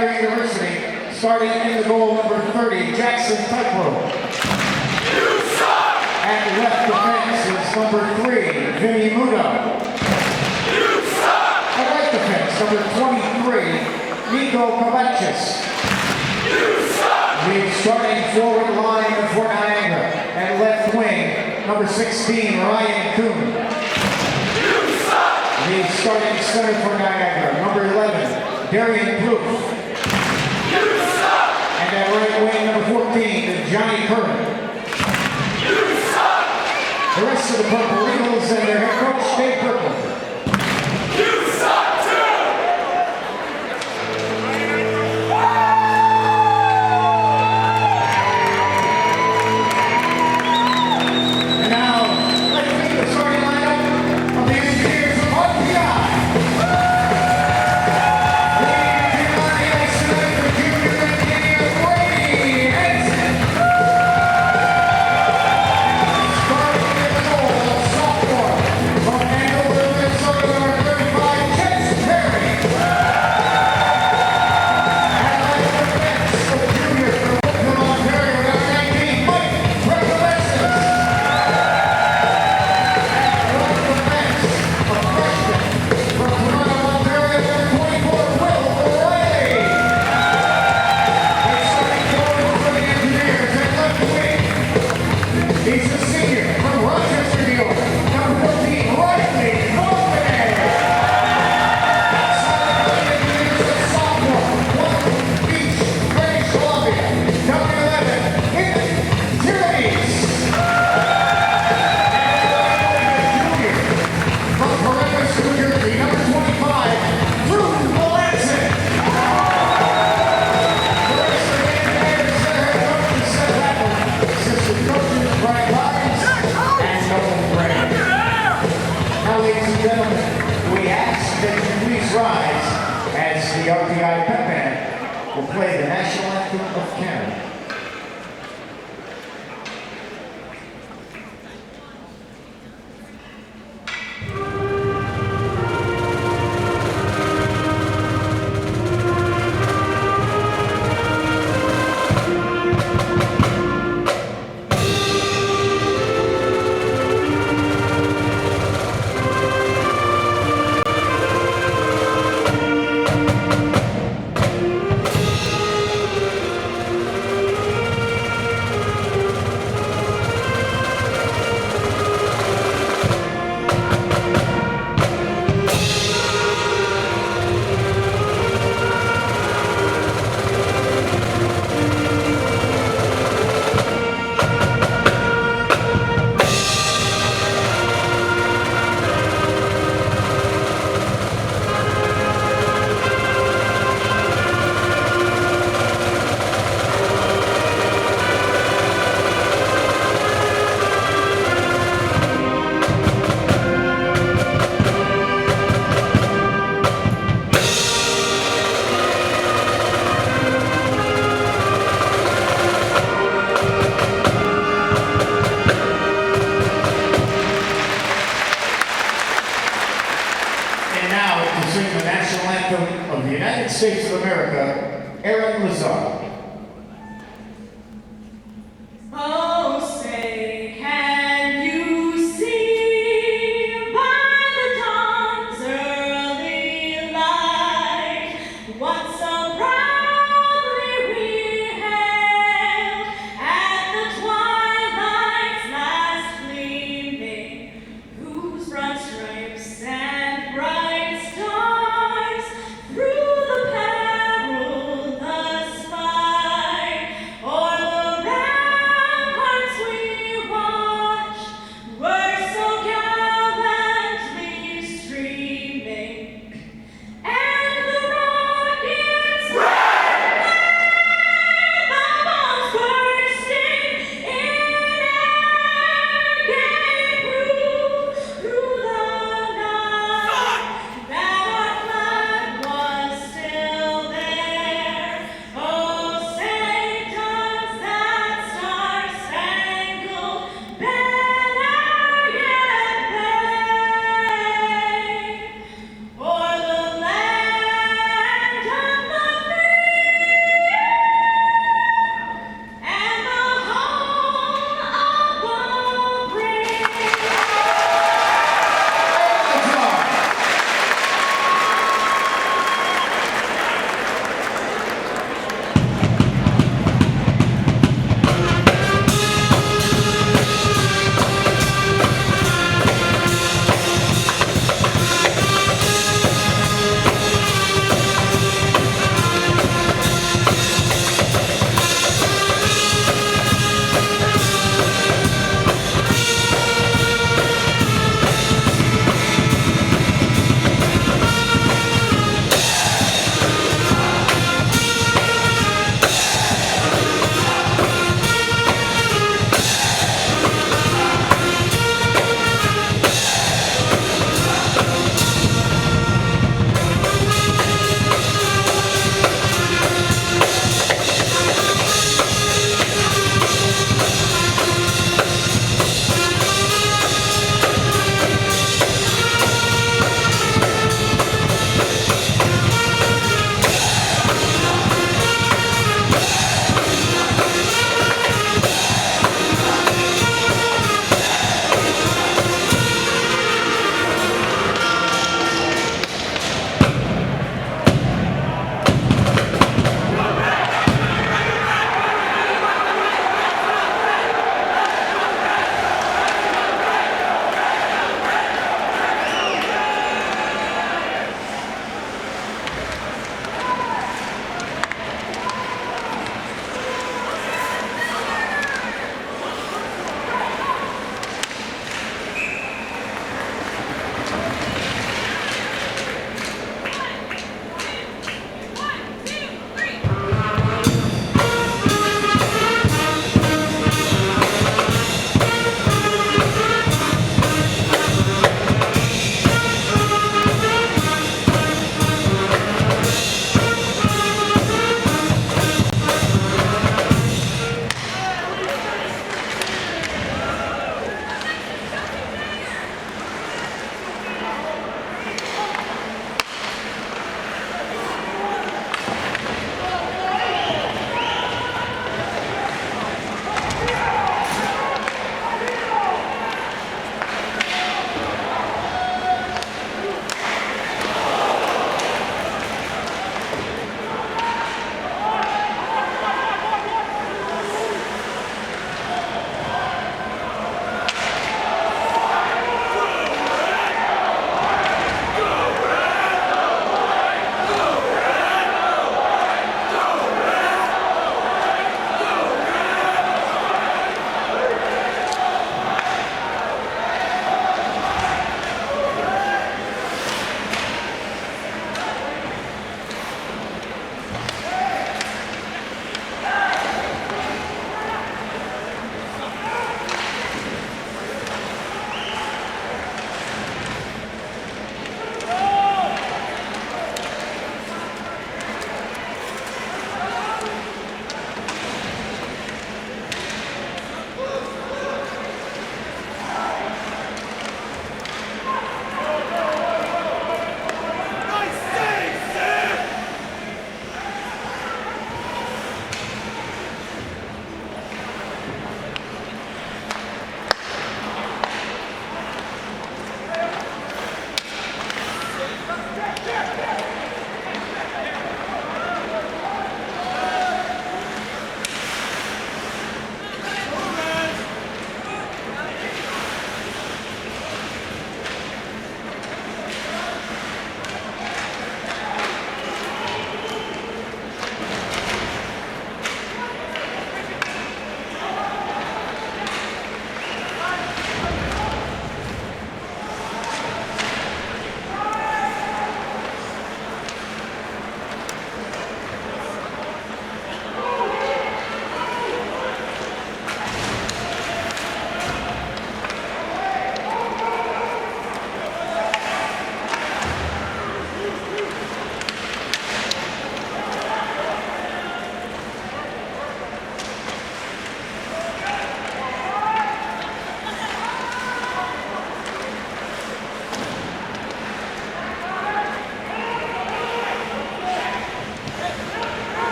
Niagara University, starting in the goal, number 30, Jackson Tightrope. At left defense is number 3, Vinny Mudo. At right defense, number 23, Nico Kovachis. The starting forward line for Niagara. At left wing, number 16, Ryan Kuhn. The starting center for Niagara, number 11, Darian Plouffe. And at right wing, number 14, Johnny Curran. The rest of the Purple Eagles and their head coach, Dave Purple. And now, let's meet the starting lineup of the engineers of RPI. Leading on the ice tonight for junior engineer Brady Henson. Starting in the goal, sophomore from Andover, Minnesota, number 35, Jess Perry. At left defense, the junior from Oakland, Ontario, number 19, Mike Prevalescence. At right defense, a freshman from Toronto, Ontario, number 24, Will O'Reilly. He's starting forward for the Engineers at left wing. He's a senior from Rochester, New York, number 14, Riley Norman. Starting for the Engineers, a sophomore, Long Beach, British Columbia, number 11, Ethan Tirides. Junior from Columbus, New Jersey, number 25, Drew Melanson. The rest of the Engineers, their head coach is Seth Apple, assistant coaches Brian Lyons and Nolan Gray. Now, ladies and gentlemen, we ask that you please rise as the RPI Pep Band will play the national anthem of Canada. And now, to sing the national anthem of the United States of America, Aaron Lazar. Oh, say, can you see by the dawn's early light what so proudly we hailed at the twilight's last gleaming, whose broad stripes and bright stars through the perilous fight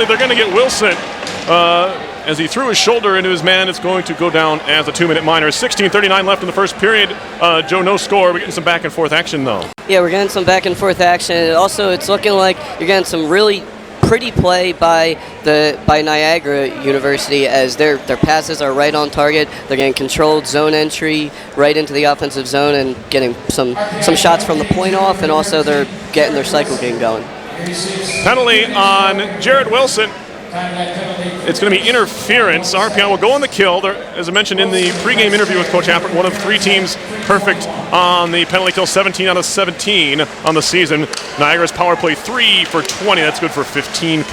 penalty. They're going to get Wilson. As he threw his shoulder into his man, it's going to go down as a 2-minute minor. 16:39 left in the first period. Joe, no score. We're getting some back and forth action, though. Yeah, we're getting some back and forth action. Also, it's looking like you're getting some really pretty play by Niagara University, as their passes are right on target. They're getting controlled zone entry right into the offensive zone and getting some shots from the point off, and also they're getting their cycle game going. Penalty on Jared Wilson. It's going to be interference. RPI will go on the kill. There, as I mentioned in the pregame interview with Coach Appert, one of 3 teams perfect on the penalty kill, 17 out of 17 on the season. Niagara's power play 3 for 20. That's good for 15%.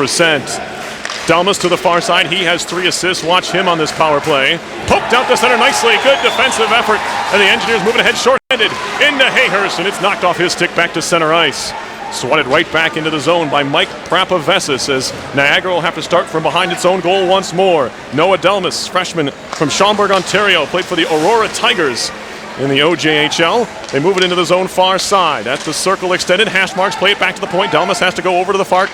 Delmas to the far side. He has 3 assists. Watch him on this power play. Poked out to center nicely. Good defensive effort. And the Engineers moving ahead short-handed into Hayhurst, and it's knocked off his stick back to center ice. Swatted right back into the zone by Mike Prapavesis, as Niagara will have to start from behind its own goal once more. Noah Delmas, freshman from Schaumburg, Ontario, played for the Aurora Tigers in the OJHL. They move it into the zone far side. At the circle extended, hash marks, play it back to the point. Delmas has to go over to the far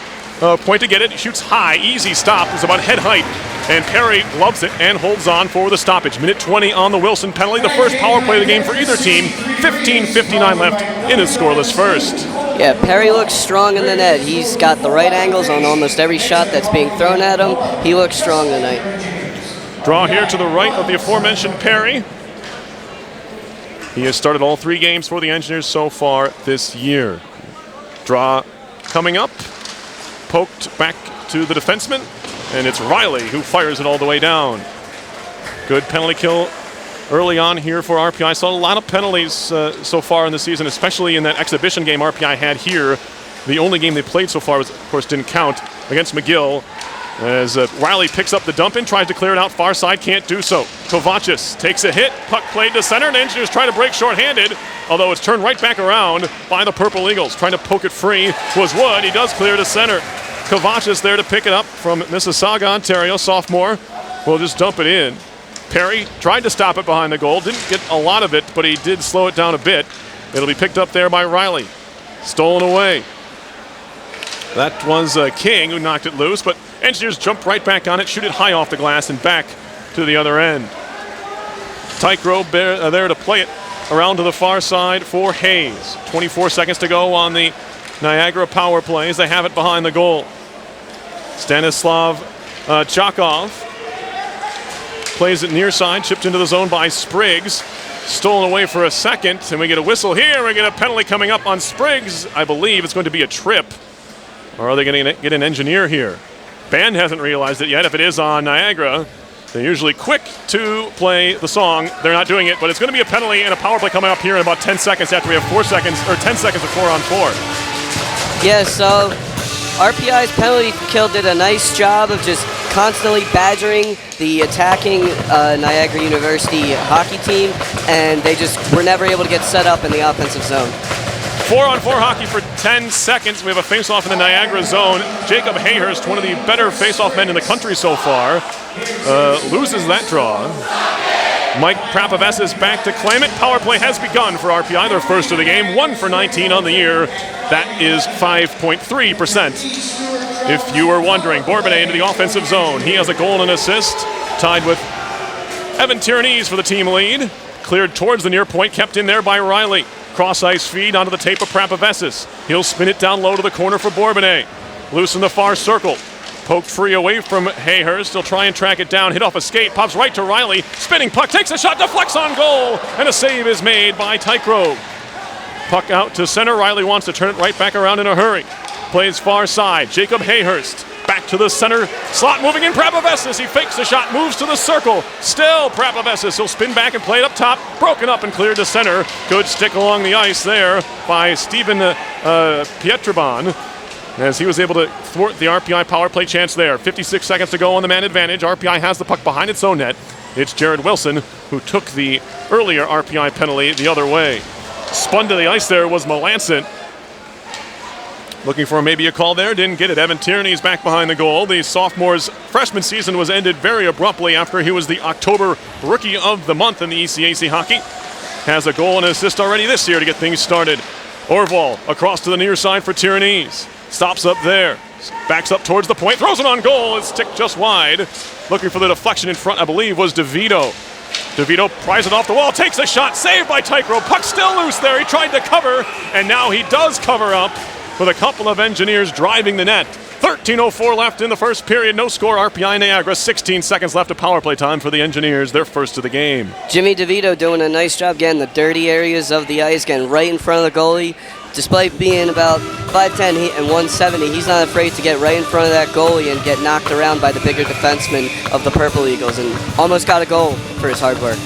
point to get it. Shoots high, easy stop. It's about head height. And Perry gloves it and holds on for the stoppage. Minute 20 on the Wilson penalty. The first power play of the game for either team. 15:59 left in a scoreless first. Yeah, Perry looks strong in the net. He's got the right angles on almost every shot that's being thrown at him. He looks strong tonight. Draw here to the right of the aforementioned Perry. He has started all 3 games for the Engineers so far this year. Draw coming up. Poked back to the defenseman. And it's Riley who fires it all the way down. Good penalty kill early on here for RPI. Saw a lot of penalties so far in the season, especially in that exhibition game RPI had here. The only game they played so far, was, of course, didn't count, against McGill. As Riley picks up the dump in, tries to clear it out far side, can't do so. Kovacic takes a hit, puck played to center, and Engineers try to break shorthanded, although it's turned right back around by the Purple Eagles. Trying to poke it free was Wood. He does clear to center. Kovacic there to pick it up from Mississauga, Ontario, sophomore. Will just dump it in. Perry tried to stop it behind the goal. Didn't get a lot of it, but he did slow it down a bit. It'll be picked up there by Riley. Stolen away. That was King who knocked it loose, but Engineers jump right back on it, shoot it high off the glass and back to the other end. Tygrove there to play it around to the far side for Hayes. 24 seconds to go on the Niagara power plays. They have it behind the goal. Stanislav Chakov plays it near side, chipped into the zone by Spriggs. Stolen away for a second, and we get a whistle here. We get a penalty coming up on Spriggs. I believe it's going to be a trip. Or are they going to get an Engineer here? Band hasn't realized it yet. If it is on Niagara, they're usually quick to play the song. They're not doing it, but it's going to be a penalty and a power play coming up here in about 10 seconds after we have 4 seconds, or 10 seconds of 4-on-4. Yeah, so RPI's penalty kill did a nice job of just constantly badgering the attacking Niagara University hockey team, and they just were never able to get set up in the offensive zone. 4-on-4 hockey for 10 seconds. We have a face-off in the Niagara zone. Jacob Hayhurst, one of the better face-off men in the country so far, loses that draw. Mike Prapavesis back to claim it. Power play has begun for RPI, their first of the game. 1 for 19 on the year. That is 5.3%. If you were wondering, Bourbonnais into the offensive zone. He has a goal and an assist, tied with Evan Tierney's for the team lead. Cleared towards the near point, kept in there by Riley. Cross-ice feed onto the tape of Prapavesis. He'll spin it down low to the corner for Bourbonnais. Loose in the far circle. Poked free away from Hayhurst. He'll try and track it down. Hit off a skate. Pops right to Riley. Spinning puck. Takes a shot. Deflects on goal. And a save is made by Tygrove. Puck out to center. Riley wants to turn it right back around in a hurry. Plays far side. Jacob Hayhurst. Back to the center slot, moving in Prapavesis. He fakes the shot, moves to the circle. Still Prapavesis. He'll spin back and play it up top. Broken up and cleared to center. Good stick along the ice there by Stephen Pietrobon, as he was able to thwart the RPI power play chance there. 56 seconds to go on the man advantage. RPI has the puck behind its own net. It's Jared Wilson who took the earlier RPI penalty the other way. Spun to the ice there was Melanson. Looking for maybe a call there, didn't get it. Evan Tierney's back behind the goal. The sophomore's freshman season was ended very abruptly after he was the October Rookie of the Month in the ECAC hockey. Has a goal and an assist already this year to get things started. Orval across to the near side for Tierney's. Stops up there. Backs up towards the point, throws it on goal. It's ticked just wide. Looking for the deflection in front, I believe, was DeVito. DeVito pries it off the wall, takes a shot, saved by Tycro. Puck still loose there. He tried to cover, and now he does cover up with a couple of Engineers driving the net. 13:04 left in the first period. No score, RPI Niagara. 16 seconds left of power play time for the Engineers, their first of the game. Jimmy DeVito doing a nice job getting the dirty areas of the ice, getting right in front of the goalie. Despite being about 5'10" and 170, he's not afraid to get right in front of that goalie and get knocked around by the bigger defenseman of the Purple Eagles, and almost got a goal for his hard work.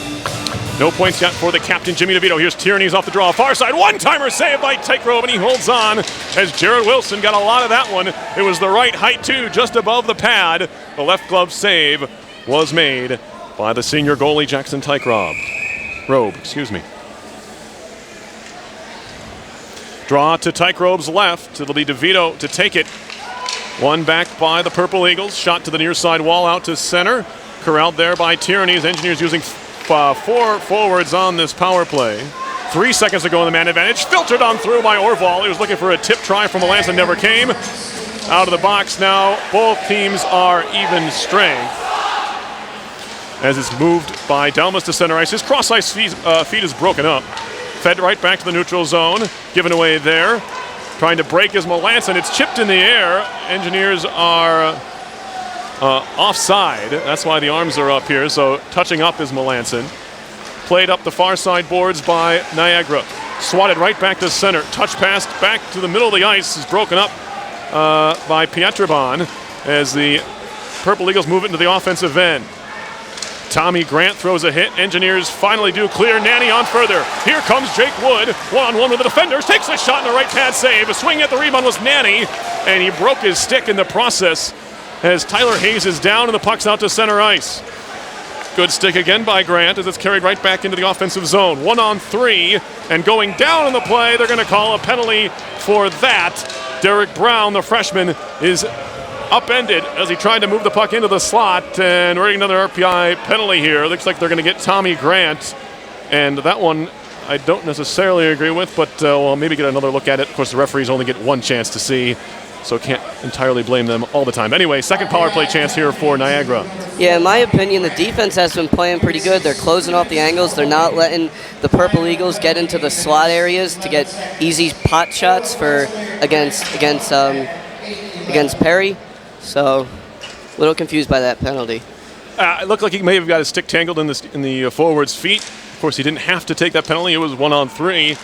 No points yet for the captain, Jimmy DeVito. Here's Tierney's off the draw. Far side, one-timer saved by Tycro, and he holds on as Jared Wilson got a lot of that one. It was the right height, too, just above the pad. The left glove save was made by the senior goalie, Jackson Tycrob. Excuse me. Draw to Tycrob's left. It'll be DeVito to take it. One back by the Purple Eagles. Shot to the near side wall out to center. Corralled there by Tierney's. Engineers using 4 forwards on this power play. 3 seconds to go in the man advantage. Filtered on through by Orval. He was looking for a tip try from Melanson, never came. Out of the box now. Both teams are even strength. As it's moved by Delmas to center ice. His cross ice feed is broken up. Fed right back to the neutral zone. Given away there. Trying to break his Melanson. It's chipped in the air. Engineers are offside. That's why the arms are up here. So touching up is Melanson. Played up the far side boards by Niagara. Swatted right back to center. Touch pass back to the middle of the ice is broken up by Pietrabon as the Purple Eagles move it into the offensive end. Tommy Grant throws a hit. Engineers finally do clear. Nanny on further. Here comes Jake Wood. One-on-one with the defenders. Takes a shot and a right pad save. A swing at the rebound was Nanny, and he broke his stick in the process as Tyler Hayes is down and the puck's out to center ice. Good stick again by Grant as it's carried right back into the offensive zone. 1-on-3, and going down on the play, they're going to call a penalty for that. Derek Brown, the freshman, is upended as he tried to move the puck into the slot, and we're getting another RPI penalty here. Looks like they're going to get Tommy Grant, and that one I don't necessarily agree with, but we'll maybe get another look at it. Of course, the referees only get one chance to see, so can't entirely blame them all the time. Anyway, second power play chance here for Niagara. Yeah, in my opinion, the defense has been playing pretty good. They're closing off the angles. They're not letting the Purple Eagles get into the slot areas to get easy pot shots against Perry. So, a little confused by that penalty. It looked like he may have got his stick tangled in the forward's feet. Of course, he didn't have to take that penalty. It was 1-on-3,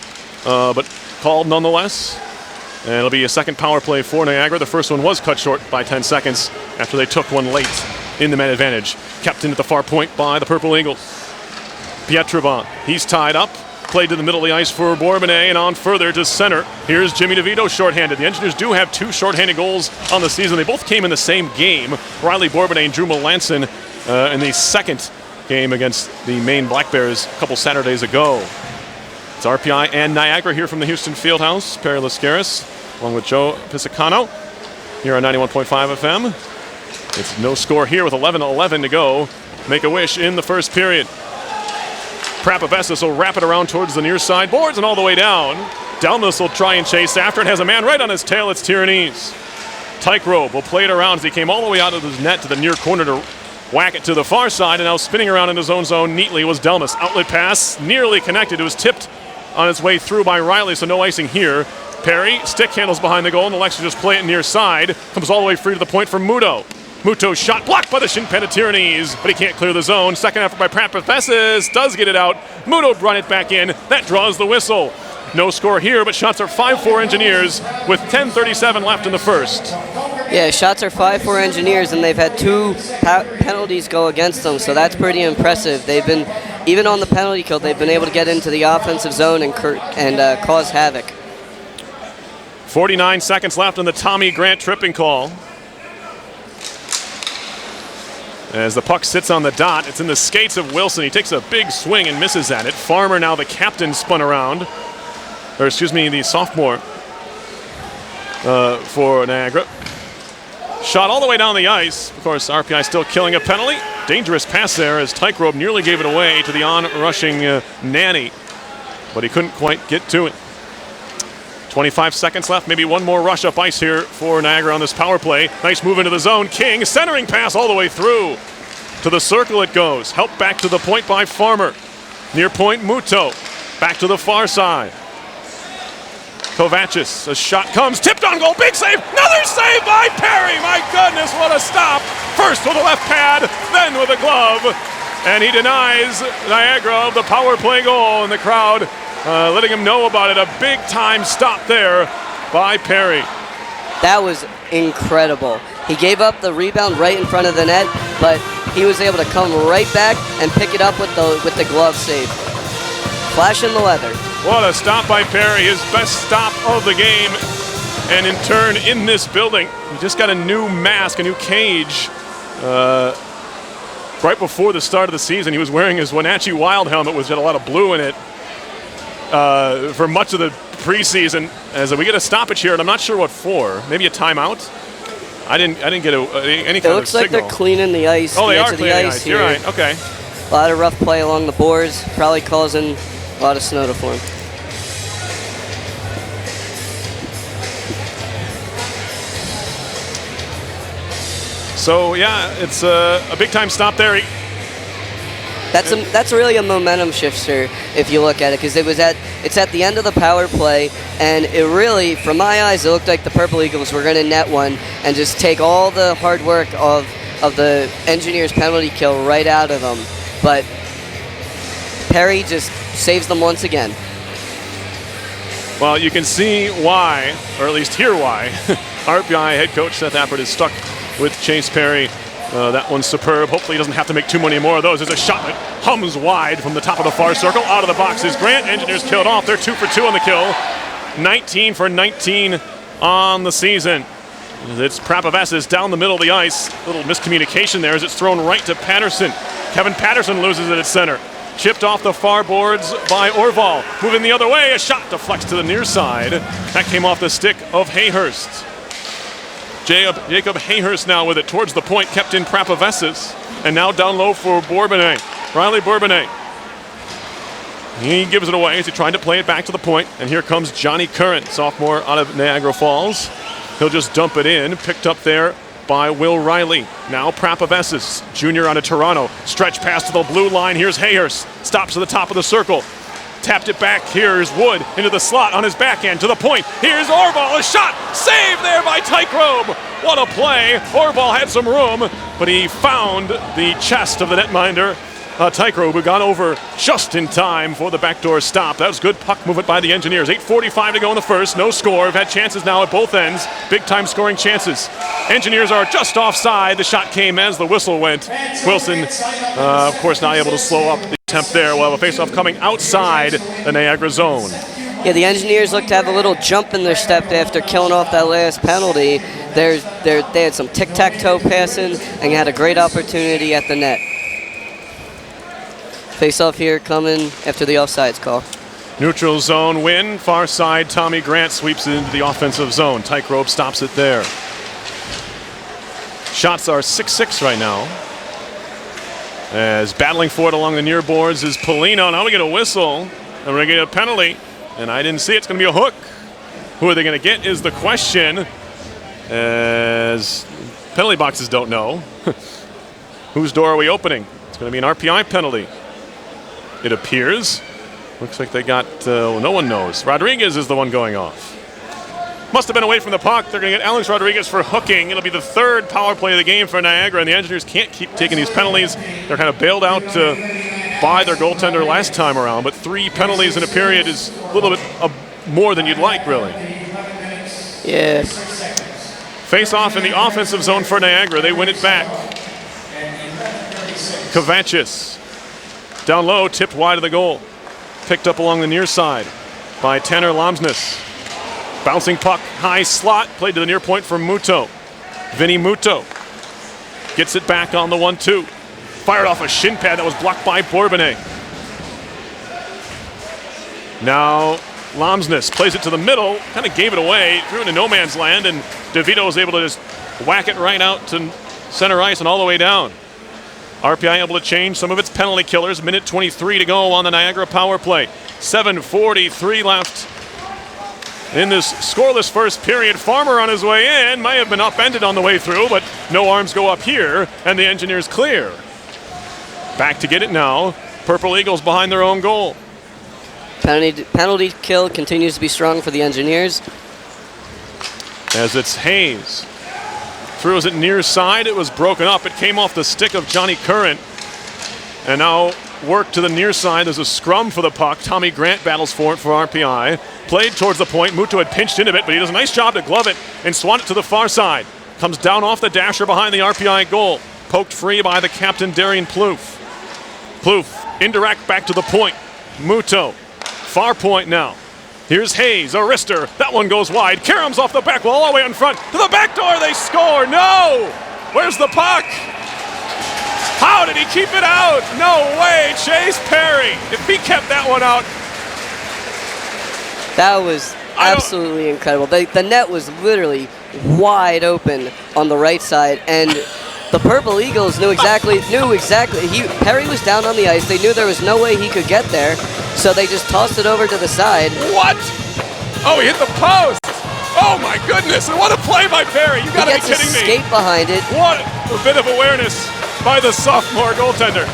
but called nonetheless. And it'll be a second power play for Niagara. The first one was cut short by 10 seconds after they took one late in the man advantage. Kept in at the far point by the Purple Eagles. Pietrabon, he's tied up. Played to the middle of the ice for Bourbonnais and on further to center. Here's Jimmy DeVito shorthanded. The Engineers do have 2 shorthanded goals on the season. They both came in the same game. Riley Bourbonnais and Drew Melanson in the second game against the Maine Black Bears a couple Saturdays ago. It's RPI and Niagara here from the Houston Fieldhouse. Perry Lascaris along with Joe Pisacano here on 91.5 FM. It's no score here with 11:11 to go. Make-A-Wish in the first period. Prapavessis will wrap it around towards the near side boards and all the way down. Delmas will try and chase after it. Has a man right on his tail. It's Tierney's. Tycrob will play it around as he came all the way out of his net to the near corner to whack it to the far side, and now spinning around in his own zone neatly was Delmas. Outlet pass, nearly connected. It was tipped on its way through by Riley, so no icing here. Perry, stick handles behind the goal, and elects to just play it near side. Comes all the way free to the point for Muto. Muto's shot blocked by the shin pad of Tierney's, but he can't clear the zone. Second effort by Prapavessis does get it out. Muto brought it back in. That draws the whistle. No score here, but shots are 5-4 Engineers with 10:37 left in the first. Yeah, shots are 5-4 Engineers, and they've had 2 penalties go against them, so that's pretty impressive. They've been, even on the penalty kill, they've been able to get into the offensive zone and cause havoc. 49 seconds left on the Tommy Grant tripping call. As the puck sits on the dot, it's in the skates of Wilson. He takes a big swing and misses at it. Farmer, now the captain, spun around. Or excuse me, the sophomore for Niagara. Shot all the way down the ice. Of course, RPI still killing a penalty. Dangerous pass there as Tycrob nearly gave it away to the on-rushing Nanny. But he couldn't quite get to it. 25 seconds left, maybe one more rush up ice here for Niagara on this power play. Nice move into the zone. King, centering pass all the way through. To the circle it goes. Help back to the point by Farmer. Near point, Muto. Back to the far side. Kovacic, a shot comes, tipped on goal, big save, another save by Perry. My goodness, what a stop. First with a left pad, then with a glove. And he denies Niagara of the power play goal, and the crowd letting him know about it. A big time stop there by Perry. That was incredible. He gave up the rebound right in front of the net, but he was able to come right back and pick it up with the glove save. Flash in the leather. What a stop by Perry, his best stop of the game. And in turn, in this building, he just got a new mask, a new cage. Right before the start of the season, he was wearing his Wenatchee Wild helmet, which had a lot of blue in it, for much of the preseason. As we get a stoppage here, and I'm not sure what for. Maybe a timeout? I didn't get any kind of signal. It looks like they're cleaning the ice. Oh, they are the cleaning the ice ice. here. You're right, okay. A lot of rough play along the boards, probably causing a lot of snow to form. So, yeah, it's a big-time stop there. That's really a momentum shifter if you look at it, because it's at the end of the power play, and it really, from my eyes, it looked like the Purple Eagles were going to net one and just take all the hard work of the Engineers' penalty kill right out of them. But Perry just saves them once again. Well, you can see why, or at least hear why, RPI head coach Seth Appert is stuck with Chase Perry. That one's superb. Hopefully he doesn't have to make too many more of those. There's a shot that hums wide from the top of the far circle. Out of the box is Grant. Engineers killed off. They're 2 for 2 on the kill. 19 for 19 on the season. It's Prapavesis down the middle of the ice. A little miscommunication there as it's thrown right to Patterson. Kevin Patterson loses it at center. Chipped off the far boards by Orval. Moving the other way, a shot deflects to the near side. That came off the stick of Hayhurst. Jacob Hayhurst now with it towards the point, kept in Prapavesis. And now down low for Bourbonnais. Riley Bourbonnais. He gives it away as he tried to play it back to the point. And here comes Johnny Curran, sophomore out of Niagara Falls. He'll just dump it in, picked up there by Will Riley. Now Prapavesis, junior out of Toronto. Stretch pass to the blue line. Here's Hayhurst. Stops at the top of the circle. Tapped it back. Here's Wood into the slot on his backhand to the point. Here's Orval. A shot. Save there by Tykrome. What a play. Orval had some room, but he found the chest of the netminder. Tykrome, who got over just in time for the backdoor stop. That was good puck movement by the Engineers. 8:45 to go in the first. No score. We've had chances now at both ends. Big-time scoring chances. Engineers are just offside. The shot came as the whistle went. Wilson, of course, not able to slow up the attempt there. We'll have a faceoff coming outside the Niagara zone. Yeah, the Engineers looked to have a little jump in their step after killing off that last penalty. They had some tic-tac-toe passing and had a great opportunity at the net. Face-off here coming after the offsides call. Neutral zone win. Far side, Tommy Grant sweeps it into the offensive zone. Tykrome stops it there. Shots are 6-6 right now. As battling for it along the near boards is Polino. Now we get a whistle, and we're going to get a penalty. And I didn't see it. It's going to be a hook. Who are they going to get is the question, as penalty boxes don't know. Whose door are we opening? It's going to be an RPI penalty, it appears. Looks like they got, no one knows. Rodriguez is the one going off. Must have been away from the puck. They're going to get Alex Rodriguez for hooking. It'll be the third power play of the game for Niagara, and the Engineers can't keep taking these penalties. They're kind of bailed out by their goaltender last time around, but 3 penalties in a period is a little bit more than you'd like, really. Yeah. Face off in the offensive zone for Niagara. They win it back. Kovacic. Down low, tipped wide of the goal. Picked up along the near side by Tanner Lomsness. Bouncing puck, high slot, played to the near point for Muto. Vinny Muto gets it back on the 1-2. Fired off a shin pad that was blocked by Bourbonnais. Now Lomsness plays it to the middle, kind of gave it away, threw it into no man's land, and DeVito was able to just whack it right out to center ice and all the way down. RPI able to change some of its penalty killers. Minute 23 to go on the Niagara power play. 7:43 left in this scoreless first period. Farmer on his way in, may have been upended on the way through, but no arms go up here, and the Engineers clear. Back to get it now. Purple Eagles behind their own goal. Penalty kill continues to be strong for the Engineers. As it's Hayes. Throws it near side. It was broken up. It came off the stick of Johnny Curran. And now work to the near side. There's a scrum for the puck. Tommy Grant battles for it for RPI. Played towards the point. Muto had pinched into it, but he does a nice job to glove it and swat it to the far side. Comes down off the dasher behind the RPI goal. Poked free by the captain, Darian Plouffe. Plouffe, indirect back to the point. Muto, far point now. Here's Hayes, a wrister. That one goes wide. Karam's off the back wall, all the way in front. To the back door, they score. No! Where's the puck? How did he keep it out? No way, Chase Perry. If he kept that one out. That was absolutely incredible. The net was literally wide open on the right side, and the Purple Eagles knew exactly. Perry was down on the ice. They knew there was no way he could get there, so they just tossed it over to the side. What? Oh, he hit the post. Oh my goodness! And what a play by Perry! You got to be kidding me! Skate behind it. What a bit of awareness by the sophomore goaltender.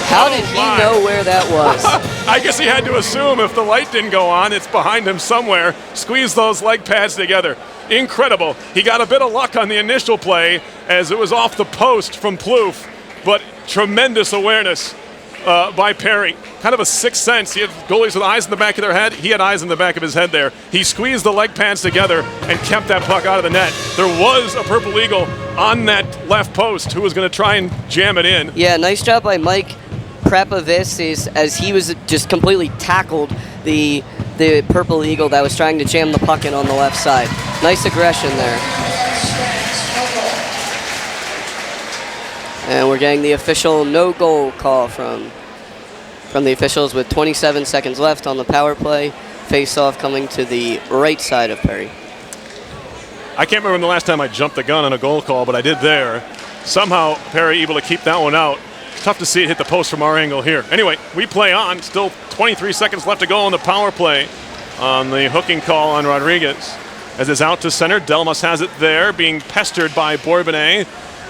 How did he know where that was? I guess he had to assume if the light didn't go on, it's behind him somewhere. Squeeze those leg pads together. Incredible. He got a bit of luck on the initial play as it was off the post from Plouffe, but tremendous awareness by Perry. Kind of a sixth sense. He had goalies with eyes in the back of their head. He had eyes in the back of his head there. He squeezed the leg pads together and kept that puck out of the net. There was a Purple Eagle on that left post who was going to try and jam it in. Yeah, nice job by Mike Prepavis as he was just completely tackled the Purple Eagle that was trying to jam the puck in on the left side. Nice aggression there. And we're getting the official no-goal call from the officials with 27 seconds left on the power play. Face-off coming to the right side of Perry. I can't remember when the last time I jumped the gun on a goal call, but I did there. Somehow Perry able to keep that one out. Tough to see it hit the post from our angle here. Anyway, we play on. Still 23 seconds left to go on the power play on the hooking call on Rodriguez. As it's out to center, Delmas has it there, being pestered by Bourbonnais.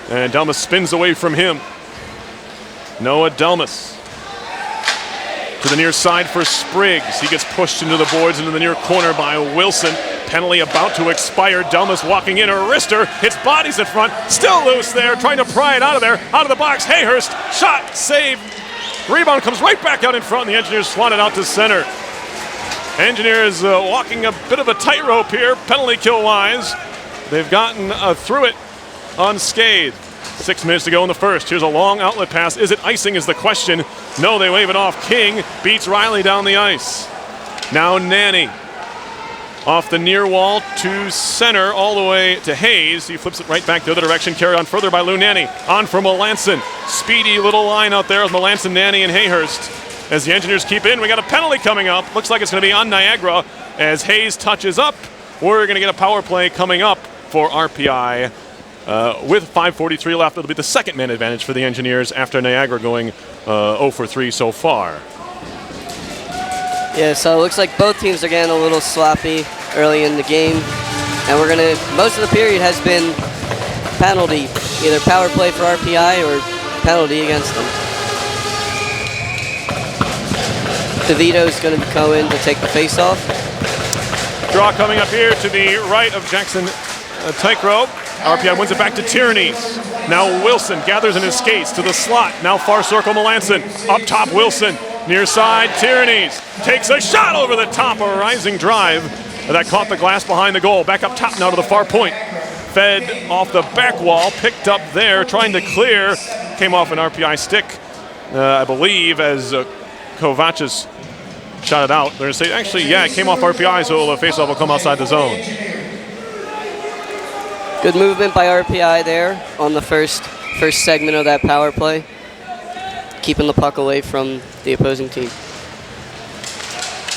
And Delmas spins away from him. Noah Delmas to the near side for Spriggs. He gets pushed into the boards into the near corner by Wilson. Penalty about to expire. Delmas walking in, a wrister, hits bodies in front, still loose there, trying to pry it out of there, out of the box. Hayhurst, shot, save. Rebound comes right back out in front, and the Engineers swat it out to center. Engineers walking a bit of a tightrope here, penalty kill-wise. They've gotten through it unscathed. 6 minutes to go in the first. Here's a long outlet pass. Is it icing is the question. No, they wave it off. King beats Riley down the ice. Now Nanny. Off the near wall to center all the way to Hayes. He flips it right back the other direction. Carried on further by Lou Nanny. On for Melanson. Speedy little line out there with Melanson, Nanny, and Hayhurst. As the Engineers keep in, we got a penalty coming up. Looks like it's going to be on Niagara as Hayes touches up. We're going to get a power play coming up for RPI. With 5:43 left, it'll be the second man advantage for the Engineers after Niagara going 0 for 3 so far. Yeah, so it looks like both teams are getting a little sloppy early in the game. And most of the period has been penalty, either power play for RPI or penalty against them. DeVito's going to go in to take the face-off. Draw coming up here to the right of Jackson Tycrow. RPI wins it back to Tierney's. Now Wilson gathers in his skates to the slot. Now far circle Melanson. Up top Wilson. Near side Tierney's. Takes a shot over the top. A rising drive that caught the glass behind the goal. Back up top now to the far point. Fed off the back wall. Picked up there. Trying to clear. Came off an RPI stick, I believe, as Kovacs shot it out. They're going to say, actually, yeah, it came off RPI, so the faceoff will come outside the zone. Good movement by RPI there on the first segment of that power play, keeping the puck away from the opposing team.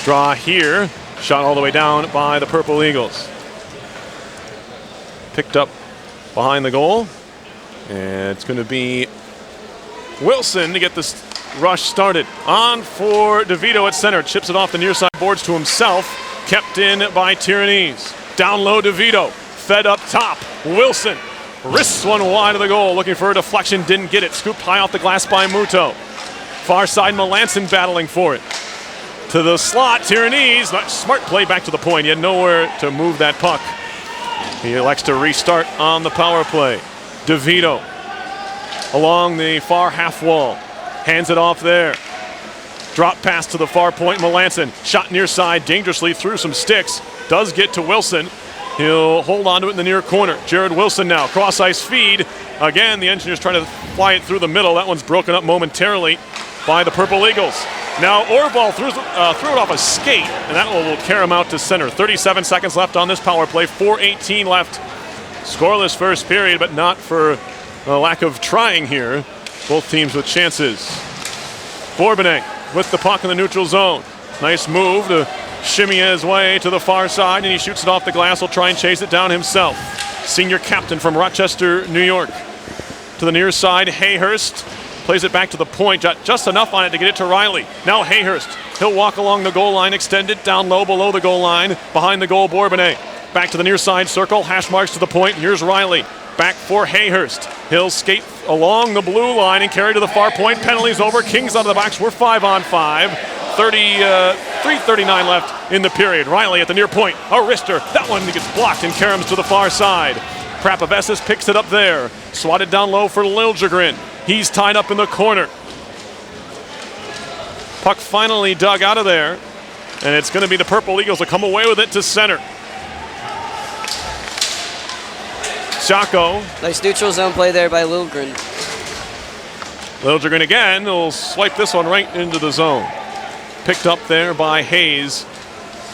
Draw here, shot all the way down by the Purple Eagles. Picked up behind the goal, and it's going to be Wilson to get this rush started. On for DeVito at center, chips it off the near side boards to himself. kept in by Tyrannese. Down low, DeVito. Fed up top. Wilson wrists one wide of the goal, looking for a deflection, didn't get it. Scooped high off the glass by Muto. Far side, Melanson battling for it. To the slot, Tyrannese. Smart play back to the point. He had nowhere to move that puck. He elects to restart on the power play. DeVito along the far half wall. Hands it off there. Drop pass to the far point, Melanson. Shot near side, dangerously through some sticks. Does get to Wilson. He'll hold on to it in the near corner. Jared Wilson now, cross ice feed. Again, the Engineers trying to fly it through the middle. That one's broken up momentarily by the Purple Eagles. Now Orval threw it off a skate, and that will carry him out to center. 37 seconds left on this power play, 4:18 left. Scoreless first period, but not for a lack of trying here. Both teams with chances. Bourbonnais with the puck in the neutral zone. Nice move to shimmy his way to the far side, and he shoots it off the glass. He'll try and chase it down himself. Senior captain from Rochester, New York. To the near side, Hayhurst plays it back to the point, just enough on it to get it to Riley. Now Hayhurst, he'll walk along the goal line, extend it down low below the goal line, behind the goal, Bourbonnais. Back to the near side circle, hash marks to the point, and here's Riley. Back for Hayhurst. He'll skate along the blue line and carry to the far point. Penalties over, Kings out of the box. We're 5-on-5. 3:39 left in the period. Riley at the near point, a wrister. That one gets blocked and caroms to the far side. Prapavesis picks it up there. Swatted down low for Liljegren. He's tied up in the corner. Puck finally dug out of there, and it's going to be the Purple Eagles that come away with it to center. Chaco. Nice neutral zone play there by Liljegren. Liljegren again will swipe this one right into the zone. Picked up there by Hayes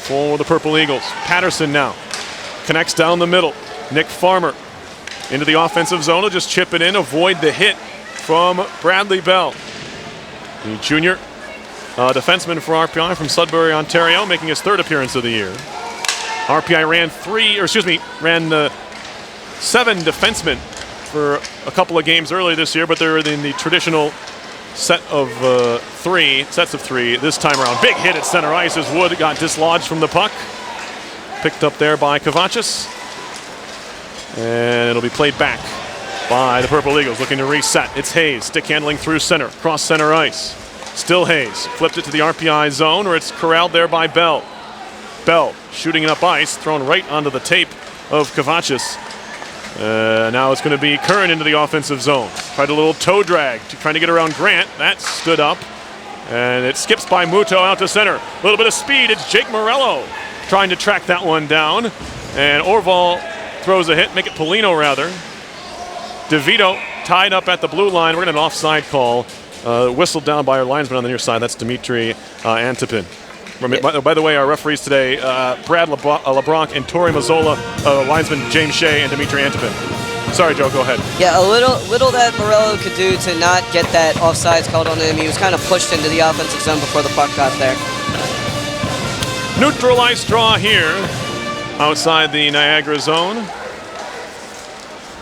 for the Purple Eagles. Patterson now connects down the middle. Nick Farmer into the offensive zone. He'll just chip it in, avoid the hit from Bradley Bell. The junior defenseman for RPI from Sudbury, Ontario, making his third appearance of the year. RPI ran 7 defensemen for a couple of games earlier this year, but they're in the traditional sets of three this time around. Big hit at center ice as Wood got dislodged from the puck. Picked up there by Kovacic. And it'll be played back by the Purple Eagles looking to reset. It's Hayes, stick handling through center, cross center ice. Still Hayes, flipped it to the RPI zone where it's corralled there by Bell. Bell shooting it up ice, thrown right onto the tape of Kovacic. Now it's going to be Curran into the offensive zone. Tried a little toe drag, trying to get around Grant. That stood up, and it skips by Muto out to center. A little bit of speed, it's Jake Morello trying to track that one down. And Orval throws a hit, make it Polino rather. DeVito tied up at the blue line. We're going to an offside call. Whistled down by our linesman on the near side. That's Dimitri Antipin. By the way, our referees today, Brad LeBronc and Tori Mazzola, linesman James Shea and Dimitri Antipin. Sorry, Joe, go ahead. Yeah, a little that Morello could do to not get that offsides called on him. He was kind of pushed into the offensive zone before the puck got there. Neutral ice draw here outside the Niagara zone.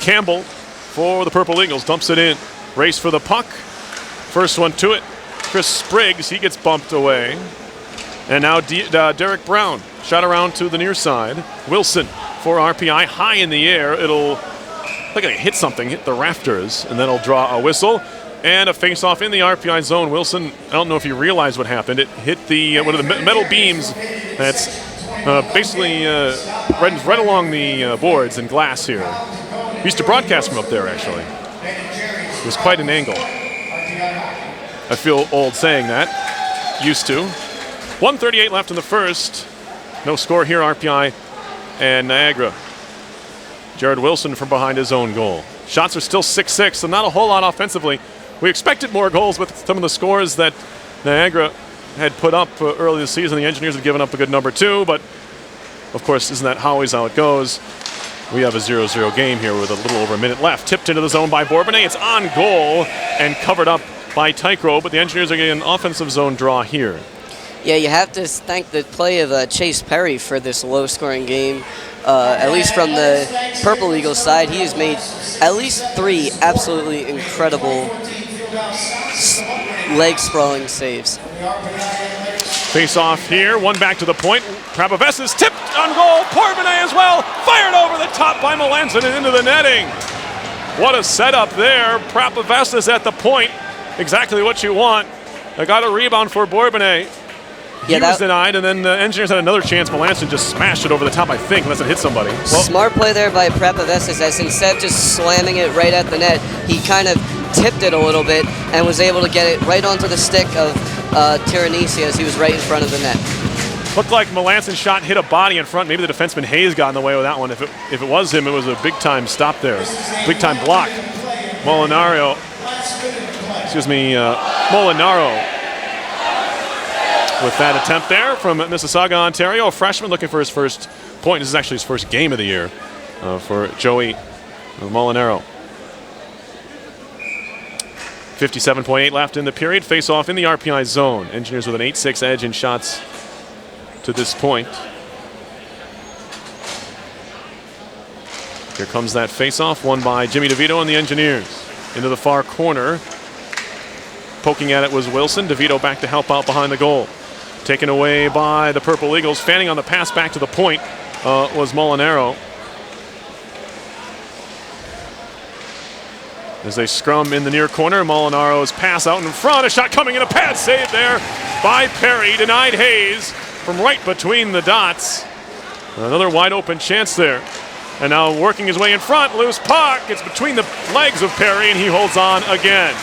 Campbell for the Purple Eagles dumps it in. Race for the puck. First one to it. Chris Spriggs, he gets bumped away. And now Derek Brown, shot around to the near side. Wilson for RPI, high in the air. It'll look like it hit something, hit the rafters, and then it'll draw a whistle. And a face-off in the RPI zone. Wilson, I don't know if you realize what happened. It hit one of the metal beams that's basically right along the boards and glass here. We used to broadcast from up there, actually. It was quite an angle. I feel old saying that. Used to. 1:38 left in the first. No score here, RPI and Niagara. Jared Wilson from behind his own goal. Shots are still 6-6, so not a whole lot offensively. We expected more goals with some of the scores that Niagara had put up early this season. The Engineers had given up a good number 2, but of course, isn't that always how it goes? We have a 0-0 game here with a little over a minute left. Tipped into the zone by Bourbonnais. It's on goal and covered up by Tycro, but the Engineers are getting an offensive zone draw here. Yeah, you have to thank the play of Chase Perry for this low-scoring game. At least from the Purple Eagles side, he has made at least 3 absolutely incredible leg-sprawling saves. Face off here, one back to the point. Prabhavestis tipped on goal. Bourbonnais as well. Fired over the top by Melanson and into the netting. What a setup there. Prabhavestis at the point. Exactly what you want. I got a rebound for Bourbonnais. He was denied, and then the Engineers had another chance. Melanson just smashed it over the top, I think, unless it hit somebody. Well, smart play there by Prabhavestis, as instead of just slamming it right at the net, he kind of tipped it a little bit and was able to get it right onto the stick of Tiranesi as he was right in front of the net. Looked like Melanson's shot hit a body in front. Maybe the defenseman Hayes got in the way with that one. If it was him, it was a big-time stop there. Big-time block. Molinaro with that attempt there from Mississauga, Ontario. A freshman looking for his first point. This is actually his first game of the year for Joey Molinaro. 57.8 left in the period. Face off in the RPI zone. Engineers with an 8-6 edge in shots to this point. Here comes that face-off, won by Jimmy DeVito and the Engineers. Into the far corner. Poking at it was Wilson. DeVito back to help out behind the goal. Taken away by the Purple Eagles. Fanning on the pass back to the point was Molinaro. As they scrum in the near corner, Molinaro's pass out in front. A shot coming in, a pad save there by Perry. Denied Hayes from right between the dots. Another wide open chance there. And now working his way in front, loose puck. It's between the legs of Perry, and he holds on again.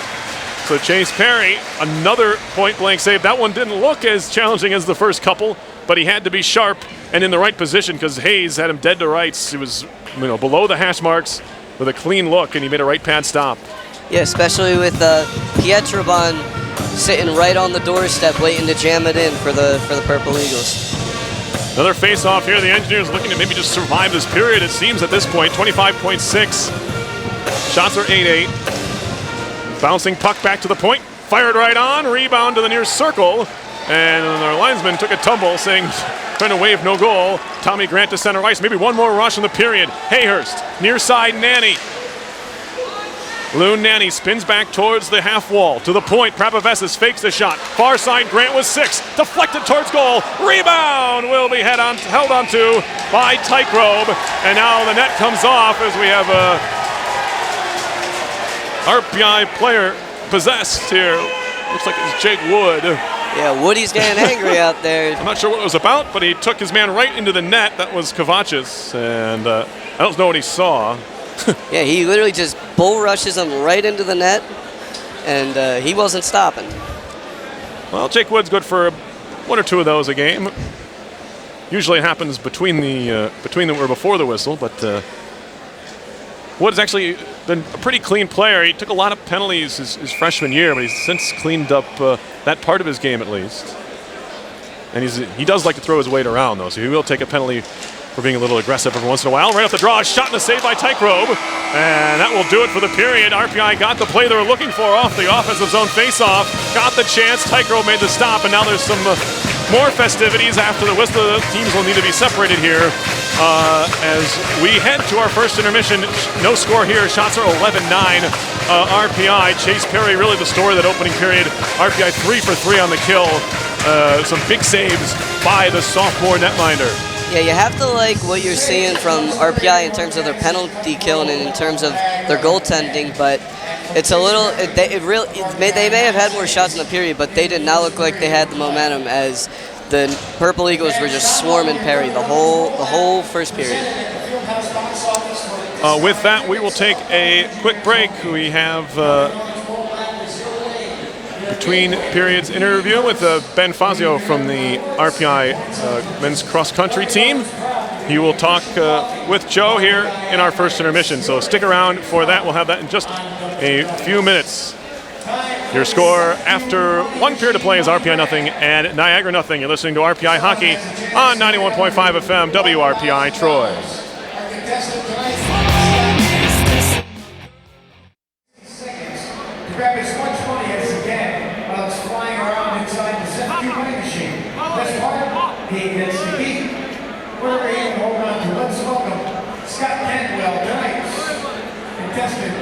So Chase Perry, another point-blank save. That one didn't look as challenging as the first couple, but he had to be sharp and in the right position because Hayes had him dead to rights. He was below the hash marks with a clean look, and he made a right pad stop. Yeah, especially with Pietrobon sitting right on the doorstep waiting to jam it in for the Purple Eagles. Another face-off here. The Engineers looking to maybe just survive this period, it seems, at this point. 25.6. Shots are 8-8. Bouncing puck back to the point. Fired right on. Rebound to the near circle. And our linesman took a tumble, saying, trying to wave no goal. Tommy Grant to center ice. Maybe one more rush in the period. Hayhurst, near side, Nanny. Loon Nanny spins back towards the half wall. To the point, Prabhavestis fakes the shot. Far side, Grant with 6. Deflected towards goal. Rebound will be held onto by Tykerobe. And now the net comes off as we have a RPI player possessed here. Looks like it's Jake Wood. Yeah, Woody's getting angry out there. I'm not sure what it was about, but he took his man right into the net. That was Kovachis, and I don't know what he saw. Yeah, he literally just bull rushes him right into the net, and he wasn't stopping. Well, Jake Wood's good for one or two of those a game. Usually it happens between the or before the whistle, but Wood's actually been a pretty clean player. He took a lot of penalties his freshman year, but he's since cleaned up that part of his game at least. And he does like to throw his weight around, though, so he will take a penalty for being a little aggressive every once in a while. Right off the draw, a shot and a save by Tykerobe. And that will do it for the period. RPI got the play they were looking for off the offensive zone faceoff. Got the chance. Tykerobe made the stop, and now there's some more festivities after the whistle. The teams will need to be separated here as we head to our first intermission. No score here. Shots are 11-9. RPI. Chase Perry, really the story of that opening period. RPI 3 for 3 on the kill. Some big saves by the sophomore netminder. Yeah, you have to like what you're seeing from RPI in terms of their penalty kill and in terms of their goaltending, but it's a little. They may have had more shots in the period, but they did not look like they had the momentum as the Purple Eagles were just swarming Perry the whole first period. With that, we will take a quick break. We have between periods interview with Ben Fazio from the RPI men's cross country team. He will talk with Joe here in our first intermission. So stick around for that. We'll have that in just a few minutes. Your score after one period of play is RPI nothing and Niagara nothing. You're listening to RPI Hockey on 91.5 FM WRPI Troy. Grab his lunch money as again while it's flying around inside the centrifugal machine. This part, he gets the heat. Wherever he can hold on to. Let's welcome Scott Cantwell, tonight's contestant.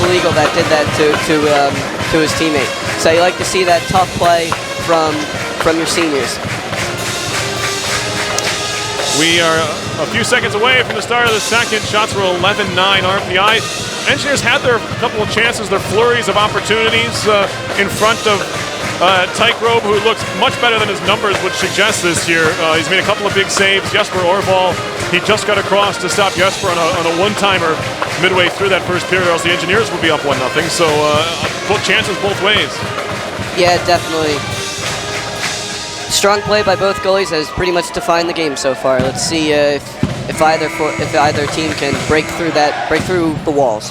Purple Eagle that did that to his teammate. So you like to see that tough play from your seniors. We are a few seconds away from the start of the second. Shots were 11-9 RPI. Engineers had their couple of chances, their flurries of opportunities in front of Tykerobe, who looks much better than his numbers would suggest this year. He's made a couple of big saves. Jesper Orval, he just got across to stop Jesper on a one-timer midway through that first period, or else the Engineers would be up 1-0. So both chances both ways. Yeah, definitely. Strong play by both goalies has pretty much defined the game so far. Let's see if either team can break through the walls.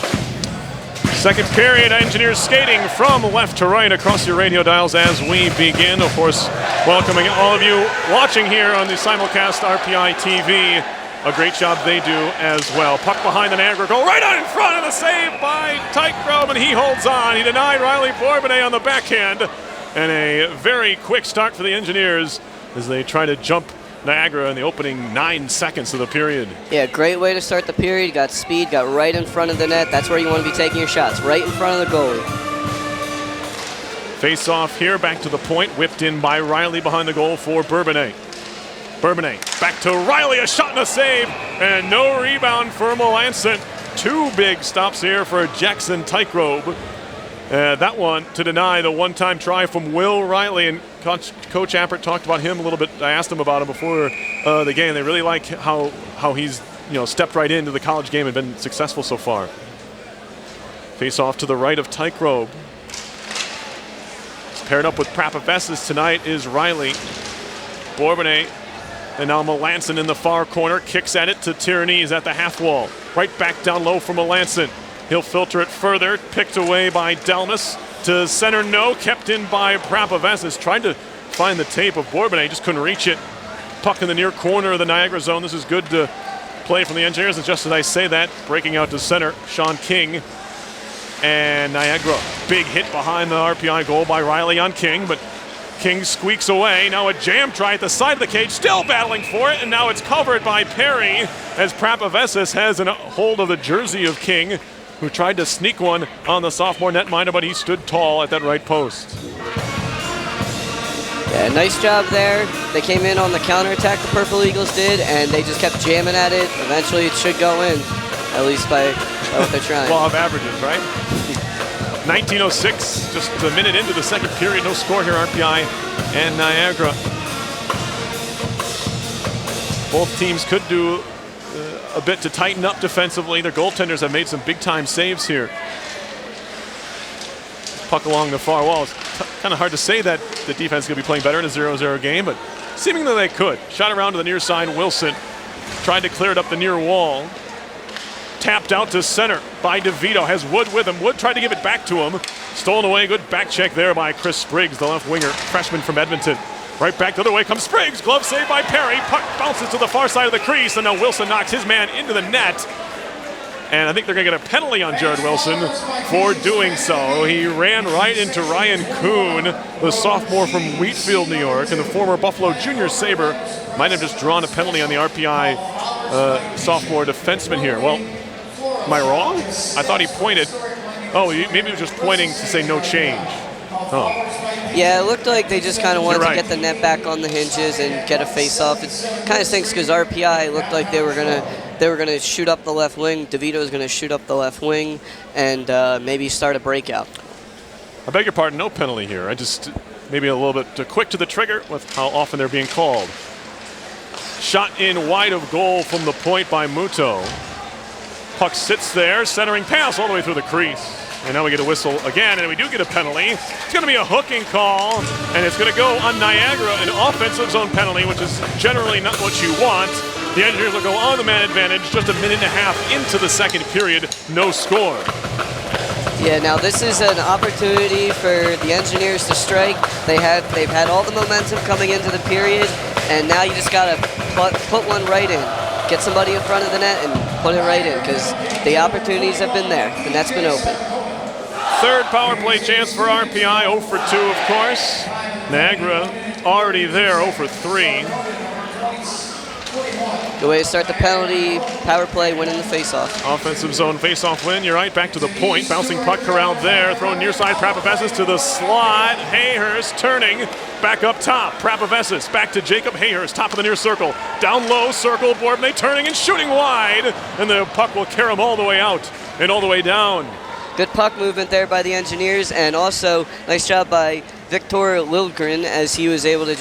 Second period, Engineers skating from left to right across your radio dials as we begin. Of course, welcoming all of you watching here on the simulcast RPI TV. A great job they do as well. Puck behind the Niagara goal, right on in front of the save by Tykerobe, and he holds on. He denied Riley Bourbonnais on the backhand. And a very quick start for the Engineers as they try to jump Niagara in the opening 9 seconds of the period. Yeah, great way to start the period. Got speed, got right in front of the net. That's where you want to be taking your shots, right in front of the goalie. Face off here, back to the point, whipped in by Riley behind the goal for Bourbonnais. Bourbonnais back to Riley, a shot and a save, and no rebound for Melanson. 2 big stops here for Jackson Tykerobe. That one to deny the one-time try from Will Riley, and Coach Appert talked about him a little bit. I asked him about him before the game. They really like how he's stepped right into the college game and been successful so far. Face off to the right of Tykerobe. Paired up with Prapavessis tonight is Riley. Bourbonnais, and now Melanson in the far corner, kicks at it to Tyrannies at the half wall. Right back down low for Melanson. He'll filter it further, picked away by Delmas. To center, no, kept in by Prapavessis. Tried to find the tape of Bourbonnais, just couldn't reach it. Puck in the near corner of the Niagara zone. This is good to play from the Engineers, and just as I say that, breaking out to center, Sean King. And Niagara, big hit behind the RPI goal by Riley on King, but King squeaks away. Now a jam try at the side of the cage, still battling for it, and now it's covered by Perry as Prapavessis has a hold of the jersey of King, who tried to sneak one on the sophomore netminder, but he stood tall at that right post. Yeah, nice job there. They came in on the counterattack, the Purple Eagles did, and they just kept jamming at it. Eventually it should go in, at least by what they're trying. Law of averages, right? 19:06, just a minute into the second period. No score here, RPI and Niagara. Both teams could do a bit to tighten up defensively. Their goaltenders have made some big-time saves here. Puck along the far wall. It's kind of hard to say that the defense is going to be playing better in a 0-0 game, but seemingly they could. Shot around to the near side. Wilson tried to clear it up the near wall. Tapped out to center by DeVito. Has Wood with him. Wood tried to give it back to him. Stolen away. Good back check there by Chris Spriggs, the left winger, freshman from Edmonton. Right back the other way comes Spriggs. Glove saved by Perry. Puck bounces to the far side of the crease, and now Wilson knocks his man into the net. And I think they're going to get a penalty on Jared Wilson for doing so. He ran right into Ryan Kuhn, the sophomore from Wheatfield, New York, and the former Buffalo Junior Sabre might have just drawn a penalty on the RPI sophomore defenseman here. Well, am I wrong? I thought he pointed. Oh, maybe he was just pointing to say no change. Oh. Yeah, it looked like they just kind of wanted You're right. to get the net back on the hinges and get a face-off. It kind of stinks because RPI looked like they were gonna shoot up the left wing. DeVito was gonna shoot up the left wing and maybe start a breakout. I beg your pardon, no penalty here. I just maybe a little bit quick to the trigger with how often they're being called. Shot in wide of goal from the point by Muto. Puck sits there, centering pass all the way through the crease. And now we get a whistle again, and we do get a penalty. It's going to be a hooking call, and it's going to go on Niagara, an offensive zone penalty, which is generally not what you want. The Engineers will go on the man advantage just a minute and a half into the second period, no score. Yeah, now this is an opportunity for the Engineers to strike. They've had all the momentum coming into the period, and now you just got to put one right in. Get somebody in front of the net and put it right in, because the opportunities have been there. The net's been open. Third power play chance for RPI, 0 for 2, of course. Niagara already there, 0 for 3. Good way to start the penalty, power play, winning the faceoff. Offensive zone faceoff win. You're right. Back to the point. Bouncing puck corralled there. Thrown near side. Prapavessis to the slot. Hayhurst turning. Back up top. Prapavessis back to Jacob Hayhurst. Top of the near circle. Down low circle. Borbney turning and shooting wide. And the puck will carry him all the way out and all the way down. Good puck movement there by the Engineers, and also nice job by Victor Lilgren as he was able to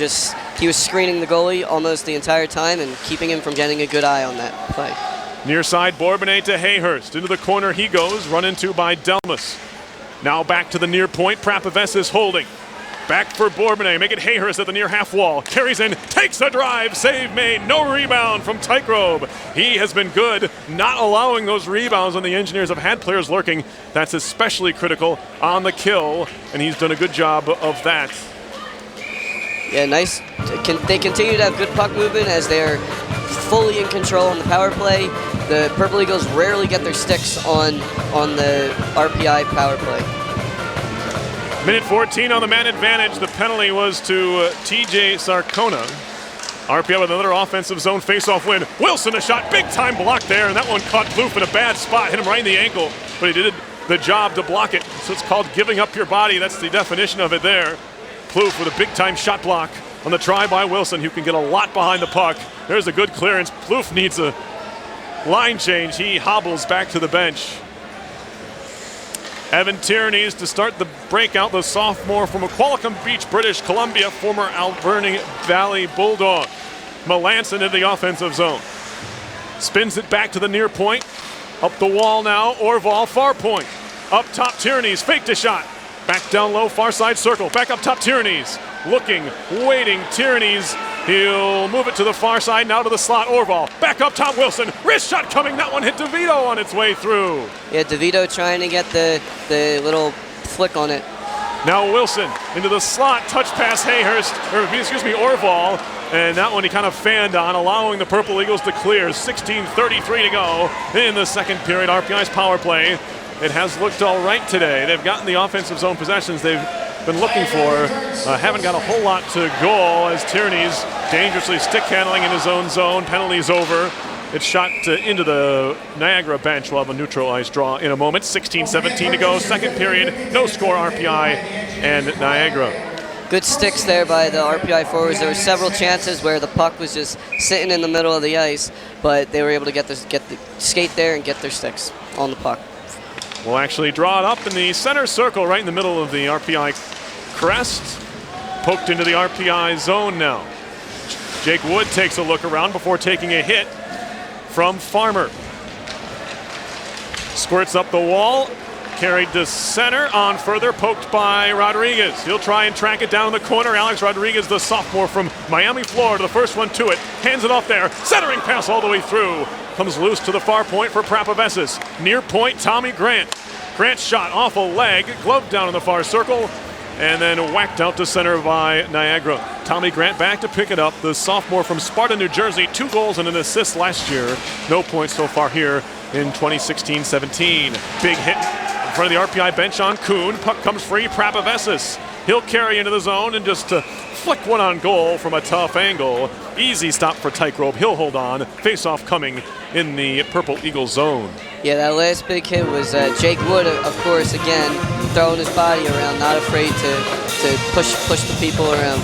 he was screening the goalie almost the entire time and keeping him from getting a good eye on that play. Near side, Bourbonnais to Hayhurst. Into the corner he goes, run into by Delmas. Now back to the near point, Prapavessis holding. Back for Bourbonnais, make it Hayhurst at the near half wall. Carries in, takes a drive, save made, no rebound from Tygrove. He has been good, not allowing those rebounds when the Engineers have had players lurking. That's especially critical on the kill, and he's done a good job of that. Yeah, nice. They continue to have good puck movement as they're fully in control on the power play. The Purple Eagles rarely get their sticks on the RPI power play. Minute 14 on the man advantage. The penalty was to TJ Sarcona. RPI with another offensive zone faceoff win. Wilson a shot, big time block there, and that one caught Plouffe in a bad spot, hit him right in the ankle, but he did the job to block it. So it's called giving up your body. That's the definition of it there. Plouffe with a big time shot block on the try by Wilson, who can get a lot behind the puck. There's a good clearance. Plouffe needs a line change. He hobbles back to the bench. Evan Tierney's to start the breakout, the sophomore from Qualicum Beach, British Columbia, former Alberni Valley Bulldog. Melanson into the offensive zone. Spins it back to the near point. Up the wall now, Orval, far point. Up top, Tierney's faked a shot. Back down low, far side circle. Back up top, Tierney's. Looking, waiting, Tierney's. He'll move it to the far side, now to the slot, Orval. Back up top, Wilson. Wrist shot coming, that one hit DeVito on its way through. Yeah, DeVito trying to get the little flick on it. Now Wilson into the slot, touch pass Orval. And that one he kind of fanned on, allowing the Purple Eagles to clear. 16:33 to go in the second period. RPI's power play. It has looked all right today. They've gotten the offensive zone possessions they've been looking for. Haven't got a whole lot to goal as Tierney's dangerously stick handling in his own zone. Penalties over. It's shot into the Niagara bench. We'll have a neutral ice draw in a moment. 16:17 to go. Second period. No score, RPI and Niagara. Good sticks there by the RPI forwards. There were several chances where the puck was just sitting in the middle of the ice, but they were able to get the skate there and get their sticks on the puck. We'll actually draw it up in the center circle right in the middle of the RPI crest. Poked into the RPI zone now. Jake Wood takes a look around before taking a hit from Farmer. Squirts up the wall. Carried to center, on further, poked by Rodriguez. He'll try and track it down in the corner. Alex Rodriguez, the sophomore from Miami, Florida, the first one to it. Hands it off there. Centering pass all the way through. Comes loose to the far point for Prapavessis. Near point, Tommy Grant. Grant's shot off a leg, gloved down in the far circle, and then whacked out to center by Niagara. Tommy Grant back to pick it up. The sophomore from Sparta, New Jersey, 2 goals and an assist last year. No points so far here in 2016-17. Big hit in front of the RPI bench on Kuhn. Puck comes free, Prapavessis. He'll carry into the zone and just flick one on goal from a tough angle. Easy stop for Tygrove. He'll hold on. Face-off coming in the Purple Eagle zone. Yeah, that last big hit was Jake Wood, of course, again, throwing his body around, not afraid to push the people around.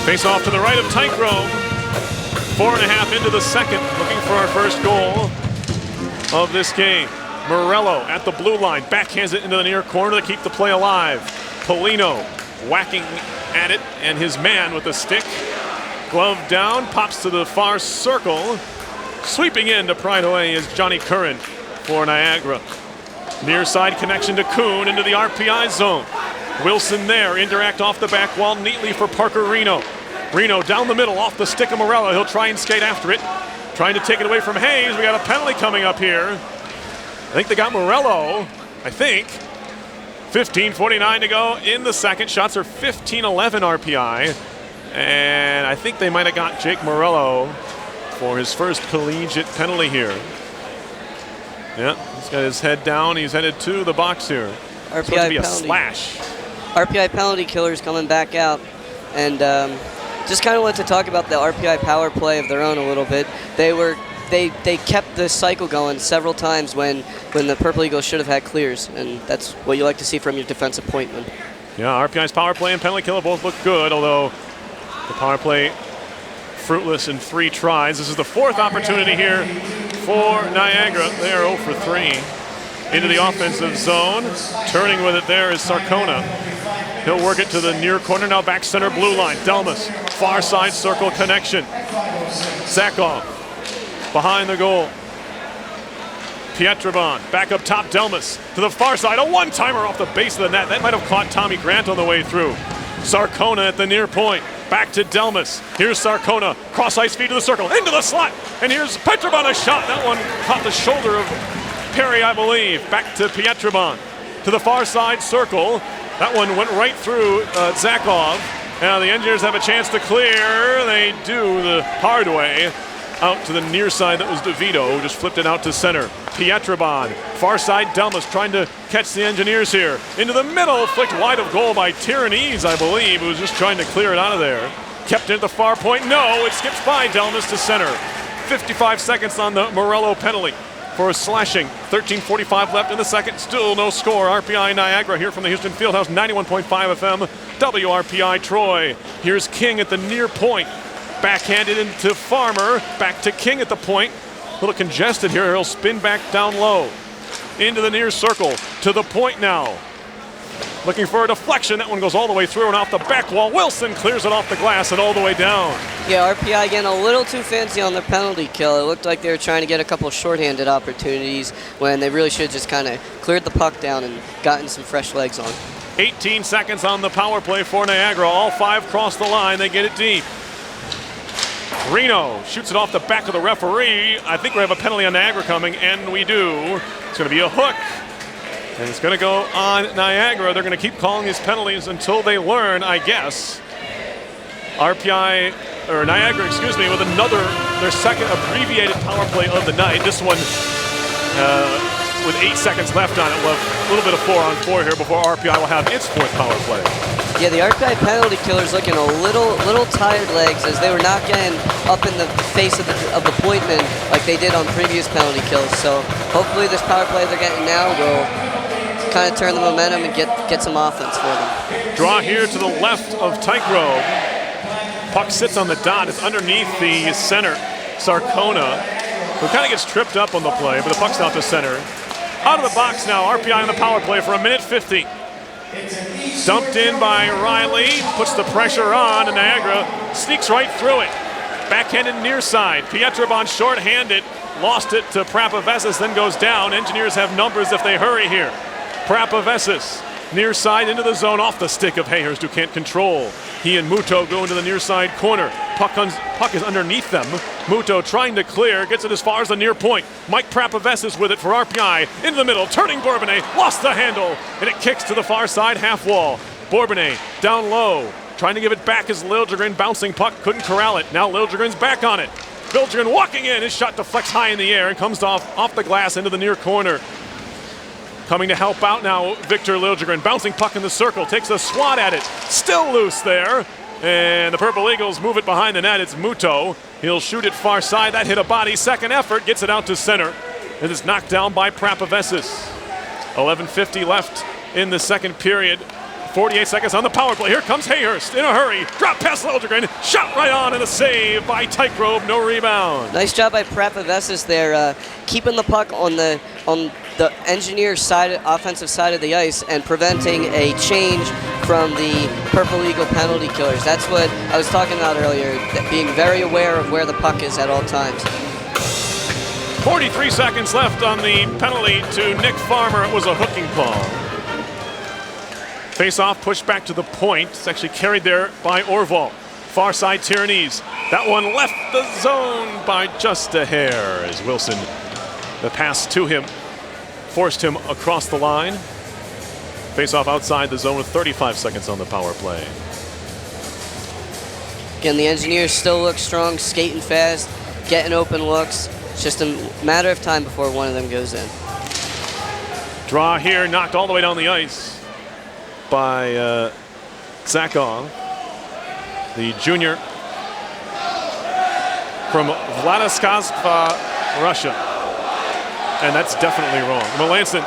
Face-off to the right of Tygrove. 4.5 into the second, looking for our first goal of this game. Morello at the blue line, backhands it into the near corner to keep the play alive. Polino whacking at it, and his man with the stick. Glove down, pops to the far circle. Sweeping in to pride away is Johnny Curran for Niagara. Near side connection to Kuhn into the RPI zone. Wilson there, indirect off the back wall neatly for Parker Reno. Reno down the middle off the stick of Morello. He'll try and skate after it. Trying to take it away from Hayes. We got a penalty coming up here. I think they got Morello, 15:49 to go in the second. Shots are 15-11 RPI. And I think they might have got Jake Morello for his first collegiate penalty here. Yeah, he's got his head down. He's headed to the box here. RPI be a penalty. slash. RPI penalty killers coming back out. And just kind of wanted to talk about the RPI power play of their own a little bit. They kept the cycle going several times when the Purple Eagles should have had clears, and that's what you like to see from your defensive pointman. Yeah, RPI's power play and penalty killer both look good, although the power play fruitless in 3 tries. This is the 4th opportunity here for Niagara. They are 0 for 3. Into the offensive zone. Turning with it there is Sarcona. He'll work it to the near corner, now back center blue line. Delmas, far side circle connection. Zakov, behind the goal. Pietrabon, back up top, Delmas to the far side. A one-timer off the base of the net. That might have caught Tommy Grant on the way through. Sarcona at the near point. Back to Delmas. Here's Sarcona. Cross ice feed to the circle. Into the slot. And here's Pietrabon, a shot. That one caught the shoulder of Perry, I believe. Back to Pietrabon. To the far side circle. That one went right through Zakov. Now the Engineers have a chance to clear. They do the hard way. Out to the near side, that was DeVito, who just flipped it out to center. Pietrabon, far side, Delmas trying to catch the Engineers here. Into the middle, flicked wide of goal by Tyranese, I believe, who was just trying to clear it out of there. Kept it at the far point, no, it skips by Delmas to center. 55 seconds on the Morello penalty for a slashing. 13:45 left in the second, still no score. RPI Niagara here from the Houston Fieldhouse, 91.5 FM, WRPI Troy. Here's King at the near point. Backhanded into Farmer, back to King at the point. A little congested here, he'll spin back down low. Into the near circle, to the point now. Looking for a deflection, that one goes all the way through and off the back wall. Wilson clears it off the glass and all the way down. Yeah, RPI getting a little too fancy on their penalty kill. It looked like they were trying to get a couple of shorthanded opportunities when they really should have just kind of cleared the puck down and gotten some fresh legs on. 18 seconds on the power play for Niagara. All 5 cross the line, they get it deep. Reno shoots it off the back of the referee. I think we have a penalty on Niagara coming, and we do. It's going to be a hook, and it's going to go on Niagara. They're going to keep calling these penalties until they learn, I guess. RPI, or Niagara, excuse me, with their second abbreviated power play of the night. This one with 8 seconds left on it. We'll have a little bit of 4-on-4 here before RPI will have its 4th power play. Yeah, the RPI penalty killers looking a little tired legs as they were not getting up in the face of the pointman like they did on previous penalty kills. So hopefully this power play they're getting now will kind of turn the momentum and get some offense for them. Draw here to the left of Tygrove. Puck sits on the dot. It's underneath the center, Sarcona, who kind of gets tripped up on the play, but the puck's out to center. Out of the box now, RPI on the power play for 1:50. Dumped in by Riley, puts the pressure on, and Niagara sneaks right through it. Backhanded near side. Pietrabon short-handed, lost it to Prapavesis, then goes down. Engineers have numbers if they hurry here. Prapavesis, near side into the zone, off the stick of Hayhurst, who can't control. He and Muto go into the near side corner. Puck is underneath them. Muto trying to clear, gets it as far as the near point. Mike Prapavesis with it for RPI. Into the middle, turning Bourbonnais, lost the handle, and it kicks to the far side half wall. Bourbonnais down low, trying to give it back as Liljegren, bouncing puck, couldn't corral it. Now Liljegren's back on it. Liljegren walking in, his shot deflects high in the air and comes off the glass into the near corner. Coming to help out now, Victor Liljegren, bouncing puck in the circle, takes a swat at it, still loose there. And the Purple Eagles move it behind the net. It's Muto. He'll shoot it far side. That hit a body. Second effort. Gets it out to center. It is knocked down by Prapavesis. 11:50 left in the second period. 48 seconds on the power play. Here comes Hayhurst in a hurry. Drop past Liljegren. Shot right on and a save by Tygrove. No rebound. Nice job by Prapavesis there, keeping the puck on the Engineers' side, offensive side of the ice, and preventing a change from the Purple Eagle penalty killers. That's what I was talking about earlier, being very aware of where the puck is at all times. 43 seconds left on the penalty to Nick Farmer. It was a hooking call. Face-off, pushed back to the point. It's actually carried there by Orval. Far side Tyranese. That one left the zone by just a hair as Wilson, the pass to him, forced him across the line. Face-off outside the zone with 35 seconds on the power play. Again, the Engineers still look strong, skating fast, getting open looks. It's just a matter of time before one of them goes in. Draw here, knocked all the way down the ice by Zakov, the junior from Vladivostok, Russia. And that's definitely wrong. Melanson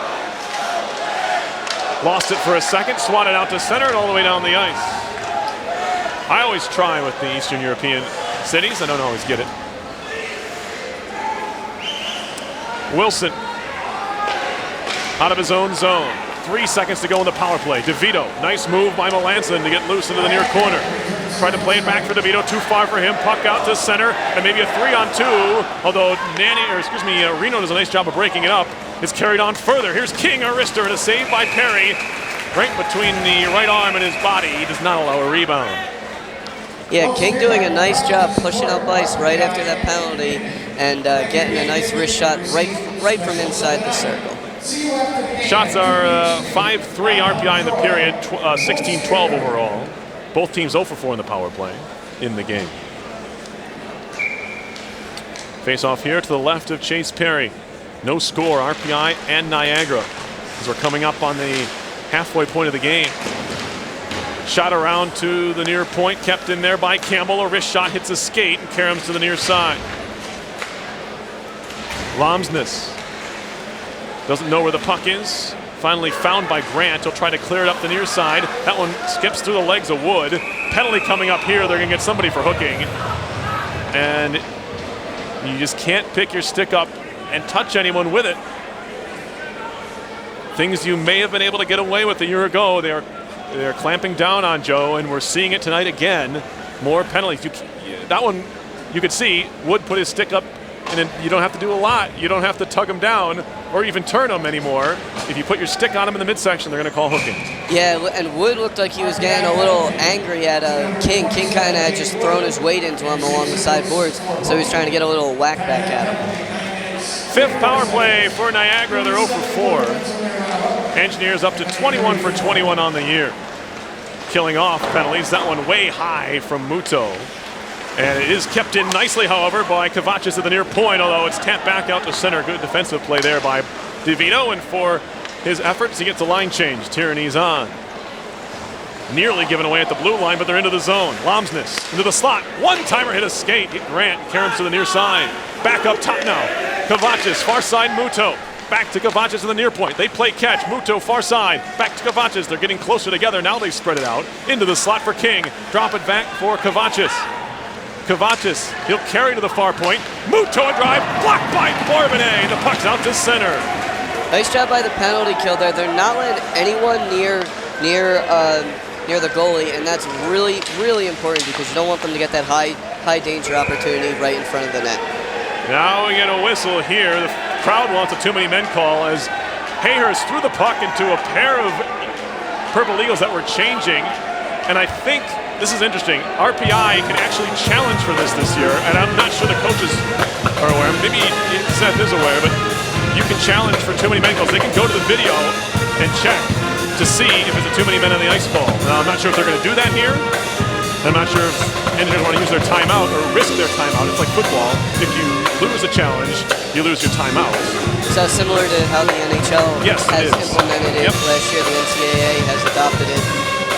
lost it for a second, swatted out to center and all the way down the ice. I always try with the Eastern European cities. I don't always get it. Wilson out of his own zone. 3 seconds to go in the power play. DeVito, nice move by Melanson to get loose into the near corner. Tried to play it back for DeVito, too far for him. Puck out to center, and maybe a 3-on-2. Although Reno does a nice job of breaking it up. It's carried on further. Here's King Arister, and a save by Perry. Right between the right arm and his body. He does not allow a rebound. Yeah, King doing a nice job pushing up ice right after that penalty and getting a nice wrist shot right from inside the circle. Shots are 5-3 RPI in the period, 16-12 overall. Both teams 0 for 4 in the power play in the game. Face off here to the left of Chase Perry. No score, RPI and Niagara, as we're coming up on the halfway point of the game. Shot around to the near point, kept in there by Campbell. A wrist shot hits a skate and caroms to the near side. Lomsness doesn't know where the puck is. Finally found by Grant. He'll try to clear it up the near side. That one skips through the legs of Wood. Penalty coming up here. They're going to get somebody for hooking. And you just can't pick your stick up and touch anyone with it. Things you may have been able to get away with a year ago, they're clamping down on Joe, and we're seeing it tonight again. More penalties. That one, you could see Wood put his stick up, and you don't have to do a lot. You don't have to tug him down or even turn him anymore. If you put your stick on him in the midsection, they're going to call hooking. Yeah, and Wood looked like he was getting a little angry at King. King kind of had just thrown his weight into him along the side boards, so he was trying to get a little whack back at him. Fifth power play for Niagara. They're 0 for 4. Engineers up to 21 for 21 on the year. Killing off penalties. That one way high from Muto. And it is kept in nicely, however, by Kovacic at the near point, although it's tapped back out to center. Good defensive play there by DeVito, and for his efforts, he gets a line change. Tyranny's on. Nearly given away at the blue line, but they're into the zone. Lomsness into the slot. One-timer hit a skate. Hit Grant. Caroms to the near side. Back up top now. Kovacic, far side Muto. Back to Kovacic to the near point. They play catch. Muto far side. Back to Kovacic. They're getting closer together. Now they spread it out. Into the slot for King. Drop it back for Kovacic. Kovacic, he'll carry to the far point. Muto a drive, blocked by Bourbonnais. The puck's out to center. Nice job by the penalty kill there. They're not letting anyone near the goalie, and that's really, really important because you don't want them to get that high danger opportunity right in front of the net. Now we get a whistle here. The crowd wants a too many men call as Hayhurst threw the puck into a pair of Purple Eagles that were changing, and I think this is interesting. RPI can actually challenge for this year, and I'm not sure the coaches are aware. Maybe Seth is aware, but you can challenge for too many men calls. They can go to the video and check to see if it's too many men on the ice ball. Now, I'm not sure if they're going to do that here. I'm not sure if engineers want to use their timeout or risk their timeout. It's like football. If you lose a challenge, you lose your timeout. So similar to how the NHL has implemented it last year, the NCAA has adopted it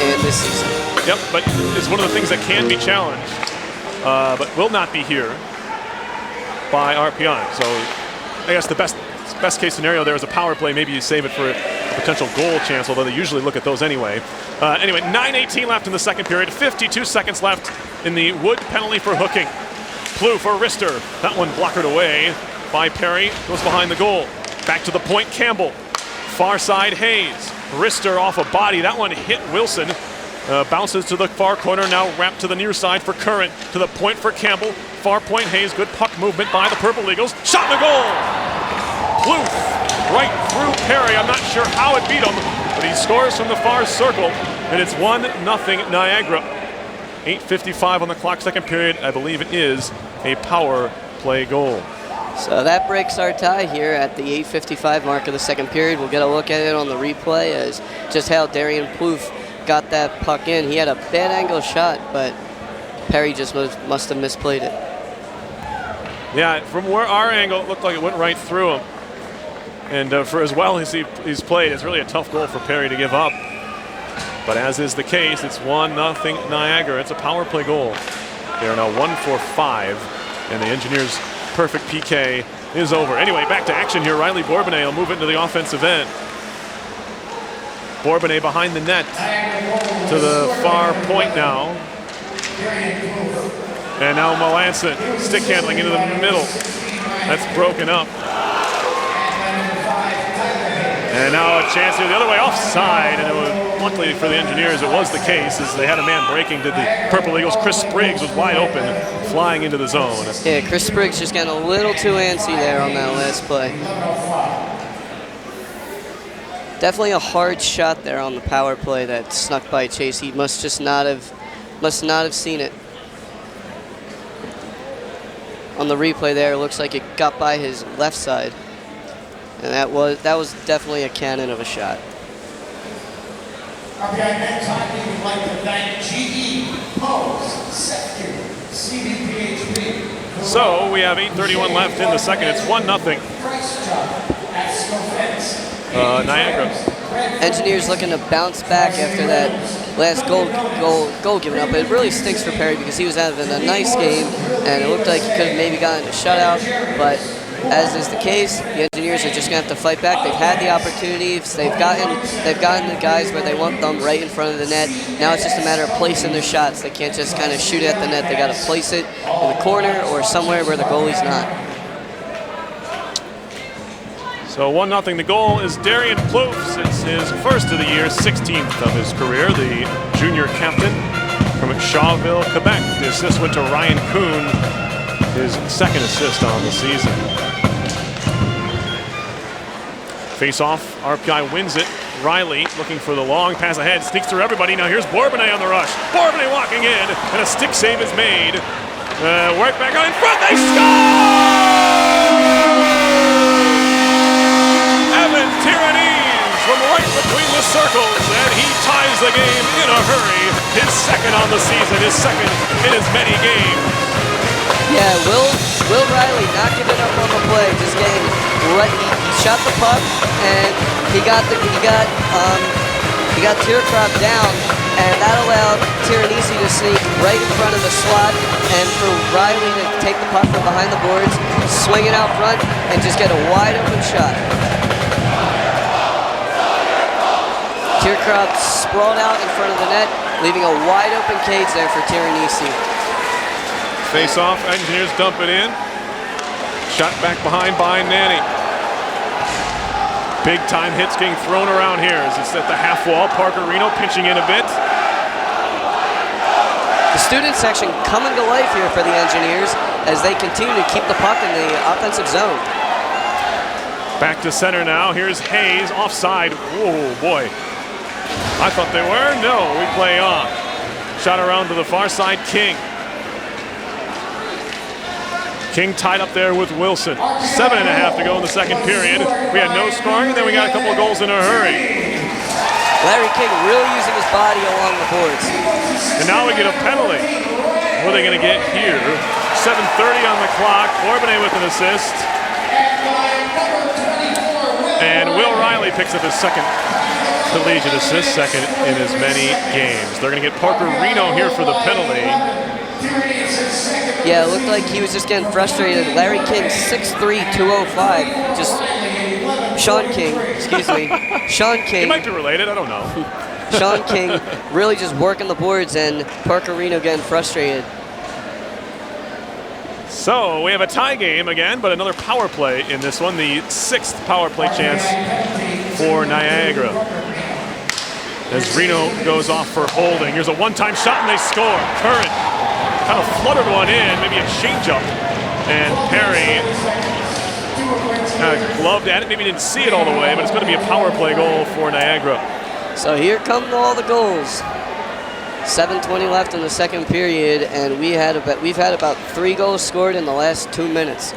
in this season. Yep, but it's one of the things that can be challenged, but will not be here by RPI. So I guess the best case scenario there is a power play. Maybe you save it for a potential goal chance, although they usually look at those anyway. Anyway, 9:18 left in the second period. 52 seconds left in the Wood penalty for hooking. Plouffe for Rister. That one blockered away by Perry. Goes behind the goal. Back to the point, Campbell. Far side, Hayes. Rister off a body. That one hit Wilson. Bounces to the far corner, now wrapped to the near side for Current. To the point for Campbell. Far point, Hayes. Good puck movement by the Purple Eagles. Shot in the goal! Plouffe right through Perry. I'm not sure how it beat him, but he scores from the far circle, and it's 1-0 Niagara. 8:55 on the clock, second period. I believe it is a power play goal. So that breaks our tie here at the 8:55 mark of the second period. We'll get a look at it on the replay as just how Darian Plouffe got that puck in. He had a bad angle shot, but Perry just must have misplayed it. Yeah, from where our angle, it looked like it went right through him. And for as well as he's played, it's really a tough goal for Perry to give up. But as is the case, it's 1-0 Niagara. It's a power play goal. They are now 1 for 5 And the Engineers' perfect PK is over. Anyway, back to action here. Riley Bourbonnais will move into the offensive end. Bourbonnais behind the net to the far point now. And now Melanson, stick handling into the middle. That's broken up. And now a chance here the other way, offside. And it was, luckily for the Engineers, it was the case, as they had a man breaking to the Purple Eagles. Chris Spriggs was wide open, flying into the zone. Yeah, Chris Spriggs just getting a little too antsy there on that last play. Definitely a hard shot there on the power play that snuck by Chase. He must not have seen it. On the replay there, it looks like it got by his left side. And that was definitely a cannon of a shot. RPI men's hockey would like to thank GE, Pose, Sector, CBPHP. So we have 8:31 left in the second. It's 1-0. Niagara. Engineers looking to bounce back after that last goal given up. It really stinks for Perry because he was having a nice game and it looked like he could have maybe gotten a shutout, but as is the case, the Engineers are just going to have to fight back. They've had the opportunities. They've gotten the guys where they want them right in front of the net. Now it's just a matter of placing their shots. They can't just kind of shoot at the net. They got to place it in the corner or somewhere where the goalie's not. So 1-0. The goal is Darian Plouffe. It's his first of the year, 16th of his career. The junior captain from Shawville, Quebec. The assist went to Ryan Kuhn, his second assist on the season. Face-off, RPI wins it. Riley looking for the long pass ahead, sneaks through everybody. Now here's Bourbonnais on the rush. Bourbonnais walking in, and a stick save is made. Right back out in front, they score! Evan Tyranese from right between the circles, and he ties the game in a hurry. His second on the season, his second in as many games. Yeah, Will Riley not giving up on the play, just getting right. He shot the puck and he got Tearcrop down, and that allowed Tyranese to sneak right in front of the slot, and for Riley to take the puck from behind the boards, swing it out front, and just get a wide open shot. Tearcrop sprawled out in front of the net, leaving a wide open cage there for Tyranese. Face-off, Engineers dump it in. Shot back behind by Nanny. Big time hits getting thrown around here as it's at the half wall. Parker Reno pinching in a bit. The student section coming to life here for the Engineers as they continue to keep the puck in the offensive zone. Back to center now. Here's Hayes, offside. Oh boy. I thought they were. No, we play on. Shot around to the far side, King. King tied up there with Wilson. 7.5 to go in the second period. We had no scoring, and then we got a couple of goals in a hurry. Larry King really using his body along the boards. And now we get a penalty. What are they going to get here? 7:30 on the clock. Bourbonnais with an assist. And Will Riley picks up his second collegiate assist, second in as many games. They're going to get Parker Reno here for the penalty. Yeah, it looked like he was just getting frustrated. Larry King, 6'3", 205. Just Sean King, excuse me. Sean King. He might be related, I don't know. Sean King really just working the boards and Parker Reno getting frustrated. So we have a tie game again, but another power play in this one. The 6th power play chance for Niagara. As Reno goes off for holding. Here's a one-time shot and they score. Curran kind of fluttered one in, maybe a changeup. And Perry kind of gloved at it, maybe didn't see it all the way, but it's going to be a power play goal for Niagara. So here come all the goals. 7:20 left in the second period, and we've had about 3 goals scored in the last 2 minutes.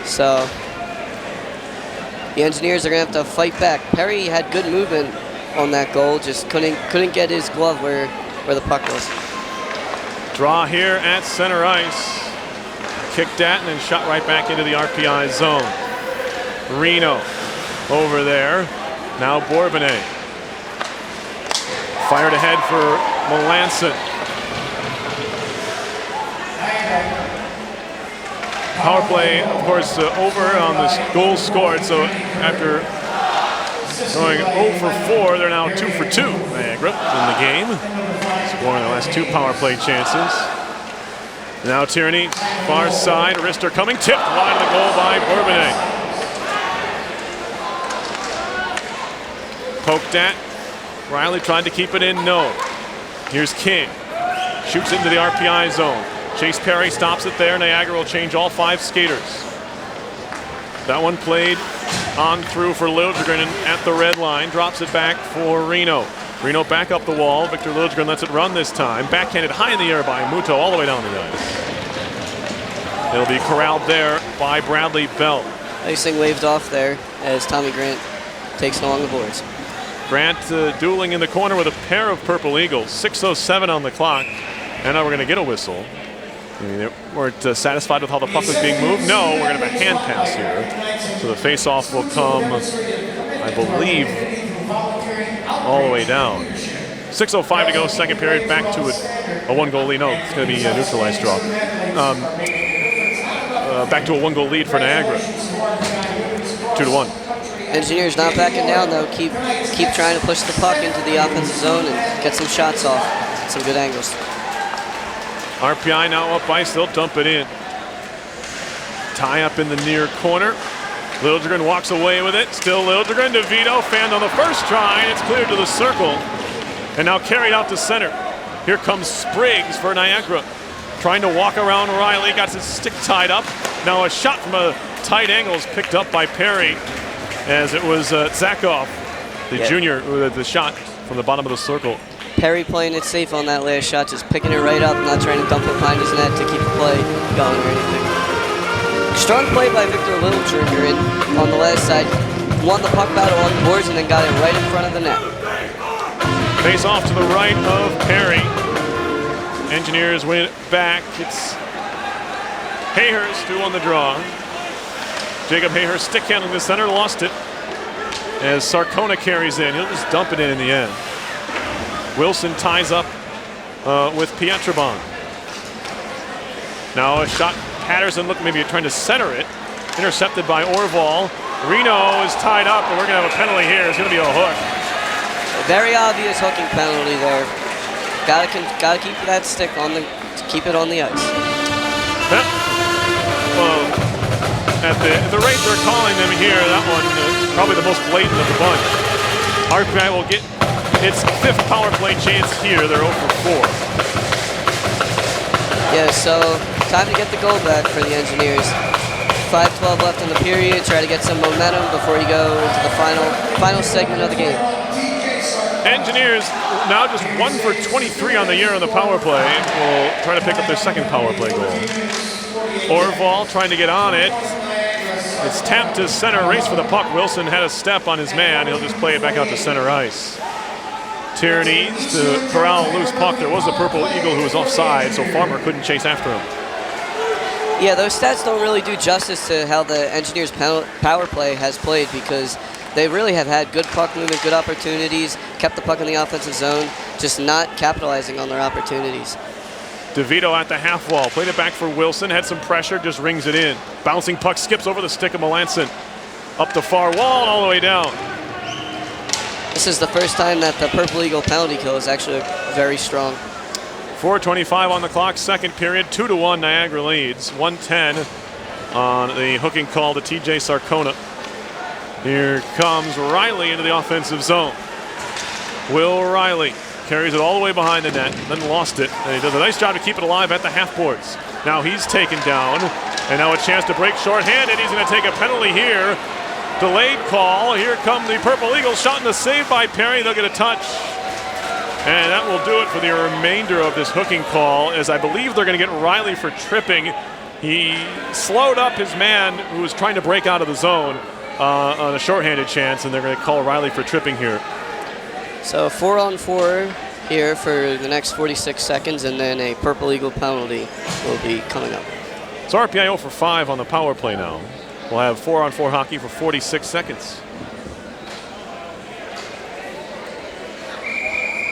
So the Engineers are going to have to fight back. Perry had good movement on that goal, just couldn't get his glove where the puck was. Draw here at center ice. Kicked at and then shot right back into the RPI zone. Reno over there. Now Bourbonnais. Fired ahead for Melanson. Power play, of course, over on this goals scored. So after going 0 for 4, they're now 2 for 2. Niagara in the game, scoring the last 2 power play chances. Now Tierney, far side, wrister coming, tipped wide of the goal by Bourbonnais. Poked at. Riley tried to keep it in, no. Here's King. Shoots into the RPI zone. Chase Perry stops it there. Niagara will change all 5 skaters. That one played on through for Liljegren at the red line. Drops it back for Reno. Reno back up the wall. Victor Liljegren lets it run this time. Backhanded high in the air by Muto all the way down the ice. It'll be corralled there by Bradley Bell. Icing waved off there as Tommy Grant takes it along the boards. Grant dueling in the corner with a pair of Purple Eagles. 6:07 on the clock. And now we're going to get a whistle. I mean, they weren't satisfied with how the puck was being moved. No, we're going to have a hand pass here. So the face-off will come, I believe, all the way down. 6:05 to go, second period, back to a one-goal lead. No, it's going to be a neutralized draw. Back to a one-goal lead for Niagara. 2-1. Engineers not backing down though. Keep trying to push the puck into the offensive zone and get some shots off. Some good angles. RPI now up ice, they'll dump it in. Tie up in the near corner. Liljegren walks away with it. Still Liljegren. DeVito fanned on the first try, and it's cleared to the circle. And now carried out to center. Here comes Spriggs for Niagara. Trying to walk around Riley, got his stick tied up. Now a shot from a tight angle is picked up by Perry, as it was Zakov, the junior, with the shot from the bottom of the circle. Perry playing it safe on that last shot, just picking it right up, not trying to dump it behind his net to keep the play going or anything. Strong play by Victor Liljegren on the last side. Won the puck battle on the boards and then got it right in front of the net. Face off to the right of Perry. Engineers win it back. It's Hayhurst who won the draw. Jacob Hayhurst stick handling the center, lost it. As Sarcona carries in, he'll just dump it in the end. Wilson ties up with Pietrabon. Now a shot, Patterson looked maybe trying to center it. Intercepted by Orval. Reno is tied up, and we're going to have a penalty here. It's going to be a hook. A very obvious hooking penalty there. Gotta keep that stick on keep it on the ice. Well, at the rate they're calling them here, that one probably the most blatant of the bunch. RPI will get its 5th power play chance here. They're 0 for 4. Yeah, so time to get the goal back for the Engineers. 5:12 left in the period. Try to get some momentum before you go into the final segment of the game. Engineers now just 1 for 23 on the year on the power play. Will try to pick up their 2nd power play goal. Orval trying to get on it. It's tapped to center, race for the puck. Wilson had a step on his man. He'll just play it back out to center ice. Tierney to corral a loose puck. There was a Purple Eagle who was offside, so Farmer couldn't chase after him. Yeah, those stats don't really do justice to how the Engineers' power play has played, because they really have had good puck movement, good opportunities, kept the puck in the offensive zone, just not capitalizing on their opportunities. DeVito at the half wall, played it back for Wilson, had some pressure, just rings it in. Bouncing puck skips over the stick of Melanson. Up the far wall and all the way down. This is the first time that the Purple Eagle penalty kill is actually very strong. 4:25 on the clock, second period, 2-1 Niagara leads. 1:10 on the hooking call to TJ Sarcona. Here comes Riley into the offensive zone. Will Riley carries it all the way behind the net, then lost it, and he does a nice job to keep it alive at the half boards. Now he's taken down, and now a chance to break shorthanded. He's going to take a penalty here. Delayed call. Here come the Purple Eagles. Shot and a save by Perry. They'll get a touch. And that will do it for the remainder of this hooking call, as I believe they're going to get Riley for tripping. He slowed up his man who was trying to break out of the zone on a shorthanded chance, and they're going to call Riley for tripping here. So 4-on-4 here for the next 46 seconds, and then a Purple Eagle penalty will be coming up. So RPI 0 for 5 on the power play now. We'll have 4-on-4 hockey for 46 seconds.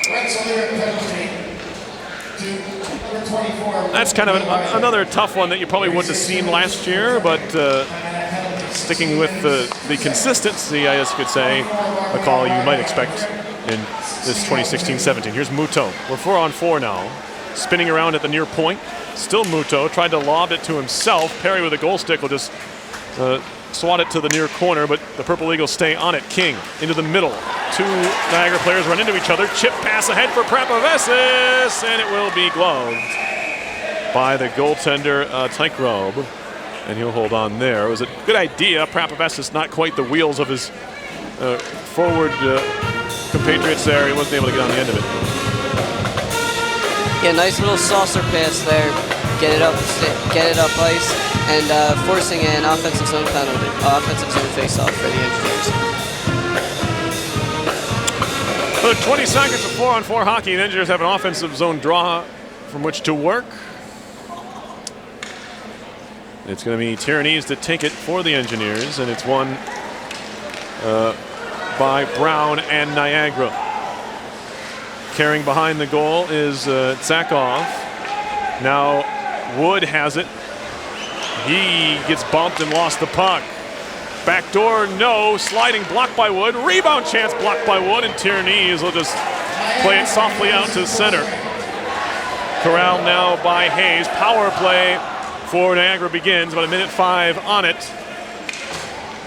Rights on the penalty to That's kind of another tough one that you probably wouldn't have seen last year, but sticking with the consistency, I guess you could say, a call you might expect in this 2016-17. Here's Muto. We're 4-on-4 now. Spinning around at the near point. Still Muto. Tried to lob it to himself. Perry with a goal stick will just swat it to the near corner, but the Purple Eagles stay on it. King into the middle. Two Niagara players run into each other. Chip pass ahead for Prapavesis, and it will be gloved by the goaltender, Tykerobe, and he'll hold on there. It was a good idea. Prapavesis not quite the wheels of his forward compatriots there. He wasn't able to get on the end of it. Yeah, nice little saucer pass there. Get it up ice, and forcing an offensive zone penalty, offensive zone face-off for the Engineers. So 20 seconds of 4-on-4 hockey. The Engineers have an offensive zone draw from which to work. It's going to be Tyrannese to take it for the Engineers, and it's won by Brown and Niagara. Carrying behind the goal is Zakov. Now Wood has it. He gets bumped and lost the puck. Backdoor, no. Sliding blocked by Wood. Rebound chance blocked by Wood, and Tyrannese will just play it softly out to center. Corralled now by Hayes. Power play for Niagara begins. About 1:05 on it.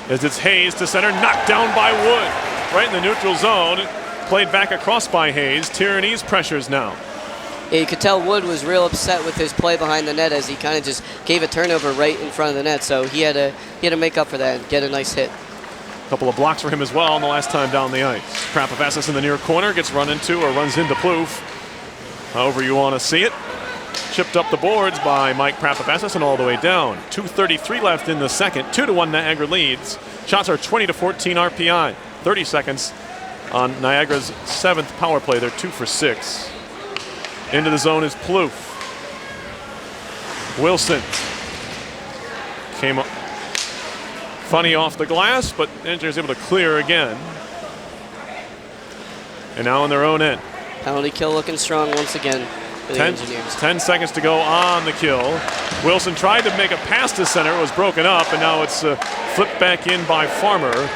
As it's Hayes to center, knocked down by Wood. Right in the neutral zone. Played back across by Hayes. Tyrannese pressures now. Yeah, you could tell Wood was real upset with his play behind the net as he kind of just gave a turnover right in front of the net. So he had to make up for that and get a nice hit. A couple of blocks for him as well on the last time down the ice. Prapavesis in the near corner gets run into or runs into Plouffe. However you want to see it. Chipped up the boards by Mike Prapavesis and all the way down. 2:33 left in the second. 2-1 Niagara leads. Shots are 20-14 RPI. 30 seconds on Niagara's 7th power play. They're 2 for 6. Into the zone is Plouffe. Wilson came up funny off the glass, but Engineers able to clear again. And now on their own end. Penalty kill looking strong once again for the Engineers. 10 seconds to go on the kill. Wilson tried to make a pass to center. It was broken up, and now it's flipped back in by Farmer.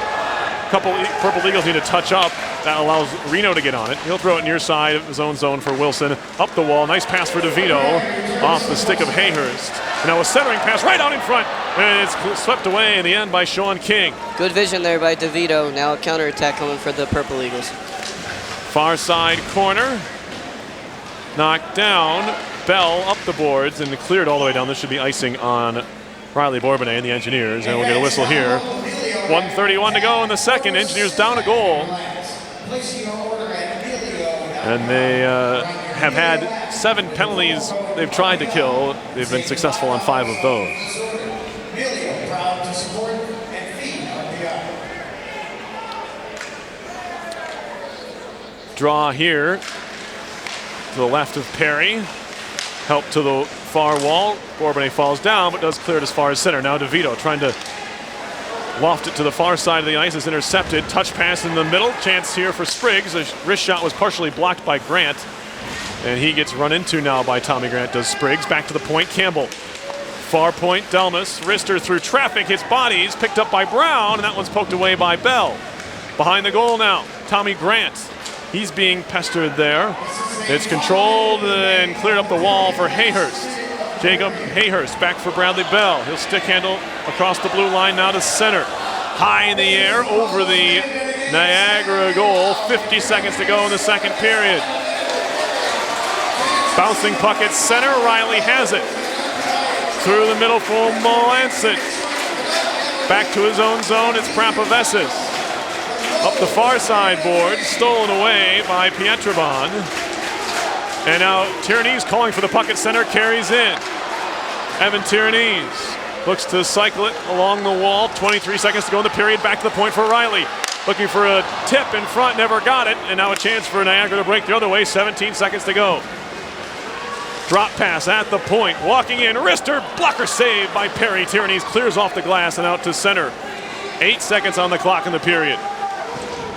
Couple Purple Eagles need to touch up. That allows Reno to get on it. He'll throw it near side of his own zone for Wilson. Up the wall, nice pass for DeVito. Off the stick of Hayhurst. And now a centering pass right out in front. And it's swept away in the end by Sean King. Good vision there by DeVito. Now a counterattack coming for the Purple Eagles. Far side corner. Knocked down. Bell up the boards and cleared all the way down. This should be icing on Riley Bourbonnais and the Engineers. And we'll get a whistle here. 1:31 to go in the second. Engineers down a goal. And they have had 7 penalties they've tried to kill. They've been successful on 5 of those. Draw here to the left of Perry. Help to the far wall. Bourbonnais falls down, but does clear it as far as center. Now DeVito trying to loft it to the far side of the ice. Is intercepted. Touch pass in the middle. Chance here for Spriggs. The wrist shot was partially blocked by Grant. And he gets run into now by Tommy Grant, does Spriggs. Back to the point, Campbell. Far point, Delmas. Wrister through traffic, hits bodies. Picked up by Brown, and that one's poked away by Bell. Behind the goal now, Tommy Grant. He's being pestered there. It's controlled and cleared up the wall for Hayhurst. Jacob Hayhurst back for Bradley Bell. He'll stick handle across the blue line now to center. High in the air over the Niagara goal. 50 seconds to go in the second period. Bouncing puck at center. Riley has it. Through the middle for Melanson. Back to his own zone. It's Prapavesis. Up the far side board. Stolen away by Pietrobon. And now Tyrannese calling for the puck at center. Carries in. Evan Tyrannese looks to cycle it along the wall. 23 seconds to go in the period. Back to the point for Riley. Looking for a tip in front. Never got it. And now a chance for Niagara to break the other way. 17 seconds to go. Drop pass at the point. Walking in. Wrister. Blocker save by Perry. Tyrannese clears off the glass and out to center. 8 seconds on the clock in the period.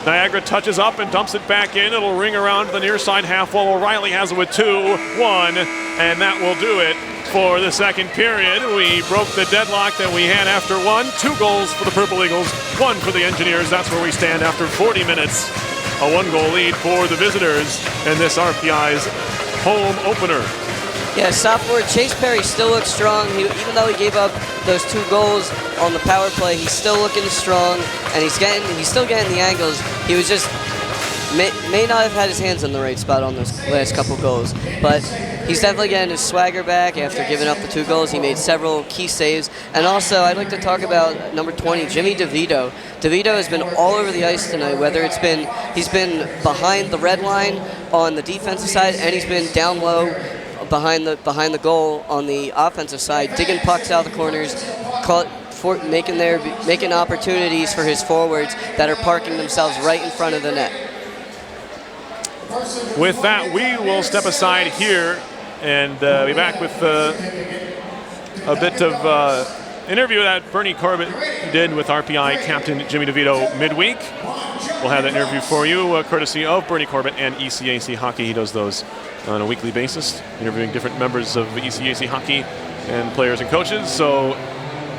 Niagara touches up and dumps it back in. It'll ring around the near side half wall. O'Reilly has it with 2-1, and that will do it for the second period. We broke the deadlock that we had after one. 2 goals for the Purple Eagles, 1 for the Engineers. That's where we stand after 40 minutes. A 1-goal lead for the visitors in this RPI's home opener. Yeah, sophomore Chase Perry still looks strong. Even though he gave up those 2 goals on the power play, he's still looking strong, and he's still getting the angles. He was just may not have had his hands in the right spot on those last couple goals, but he's definitely getting his swagger back after giving up the 2 goals. He made several key saves, and also I'd like to talk about number 20, Jimmy DeVito. DeVito has been all over the ice tonight. Whether he's been behind the red line on the defensive side, and he's been down low behind the goal on the offensive side, digging pucks out of the corners, making opportunities for his forwards that are parking themselves right in front of the net. With that, we will step aside here and be back with a bit of interview that Bernie Corbett did with RPI captain Jimmy DeVito midweek. We'll have that interview for you, courtesy of Bernie Corbett and ECAC Hockey. He does those on a weekly basis, interviewing different members of ECAC Hockey and players and coaches. So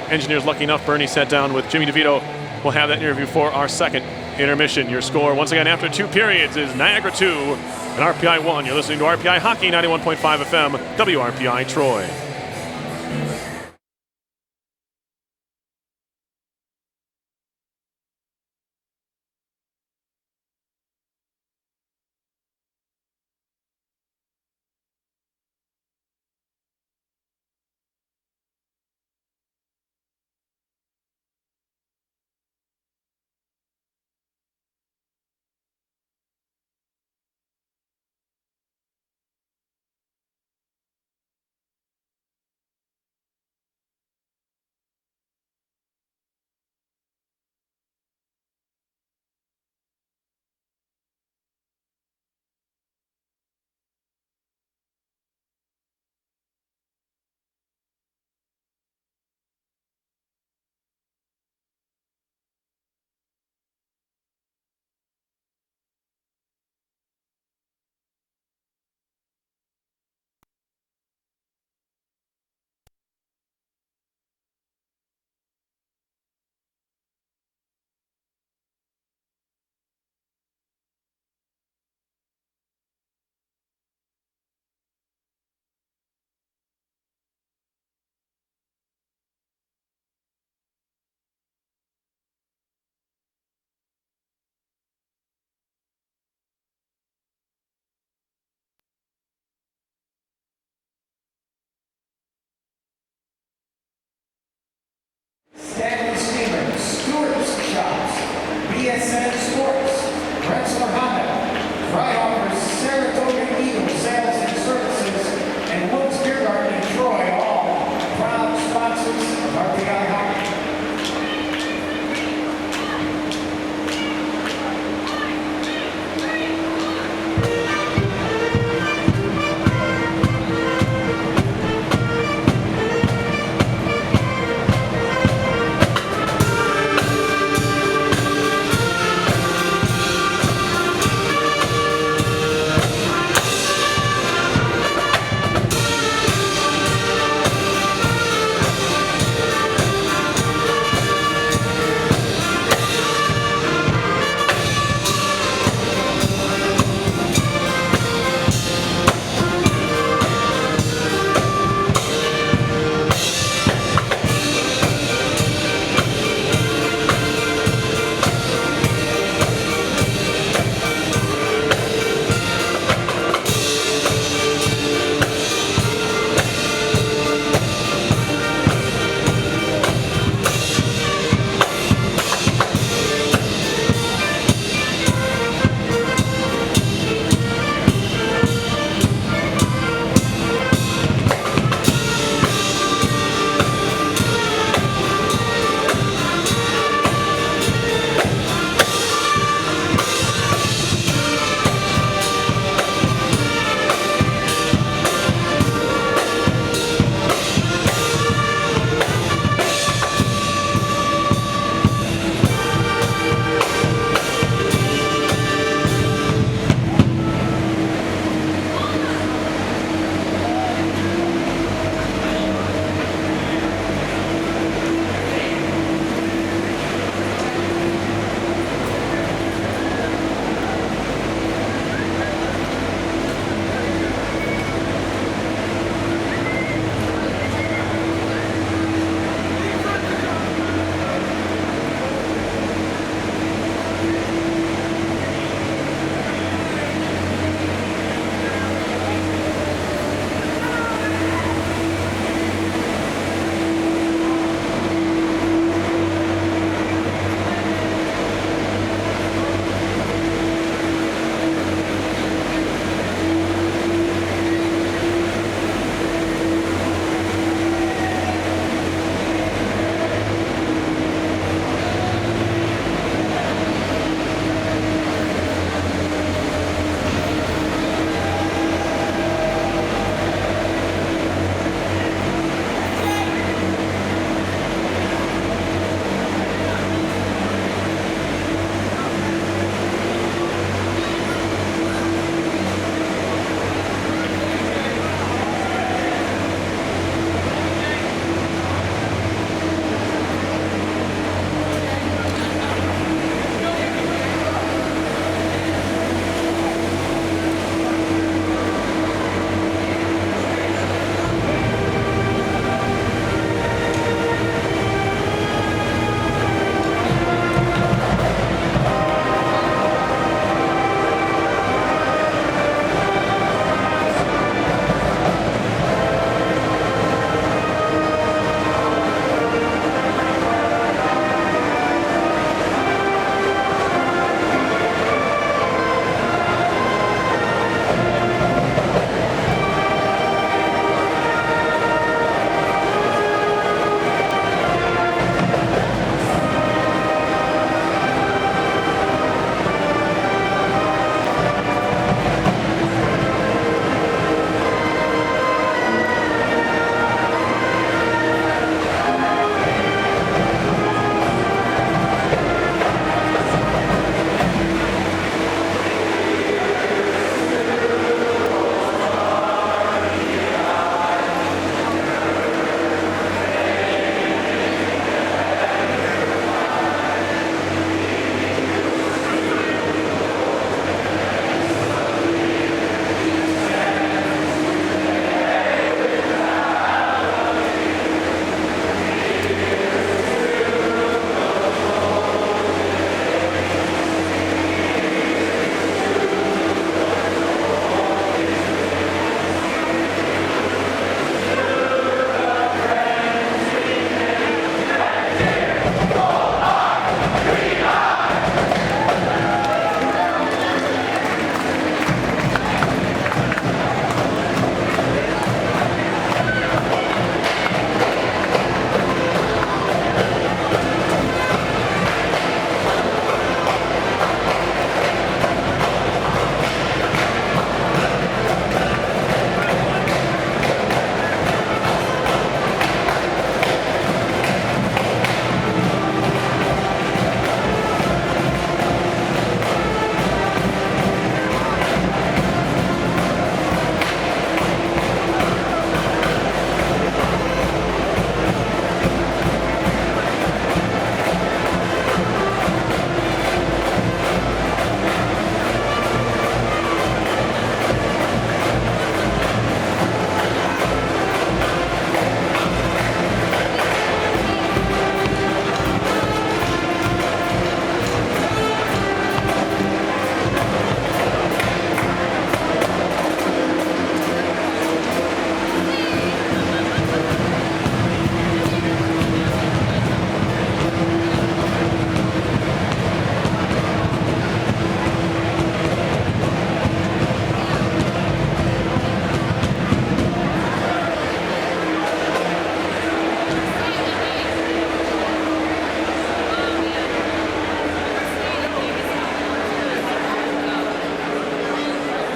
Engineers lucky enough, Bernie sat down with Jimmy DeVito. We'll have that interview for our second intermission. Your score, once again, after 2 periods is Niagara 2 and RPI 1. You're listening to RPI Hockey, 91.5 FM, WRPI Troy.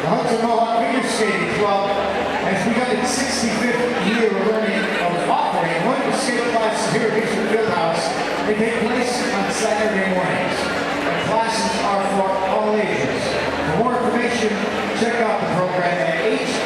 Hudson Mohawk Figure Skating Club has begun its 65th year of offering wonderful skate classes here at Eastern Fieldhouse. They take place on Saturday mornings. The classes are for all ages. For more information, check out the program at hnfsc.org.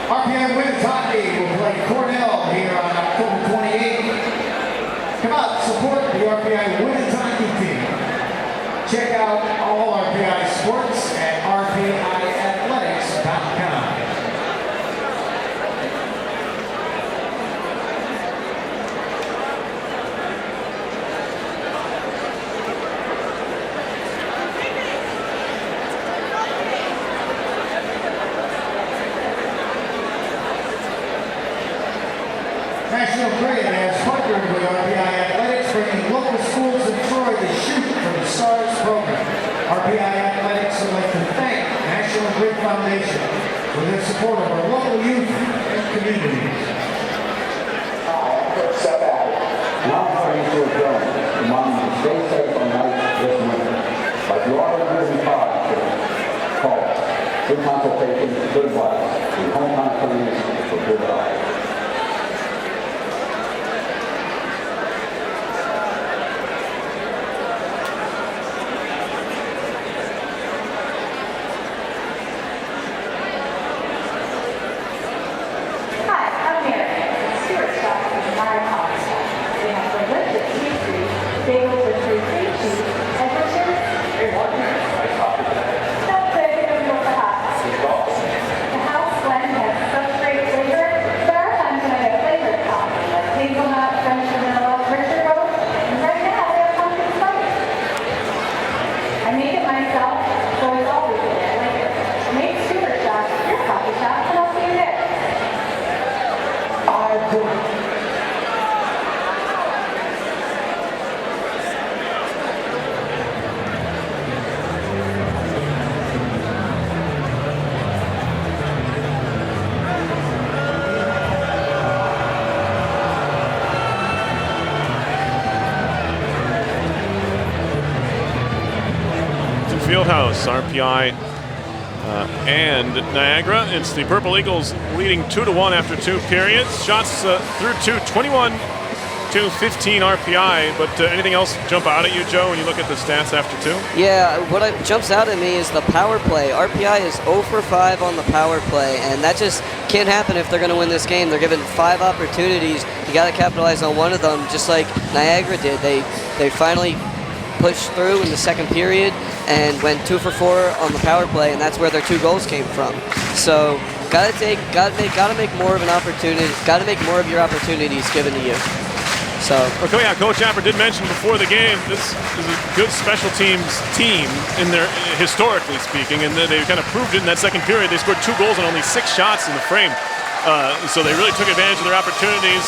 RPI women's hockey will play Cornell here on October 28th. Come out, support the RPI women's hockey team. Check out all RPI sports at rpiathletics.com. National Grid has partnered with RPI Athletics, bringing local schools in Troy to shoot for the STARS program. RPI Athletics would like to thank National Grid Foundation for their support of our local youth and communities. Hi, I'm Coach Seth Adams, and I'm trying to adjourn, reminding you to stay safe on night this winter. Like you already do in college, call good consultation, good advice, and hometown clinics for good health. Bagels with free cream cheese and for chips. Hey, Martin, nice coffee. That's good, it doesn't look the house. The house blend has such great flavor. There are times when I get flavored coffee, like hazelnut, French vanilla, Richard Rose, and right now they have pumpkin spice. I make it myself, so it's always good. I like it. Make Stewart Shop your coffee shop, and I'll see you there. Fieldhouse, RPI and Niagara. It's the Purple Eagles leading 2-1 after 2 periods. Shots through 21-15 RPI. But anything else jump out at you, Joe, when you look at the stats after 2? Yeah, what jumps out at me is the power play. RPI is 0 for 5 on the power play, and that just can't happen if they're going to win this game. They're given 5 opportunities. You got to capitalize on one of them, just like Niagara did. They finally pushed through in the second period and went 2 for 4 on the power play, and that's where their 2 goals came from. So Gotta make more of an opportunity. Gotta make more of your opportunities given to you. So. Okay, yeah, Coach Apper did mention before the game this is a good special teams team in their historically speaking, and they kind of proved it in that second period. They scored 2 goals and only 6 shots in the frame, so they really took advantage of their opportunities.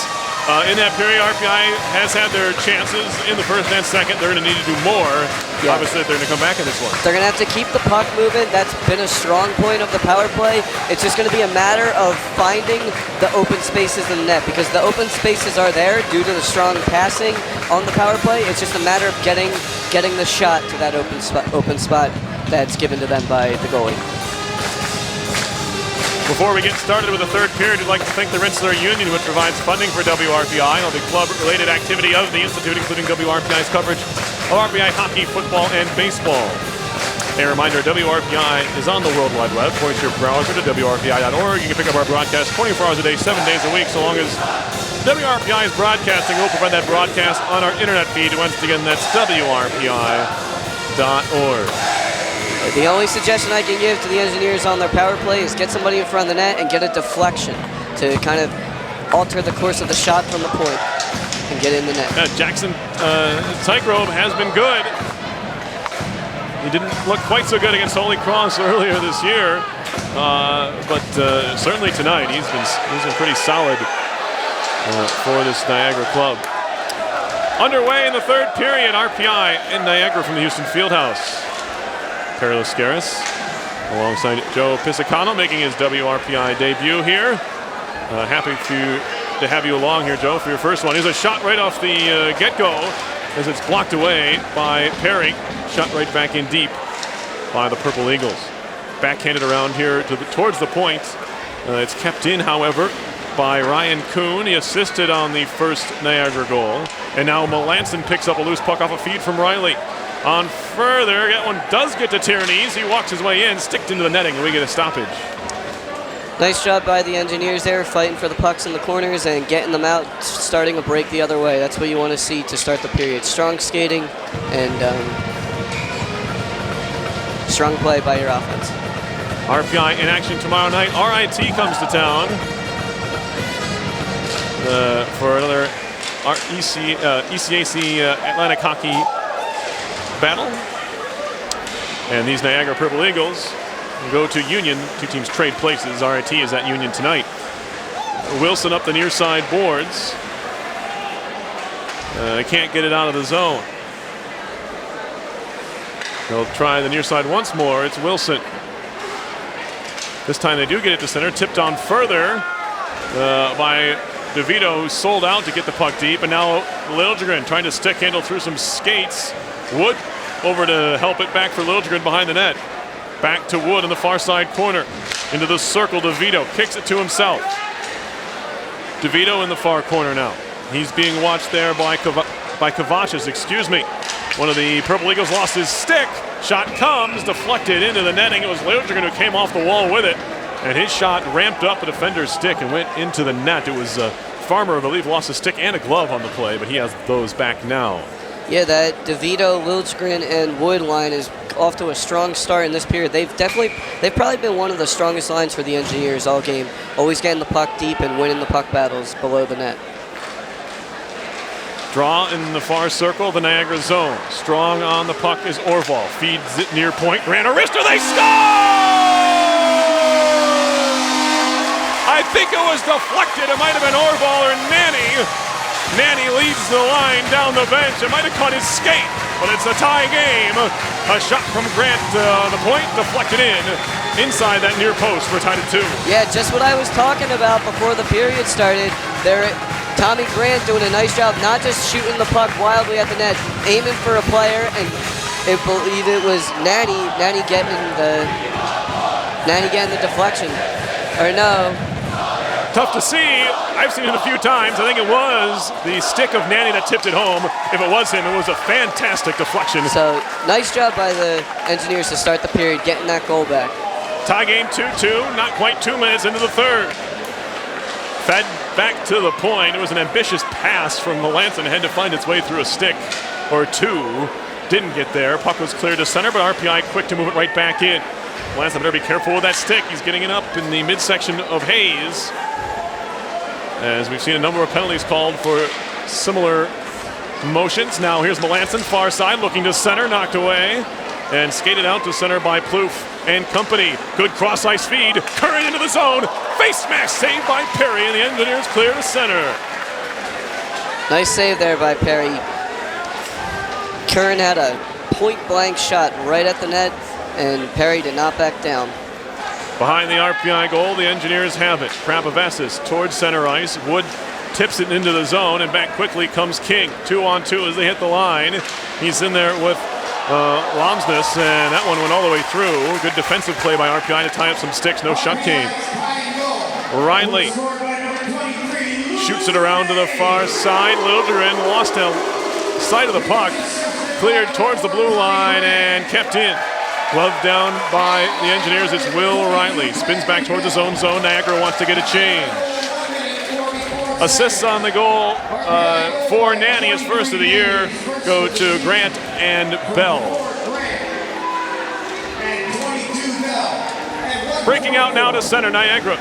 In that period, RPI has had their chances in the first and second. They're going to need to do more. Yeah. Obviously, if they're going to come back in this one. They're going to have to keep the puck moving. That's been a strong point of the power play. It's just going to be a matter of finding the open spaces in the net, because the open spaces are there due to the strong passing on the power play. It's just a matter of getting the shot to that open spot that's given to them by the goalie. Before we get started with the third period, we'd like to thank the Rensselaer Union, which provides funding for WRPI and all the club-related activity of the Institute, including WRPI's coverage of RPI hockey, football, and baseball. A reminder, WRPI is on the World Wide Web. Point your browser to WRPI.org. You can pick up our broadcast 24 hours a day, 7 days a week, so long as WRPI is broadcasting. We'll provide that broadcast on our internet feed. Once again, that's WRPI.org. The only suggestion I can give to the Engineers on their power play is get somebody in front of the net and get a deflection to kind of alter the course of the shot from the point and get in the net. Jackson Tygrove has been good. He didn't look quite so good against Holy Cross earlier this year, but certainly tonight he's been pretty solid for this Niagara club. Underway in the third period, RPI in Niagara from the Houston Fieldhouse. Perry Lascaris alongside Joe Pisacano making his WRPI debut here. Happy to have you along here, Joe, for your first one. Here's a shot right off the get-go as it's blocked away by Perry. Shot right back in deep by the Purple Eagles. Backhanded around here towards the point. It's kept in, however, by Ryan Kuhn. He assisted on the first Niagara goal. And now Melanson picks up a loose puck off a feed from Riley. On further, that one does get to Tyrannese. He walks his way in, sticked into the netting, and we get a stoppage. Nice job by the Engineers there, fighting for the pucks in the corners and getting them out, starting a break the other way. That's what you want to see to start the period. Strong skating and strong play by your offense. RPI in action tomorrow night. RIT comes to town for another ECAC Atlantic Hockey battle. And these Niagara Purple Eagles go to Union. 2 teams trade places. RIT is at Union tonight. Wilson up the near side boards. Can't get it out of the zone. They'll try the near side once more. It's Wilson. This time they do get it to center. Tipped on further by DeVito, who sold out to get the puck deep. And now Liljegren trying to stick handle through some skates. Wood over to help it back for Liljegren behind the net. Back to Wood in the far side corner. Into the circle, DeVito kicks it to himself. DeVito in the far corner now. He's being watched there by Kovacic, excuse me. One of the Purple Eagles lost his stick. Shot comes, deflected into the netting. It was Liljegren who came off the wall with it. And his shot ramped up the defender's stick and went into the net. It was Farmer, I believe, lost a stick and a glove on the play, but he has those back now. Yeah, that DeVito, Liljegren, and Wood line is off to a strong start in this period. They've probably been one of the strongest lines for the Engineers all game. Always getting the puck deep and winning the puck battles below the net. Draw in the far circle, the Niagara zone. Strong on the puck is Orval. Feeds it near point. Grant Aristo, they score! I think it was deflected. It might have been Orval or Nanny. Nanny leads the line down the bench. It might have caught his skate, but it's a tie game. A shot from Grant on the point, deflected inside that near post. We're tied at 2. Yeah, just what I was talking about before the period started. Tommy Grant doing a nice job, not just shooting the puck wildly at the net, aiming for a player, and I believe it was Nanny getting the deflection. Or no. Tough to see. I've seen it a few times. I think it was the stick of Nanny that tipped it home. If it was him, it was a fantastic deflection. So, nice job by the Engineers to start the period, getting that goal back. Tie game 2-2, not quite 2 minutes into the third. Fed back to the point. It was an ambitious pass from Melanson. Had to find its way through a stick or two. Didn't get there. Puck was cleared to center, but RPI quick to move it right back in. Melanson better be careful with that stick. He's getting it up in the midsection of Hayes, as we've seen a number of penalties called for similar motions. Now here's Melanson, far side, looking to center, knocked away, and skated out to center by Plouffe and company. Good cross-ice feed, Curran into the zone, face smash saved by Perry, and the Engineers clear to center. Nice save there by Perry. Curran had a point-blank shot right at the net, and Perry did not back down. Behind the RPI goal, the Engineers have it. Krapavesis towards center ice. Wood tips it into the zone, and back quickly comes King. 2-on-2 as they hit the line. He's in there with Lomsness, and that one went all the way through. Good defensive play by RPI to tie up some sticks. No shot came. Riley shoots it around to the far side. Liljegren lost a sight of the puck. Cleared towards the blue line and kept in. Gloved down by the Engineers. It's Will Riley. Spins back towards his own zone. Niagara wants to get a change. Assists on the goal for Nanny, his first of the year, go to Grant and Bell. Breaking out now to center, Niagara.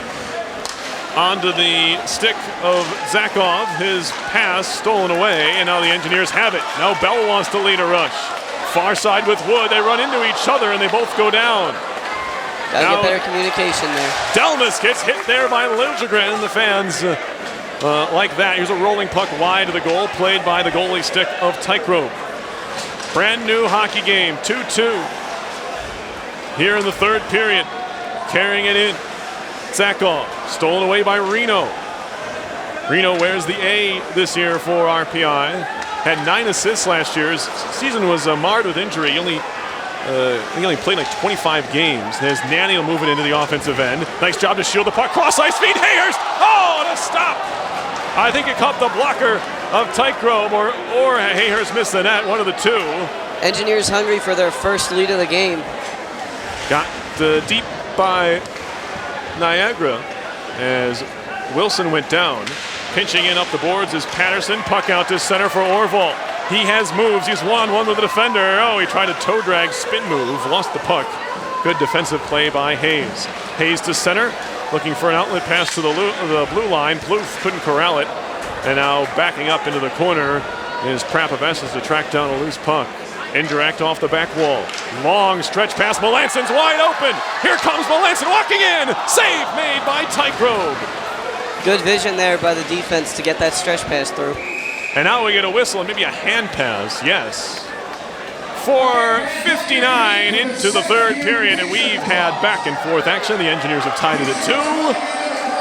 Onto the stick of Zakov. His pass stolen away, and now the Engineers have it. Now Bell wants to lead a rush. Far side with Wood. They run into each other, and they both go down. Gotta get better communication there. Delmas gets hit there by Liljegren. The fans like that. Here's a rolling puck wide of the goal, played by the goalie stick of Tykrove. Brand new hockey game, 2-2. Here in the third period, carrying it in. Zakov, stolen away by Reno. Reno wears the A this year for RPI. Had 9 assists last year. His season was marred with injury. He only played like 25 games. As Nanny will move it into the offensive end. Nice job to shield the puck. Cross-ice feed, Hayhurst! Oh, and a stop! I think it caught the blocker of Tykrove, or Hayhurst missed the net, one of the two. Engineers hungry for their first lead of the game. Got deep by Niagara as Wilson went down. Pinching in up the boards is Patterson. Puck out to center for Orval. He has moves. He's one-on-one with the defender. Oh, he tried a toe drag spin move. Lost the puck. Good defensive play by Hayes. Hayes to center. Looking for an outlet pass to the blue line. Plouffe couldn't corral it. And now backing up into the corner is Krapavesis to track down a loose puck. Indirect off the back wall. Long stretch pass. Melanson's wide open. Here comes Melanson walking in. Save made by Tykrove. Good vision there by the defense to get that stretch pass through. And now we get a whistle and maybe a hand pass. Yes. 4:59 into the third period, and we've had back and forth action. The Engineers have tied it at 2.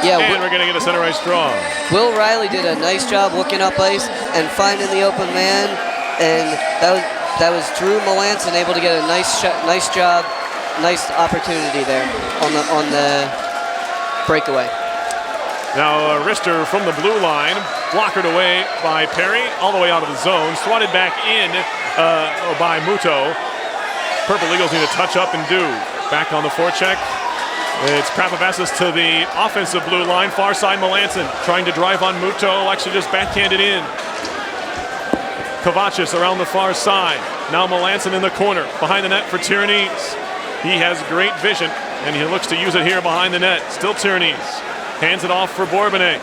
Yeah, and we're going to get a center ice draw. Will Riley did a nice job looking up ice and finding the open man, and that was Drew Melanson able to get a nice job, nice opportunity there on the breakaway. Now Rister from the blue line, blockered away by Perry, all the way out of the zone, swatted back in by Muto. Purple Eagles need to touch up and do. Back on the forecheck. It's Krapavesis to the offensive blue line, far side Melanson trying to drive on Muto, actually just backhanded in. Kovacic around the far side. Now Melanson in the corner, behind the net for Tyrannese. He has great vision, and he looks to use it here behind the net. Still Tyrannese. Hands it off for Bourbonnais.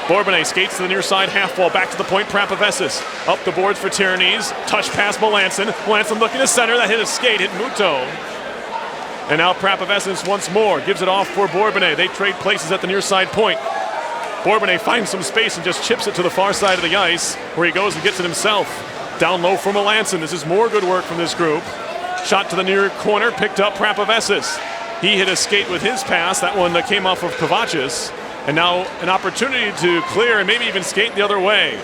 Bourbonnais skates to the near side half wall, back to the point, Krapavesis. Up the boards for Tyrannese. Touch pass Melanson. Melanson looking to center, that hit a skate, hit Muto. And now Krapavesis once more, gives it off for Bourbonnais. They trade places at the near side point. Bourbonnais finds some space and just chips it to the far side of the ice, where he goes and gets it himself. Down low for Melanson. This is more good work from this group. Shot to the near corner, picked up Krapavesis. He hit a skate with his pass, that one that came off of Kovacic. And now an opportunity to clear and maybe even skate the other way.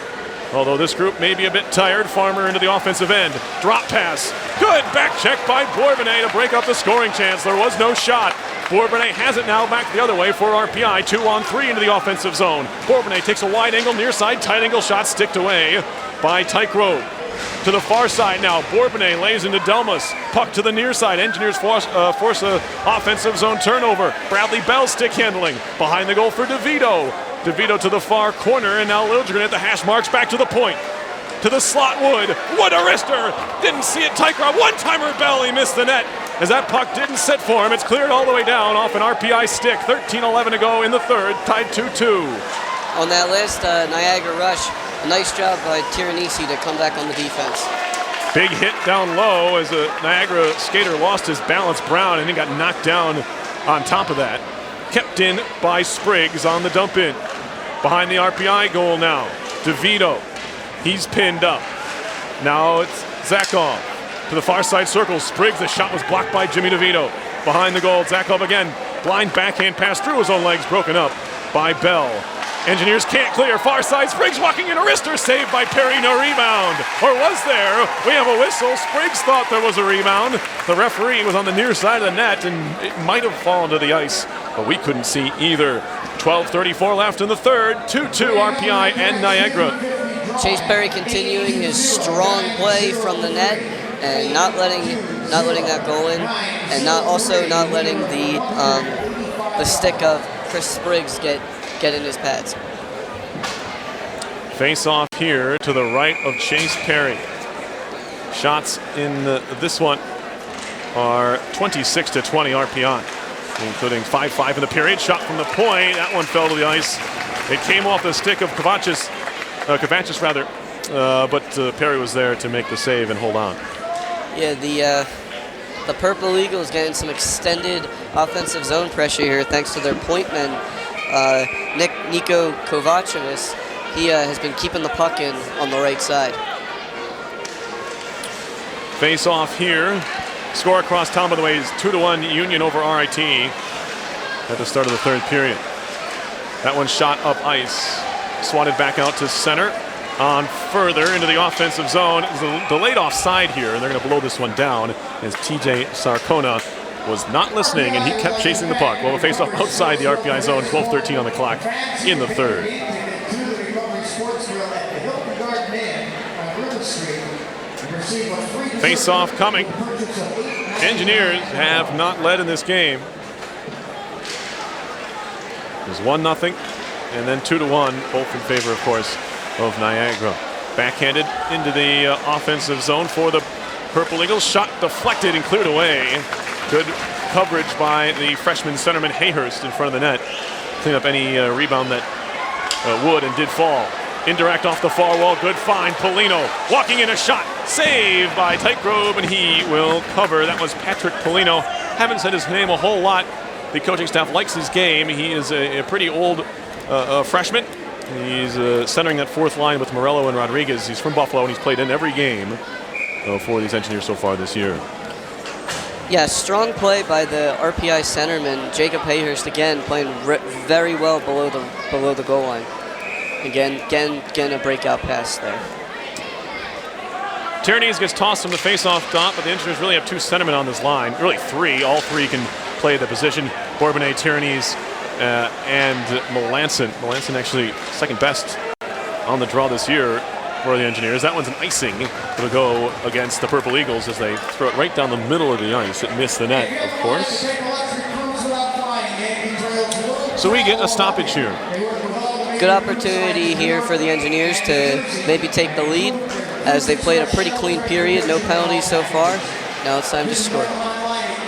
Although this group may be a bit tired. Farmer into the offensive end. Drop pass. Good back check by Bourbonnais to break up the scoring chance. There was no shot. Bourbonnais has it now back the other way for RPI. 2-on-3 into the offensive zone. Bourbonnais takes a wide angle, near side, tight angle shot, sticked away by Tykrove. To the far side now, Bourbonnais lays into Delmas. Puck to the near side. Engineers force a offensive zone turnover. Bradley Bell stick handling. Behind the goal for DeVito. DeVito to the far corner, and now Liljegren at the hash marks, back to the point. to the slot. Wood a wrister. Didn't see it. Tykra, one-timer bell. He missed the net. As that puck didn't sit for him, it's cleared all the way down off an RPI stick. 13:11 to go in the third, tied 2-2. On that list, Niagara rush, a nice job by Tiranisi to come back on the defense. Big hit down low as a Niagara skater lost his balance. Brown, and he got knocked down on top of that. Kept in by Spriggs on the dump in. Behind the RPI goal now, DeVito. He's pinned up. Now it's Zakov to the far side circle. Spriggs, the shot was blocked by Jimmy DeVito. Behind the goal, Zakov again. Blind backhand pass through his own legs, broken up by Bell. Engineers can't clear. Far side, Spriggs walking in a wrister, saved by Perry, no rebound. Or was there? We have a whistle. Spriggs thought there was a rebound. The referee was on the near side of the net, and it might have fallen to the ice, but we couldn't see either. 12:34 left in the third. 2-2 RPI and Niagara. Chase Perry continuing his strong play from the net and not letting that goal in, and not letting the stick of Chris Spriggs get in his pads. Face off here to the right of Chase Perry. Shots in this one are 26-20 RPI, including 5-5 in the period. Shot from the point. That one fell to the ice. It came off the stick of Kovacic, but Perry was there to make the save and hold on. Yeah, the Purple Eagles getting some extended offensive zone pressure here thanks to their point men. Nico Kovacevic, he has been keeping the puck in on the right side. Face off here. Score across town, by the way, is 2-1 Union over RIT at the start of the third period. That one shot up ice. Swatted back out to center. On further into the offensive zone. It's a delayed offside here, and they're going to blow this one down as TJ Sarcona was not listening, and he kept chasing the puck. Well, a face-off outside the RPI zone, 12:13 on the clock in the third. Face-off coming. Engineers have not led in this game. It was 1-0, and then 2-1, both in favor, of course, of Niagara. Backhanded into the offensive zone for the Purple Eagles. Shot deflected and cleared away. Good coverage by the freshman centerman Hayhurst in front of the net. Clean up any rebound that would and did fall. Indirect off the far wall. Good find. Polino walking in a shot. Saved by Tygrove, and he will cover. That was Patrick Polino. Haven't said his name a whole lot. The coaching staff likes his game. He is a pretty old freshman. He's centering that fourth line with Morello and Rodriguez. He's from Buffalo, and he's played in every game for these Engineers so far this year. Yeah, strong play by the RPI centerman, Jacob Hayhurst, again playing very well below the goal line. Again, getting a breakout pass there. Tierney's gets tossed from the face-off dot, but the Engineers really have two centermen on this line. Really three. All three can play the position. Bourbonnais, Tierney's, and Melanson. Melanson actually second best on the draw this year for the Engineers. That one's an icing. It'll go against the Purple Eagles as they throw it right down the middle of the ice. It missed the net, of course. So we get a stoppage here. Good opportunity here for the Engineers to maybe take the lead as they played a pretty clean period. No penalties so far. Now it's time to score.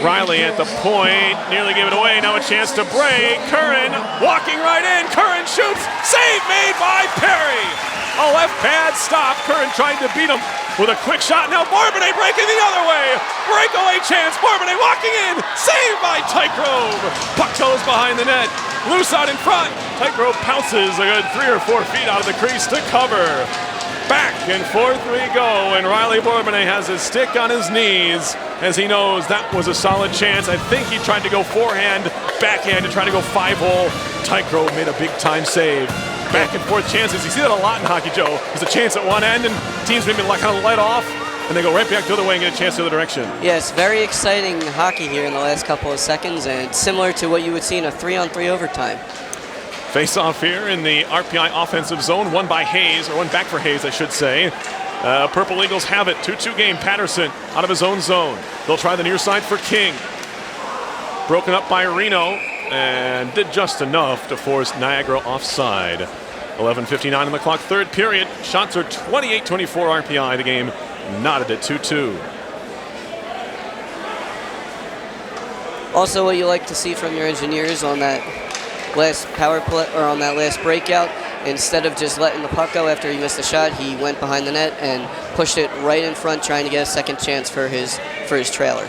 Riley at the point, nearly gave it away. Now a chance to break. Curran walking right in. Curran shoots. Save made by Perry. A left pad stop. Curran tried to beat him with a quick shot. Now Bourbonnais breaking the other way. Breakaway chance. Bourbonnais walking in. Saved by Tygrove. Puck goes behind the net. Loose out in front. Tygrove pounces a good 3 or 4 feet out of the crease to cover. Back and forth we go, and Riley Bourbonnais has his stick on his knees as he knows that was a solid chance. I think he tried to go forehand, backhand to try to go 5-hole. Tygrove made a big-time save. Back and forth chances. You see that a lot in hockey, Joe. There's a chance at one end, and teams maybe kind of let off, and they go right back the other way and get a chance the other direction. Yes, very exciting hockey here in the last couple of seconds, and similar to what you would see in a 3-on-3 overtime. Face-off here in the RPI offensive zone, won by Hayes, or one back for Hayes, I should say. Purple Eagles have it, 2-2 game. Patterson out of his own zone. They'll try the near side for King. Broken up by Reno, and did just enough to force Niagara offside. 11:59 on the clock, third period. Shots are 28-24 RPI. The game knotted at 2-2. Also, what you like to see from your engineers on that last power play, or on that last breakout, instead of just letting the puck go after he missed the shot, he went behind the net and pushed it right in front, trying to get a second chance for his trailer.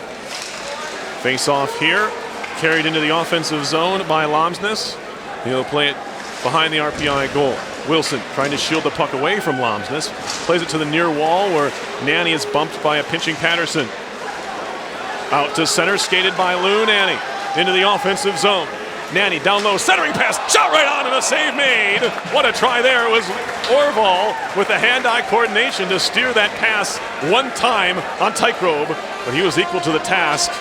Face off here, carried into the offensive zone by Lomsness. He'll play it behind the RPI goal. Wilson trying to shield the puck away from Lomsness. Plays it to the near wall where Nanny is bumped by a pinching Patterson. Out to center, skated by Lou Nanny. Into the offensive zone. Nanny down low, centering pass, shot right on and a save made. What a try there was Orval with the hand-eye coordination to steer that pass one time on Tykrov, but he was equal to the task,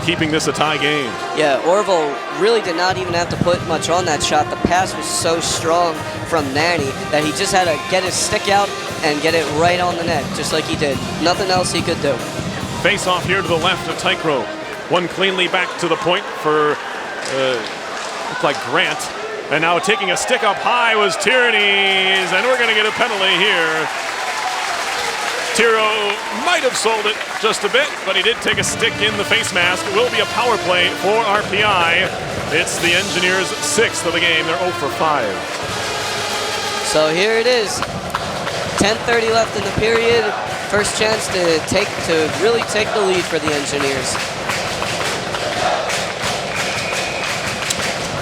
keeping this a tie game. Yeah, Orval really did not even have to put much on that shot. The pass was so strong from Nanny that he just had to get his stick out and get it right on the net, just like he did. Nothing else he could do. Face off here to the left of Tykrov. One cleanly back to the point for looked like Grant. And now taking a stick up high was Tierney's, and we're going to get a penalty here. Tiro might have sold it just a bit, but he did take a stick in the face mask. It will be a power play for RPI. It's the Engineers' 6th of the game. They're 0 for 5. So here it is. 10:30 left in the period. First chance to really take the lead for the Engineers.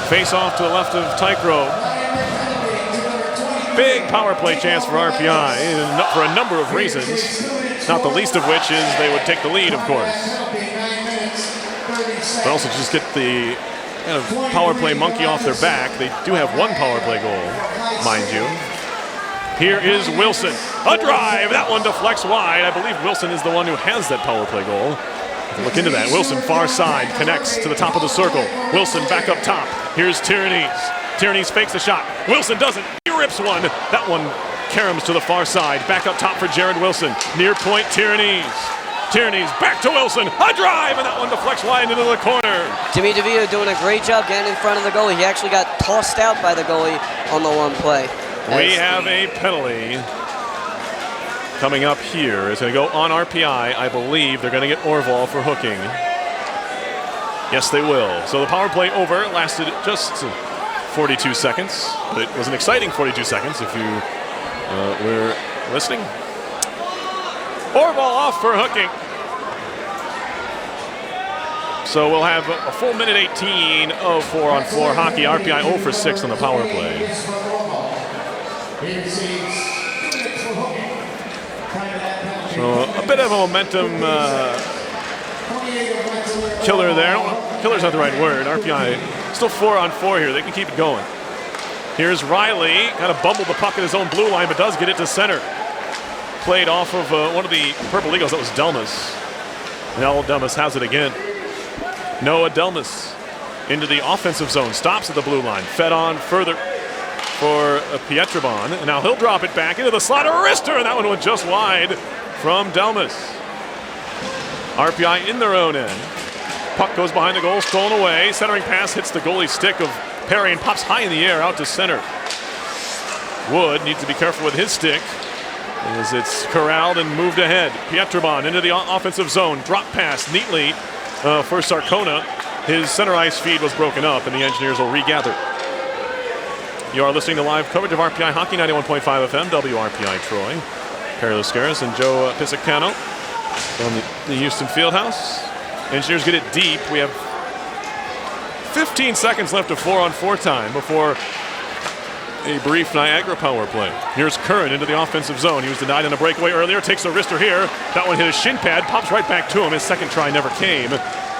Face off to the left of Tykrov. Big power play chance for RPI for a number of reasons, not the least of which is they would take the lead, of course. But also just get the kind of power play monkey off their back. They do have one power play goal, mind you. Here is Wilson. A drive. That one deflects wide. I believe Wilson is the one who has that power play goal. Look into that. Wilson far side connects to the top of the circle. Wilson back up top. Here's Tierney's. Tierney's fakes the shot. Wilson doesn't. He rips one. That one caroms to the far side. Back up top for Jared Wilson. Near point Tierney's. Tierney's back to Wilson. A drive, and that one deflects wide into the corner. Jimmy DeVito doing a great job getting in front of the goalie. He actually got tossed out by the goalie on the one play. We have a penalty coming up here. It's going to go on RPI. I believe they're going to get Orval for hooking. Yes, they will. So the power play over. It lasted just 42 seconds, but it was an exciting 42 seconds if you were listening. Orval off for hooking. So we'll have a full minute 18 of 4-on-4 hockey. RPI 0 for 6 on the power play. So a bit of a momentum killer there. Killer's not the right word. RPI still 4-on-4 here. They can keep it going. Here's Riley. Kind of bumbled the puck at his own blue line, but does get it to center. Played off of one of the Purple Eagles. That was Delmas. Now Delmas has it again. Noah Delmas into the offensive zone. Stops at the blue line. Fed on further for Pietrobon. And now he'll drop it back into the slot. A wrister, and that one went just wide from Delmas. RPI in their own end. Puck goes behind the goal, stolen away. Centering pass hits the goalie's stick of Perry and pops high in the air out to center. Wood needs to be careful with his stick as it's corralled and moved ahead. Pietrobon into the offensive zone. Drop pass neatly for Sarcona. His center ice feed was broken up, and the Engineers will regather. You are listening to live coverage of RPI Hockey, 91.5 FM, WRPI Troy. Perry Lascaris and Joe Pisacano from the Houston Fieldhouse. Engineers get it deep. We have 15 seconds left of 4-on-4 time before a brief Niagara power play. Here's Curran into the offensive zone. He was denied on a breakaway earlier. Takes a wrister here. That one hit his shin pad. Pops right back to him. His second try never came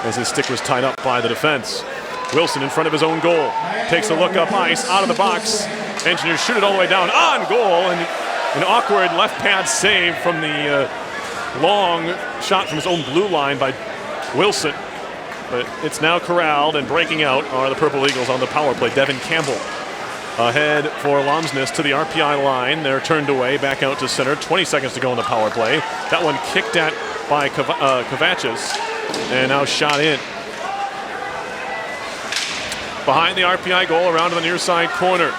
as his stick was tied up by the defense. Wilson in front of his own goal. Takes a look up ice, out of the box. Engineers shoot it all the way down on goal. And an awkward left pad save from the long shot from his own blue line by Wilson. But it's now corralled, and breaking out are the Purple Eagles on the power play. Devin Campbell ahead for Lomsness to the RPI line. They're turned away, back out to center. 20 seconds to go in the power play. That one kicked at by Kovachis, and now shot in. Behind the RPI goal, around to the near side corner.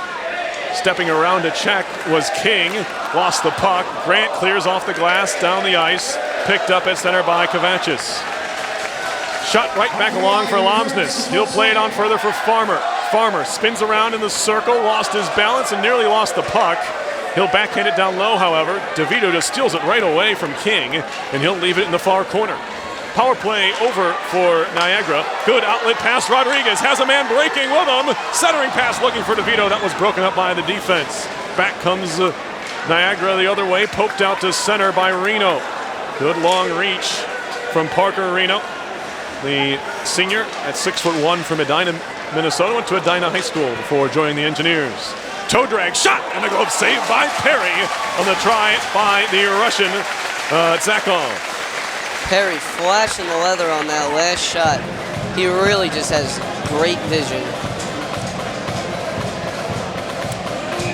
Stepping around to check was King. Lost the puck. Grant clears off the glass, down the ice. Picked up at center by Kovacic. Shot right back along for Lomsness. He'll play it on further for Farmer. Farmer spins around in the circle, lost his balance and nearly lost the puck. He'll backhand it down low, however. DeVito just steals it right away from King, and he'll leave it in the far corner. Power play over for Niagara. Good outlet pass. Rodriguez has a man breaking with him. Centering pass looking for DeVito. That was broken up by the defense. Back comes Niagara the other way. Poked out to center by Reno. Good long reach from Parker Reno. The senior at 6'1" from Edina, Minnesota, went to Edina High School before joining the Engineers. Toe drag shot and a glove save by Perry on the try by the Russian Zakov. Perry flashing the leather on that last shot. He really just has great vision.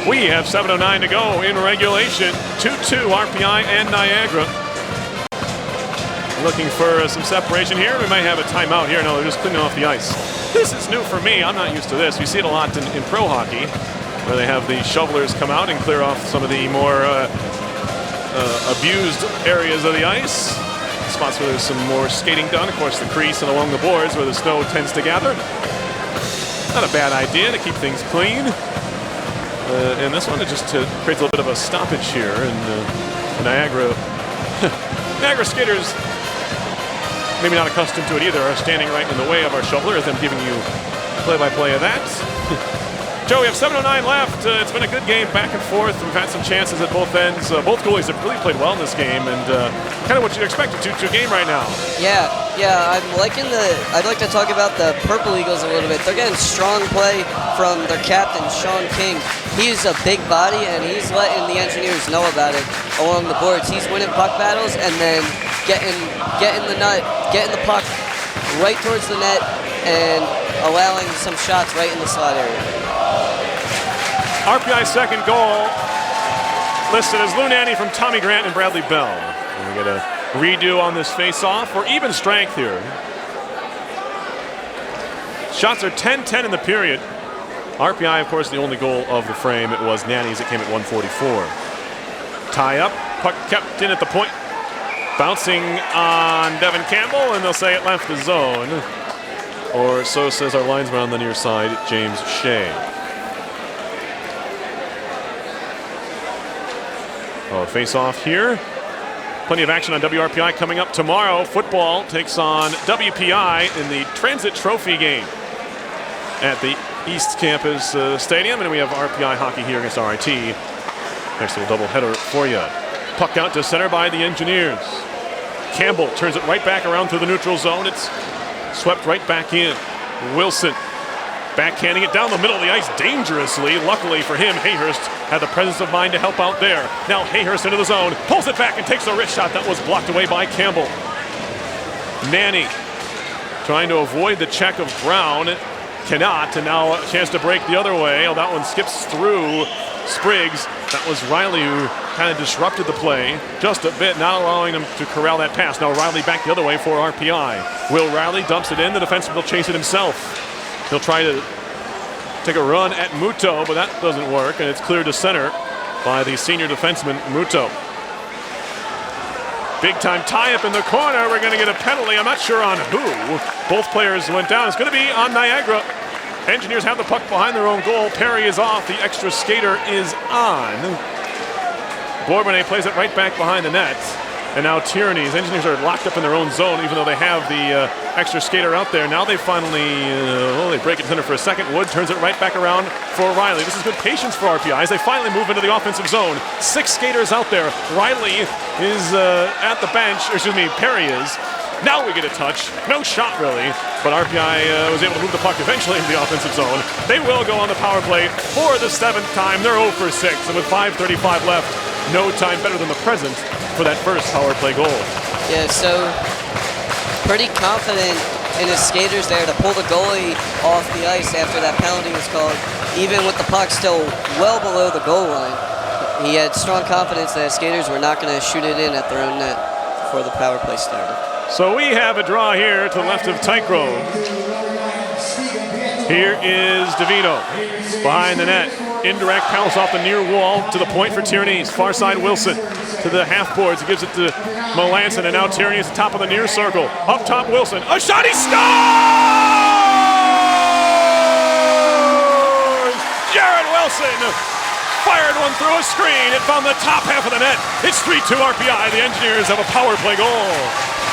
We have 7:09 to go in regulation. 2-2 RPI and Niagara. Looking for some separation here. We might have a timeout here. No, they're just cleaning off the ice. This is new for me. I'm not used to this. We see it a lot in pro hockey, where they have the shovelers come out and clear off some of the more abused areas of the ice. Spots where there's some more skating done. Of course, the crease and along the boards where the snow tends to gather. Not a bad idea to keep things clean. And this one, it just creates a little bit of a stoppage here. And Niagara, Niagara skaters, maybe not accustomed to it either, are standing right in the way of our shoveler as I'm giving you play-by-play of that. Joe, we have 7:09 left. It's been a good game back and forth. We've had some chances at both ends. Both goalies have really played well in this game, and kind of what you'd expect a 2-2 game right now. Yeah, I'm liking I'd like to talk about the Purple Eagles a little bit. They're getting strong play from their captain, Sean King. He's a big body, and he's letting the Engineers know about it along the boards. He's winning puck battles and then getting the puck right towards the net and allowing some shots right in the slot area. RPI's second goal listed as Lou Nanny from Tommy Grant and Bradley Bell. And we get a redo on this face-off. We're even strength here. Shots are 10-10 in the period. RPI, of course, the only goal of the frame. It was Nanny's. It came at 1:44. Tie up. Puck kept in at the point. Bouncing on Devin Campbell, and they'll say it left the zone. Or so says our linesman on the near side, James Shea. Face-off here. Plenty of action on WRPI coming up tomorrow. Football takes on WPI in the Transit Trophy game at the East Campus Stadium, and we have RPI hockey here against RIT. Nice little doubleheader for you. Puck out to center by the Engineers. Campbell turns it right back around through the neutral zone. It's swept right back in. Wilson backhanding it down the middle of the ice dangerously. Luckily for him, Hayhurst had the presence of mind to help out there. Now Hayhurst into the zone, pulls it back and takes a wrist shot that was blocked away by Campbell. Nanny trying to avoid the check of Brown. Cannot, and now a chance to break the other way. Oh, that one skips through Spriggs. That was Riley who kind of disrupted the play just a bit, not allowing him to corral that pass. Now Riley back the other way for RPI. Will Riley dumps it in. The defenseman will chase it himself. He'll try to take a run at Muto, but that doesn't work, and it's cleared to center by the senior defenseman, Muto. Big-time tie-up in the corner. We're going to get a penalty. I'm not sure on who. Both players went down. It's going to be on Niagara. Engineers have the puck behind their own goal. Perry is off. The extra skater is on. Bourbonnais plays it right back behind the net. And now Tyrannies. Engineers are locked up in their own zone, even though they have the extra skater out there. Now they finally, they break it center for a second. Wood turns it right back around for Riley. This is good patience for RPI as they finally move into the offensive zone. 6 skaters out there. Riley is at the bench, or excuse me, Perry is. Now we get a touch. No shot, really. But RPI was able to move the puck eventually into the offensive zone. They will go on the power play for the 7th time. They're 0 for 6. And with 5:35 left, no time better than the present for that first power play goal. Yeah, so pretty confident in his skaters there to pull the goalie off the ice after that penalty was called, even with the puck still well below the goal line. He had strong confidence that his skaters were not going to shoot it in at their own net before the power play started. So we have a draw here to the left of Tycro. Here is DeVito behind the net. indirect pass off the near wall to the point for Tierney's. Far side Wilson to the half boards. He gives it to Melanson, and now Tierney is top of the near circle. Up top Wilson. A shot, he scores! Jared Wilson fired one through a screen. It found the top half of the net. It's 3-2 RPI. The Engineers have a power play goal.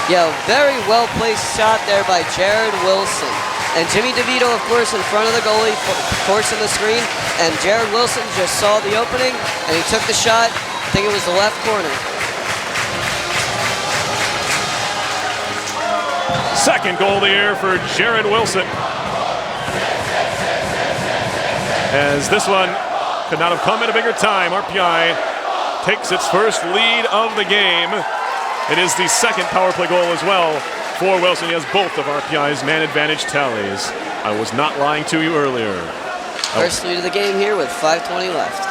Yeah, very well-placed shot there by Jared Wilson. And Jimmy DeVito, of course, in front of the goalie, forcing the screen. And Jared Wilson just saw the opening, and he took the shot. I think it was the left corner. Second goal of the year for Jared Wilson. As this one could not have come at a bigger time. RPI takes its first lead of the game. It is the second power play goal as well for Wilson. He has both of RPI's man advantage tallies. I was not lying to you earlier. First lead of the game here with 5:20 left.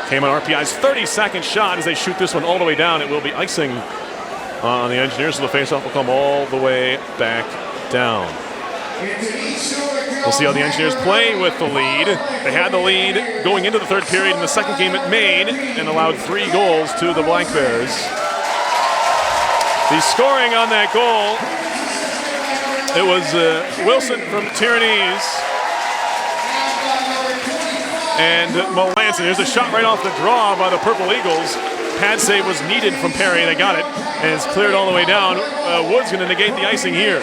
Came on RPI's 32nd shot as they shoot this one all the way down. It will be icing on the Engineers, so the faceoff will come all the way back down. We'll see how the Engineers play with the lead. They had the lead going into the third period in the second game at Maine and allowed 3 goals to the Black Bears. The scoring on that goal, it was Wilson from Tierney's and Melanson. Here's a shot right off the draw by the Purple Eagles. Pad save was needed from Perry, and they got it, and it's cleared all the way down. Wood's going to negate the icing here.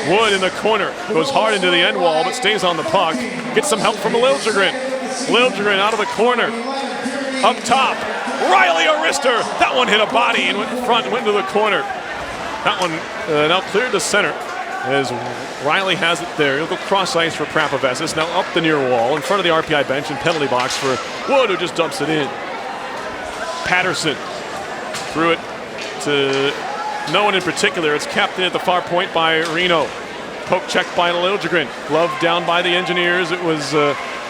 Wood in the corner, goes hard into the end wall, but stays on the puck. Gets some help from Liljegren. Liljegren out of the corner. Up top, Riley Arister. That one hit a body and went in front and went into the corner. That one now cleared to center as Riley has it there. He'll go cross ice for Prapavesis. Now up the near wall in front of the RPI bench and penalty box for Wood, who just dumps it in. Patterson threw it to no one in particular. It's kept in at the far point by Reno. Poke check by Liljegren. Glove down by the Engineers. It was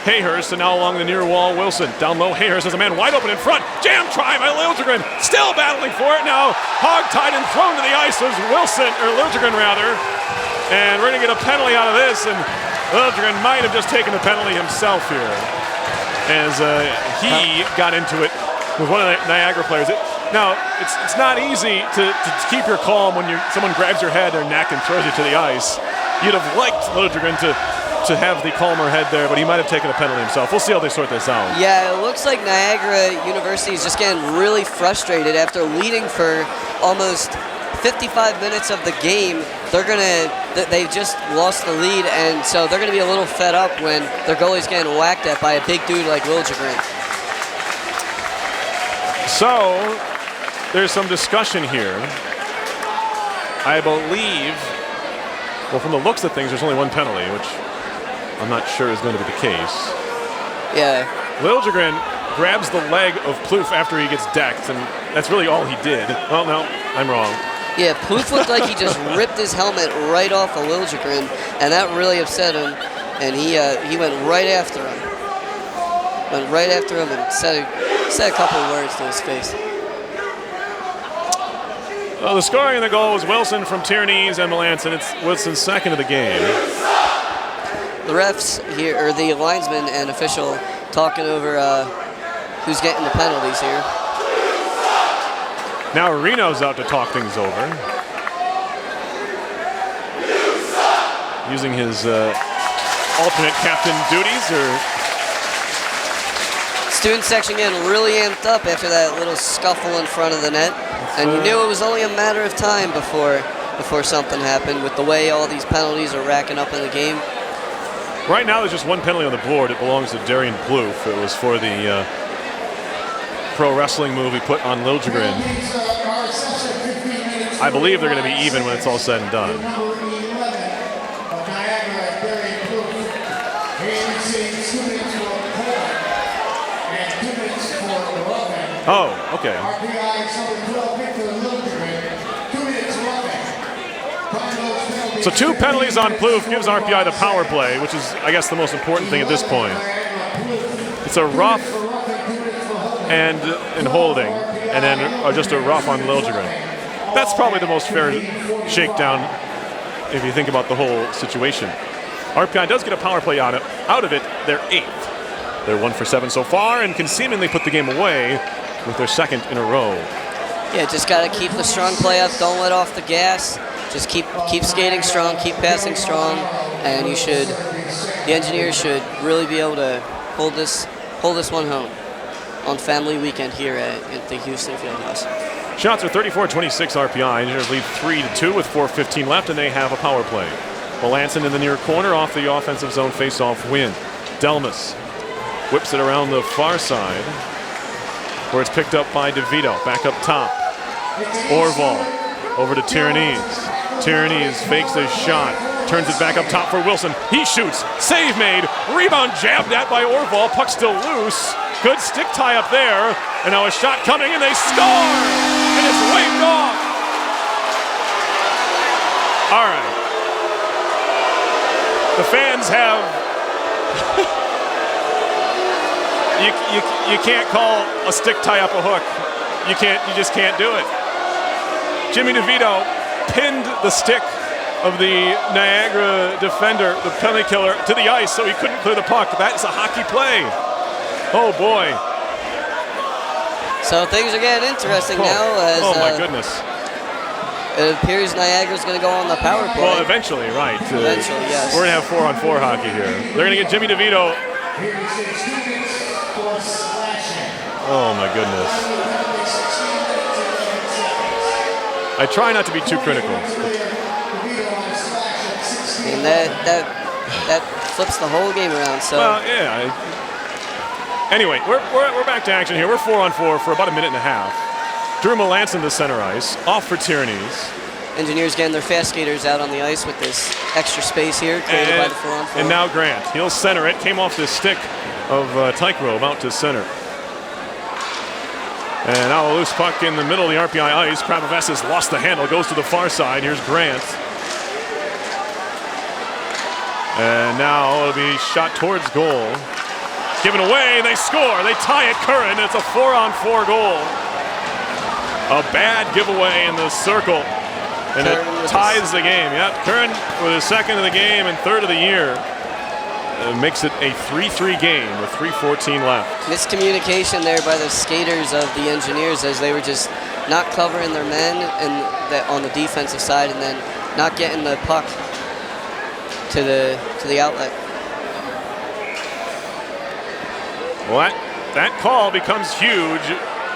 Hayhurst, and now along the near wall, Wilson. Down low, Hayhurst has a man wide open in front. Jam try by Liljegren. Still battling for it now. Hog-tied and thrown to the ice was Wilson, or Liljegren rather. And we're going to get a penalty out of this, and Liljegren might have just taken the penalty himself here as he got into it with one of the Niagara players. Now, it's not easy to keep your calm when someone grabs your head or neck and throws you to the ice. You'd have liked Liljegren to have the calmer head there, but he might have taken a penalty himself. We'll see how they sort this out. Yeah, it looks like Niagara University is just getting really frustrated after leading for almost 55 minutes of the game. They just lost the lead, and so they're going to be a little fed up when their goalie's getting whacked at by a big dude like Liljegren. So, there's some discussion here. I believe, well, from the looks of things, there's only one penalty, which I'm not sure is going to be the case. Yeah. Liljegren grabs the leg of Plouffe after he gets decked, and that's really all he did. Oh, no, I'm wrong. Yeah, Plouffe looked like he just ripped his helmet right off of Liljegren, and that really upset him, and he went right after him. Went right after him and said a couple of words to his face. Well, the scoring of the goal was Wilson from Tierney's and Melanson. It's Wilson's second of the game. The refs here, or the linesman and official, talking over who's getting the penalties here. Now Reno's out to talk things over, using his alternate captain duties. Student section getting really amped up after that little scuffle in front of the net, and you knew it was only a matter of time before something happened with the way all these penalties are racking up in the game. Right now there's just one penalty on the board. It belongs to Darian Plouffe. It was for the pro wrestling move he put on Liljegren. I believe they're going to be even when it's all said and done. Oh, okay. So 2 penalties on Plouffe gives RPI the power play, which is, I guess, the most important thing at this point. It's a rough and holding, and then just a rough on Liljegren. That's probably the most fair shakedown if you think about the whole situation. RPI does get a power play out of it. They're 8th. They're 1 for 7 so far and can seemingly put the game away with their 2nd in a row. Yeah, just got to keep the strong play up. Don't let off the gas. Just keep skating strong, keep passing strong, and the Engineers should really be able to hold this one home on family weekend here at the Houston Fieldhouse. Shots are 34-26 RPI. Engineers lead 3-2 with 4:15 left, and they have a power play. Melanson in the near corner off the offensive zone face-off win. Delmas whips it around the far side, where it's picked up by DeVito. Back up top. Orval over to Tyranese. Tyranese fakes his shot. Turns it back up top for Wilson. He shoots. Save made. Rebound jabbed at by Orval. Puck still loose. Good stick tie up there. And now a shot coming, and they score! And it's waved off. All right. The fans have... you can't call a stick tie up a hook. You just can't do it. Jimmy DeVito pinned the stick of the Niagara defender, the penalty killer, to the ice so he couldn't clear the puck. That's a hockey play. Oh boy. So things are getting interesting now. As, my goodness. It appears Niagara's going to go on the power play. Well, eventually, right. Eventually, yes. We're going to have 4-on-4 hockey here. They're going to get Jimmy DeVito. Oh my goodness. I try not to be too critical. And that flips the whole game around. So. Well, yeah. Anyway, we're back to action here. We're 4-on-4 for about a minute and a half. Drew Melanson to center ice, off for Tyranese. Engineers getting their fast skaters out on the ice with this extra space here created by the 4-on-4. And now Grant. He'll center it. Came off the stick of Tykro out to center. And now a loose puck in the middle of the RPI ice. Krabovessis lost the handle, goes to the far side. Here's Grant. And now it'll be shot towards goal. Given away, they score. They tie it, Curran. It's a 4-on-4 goal. A bad giveaway in the circle. And it ties the game. Yep, Curran for the 2nd of the game and 3rd of the year. Makes it a 3-3 game with 3:14 left. Miscommunication there by the skaters of the Engineers as they were just not covering their men and on the defensive side, and then not getting the puck to the outlet. Well, that call becomes huge.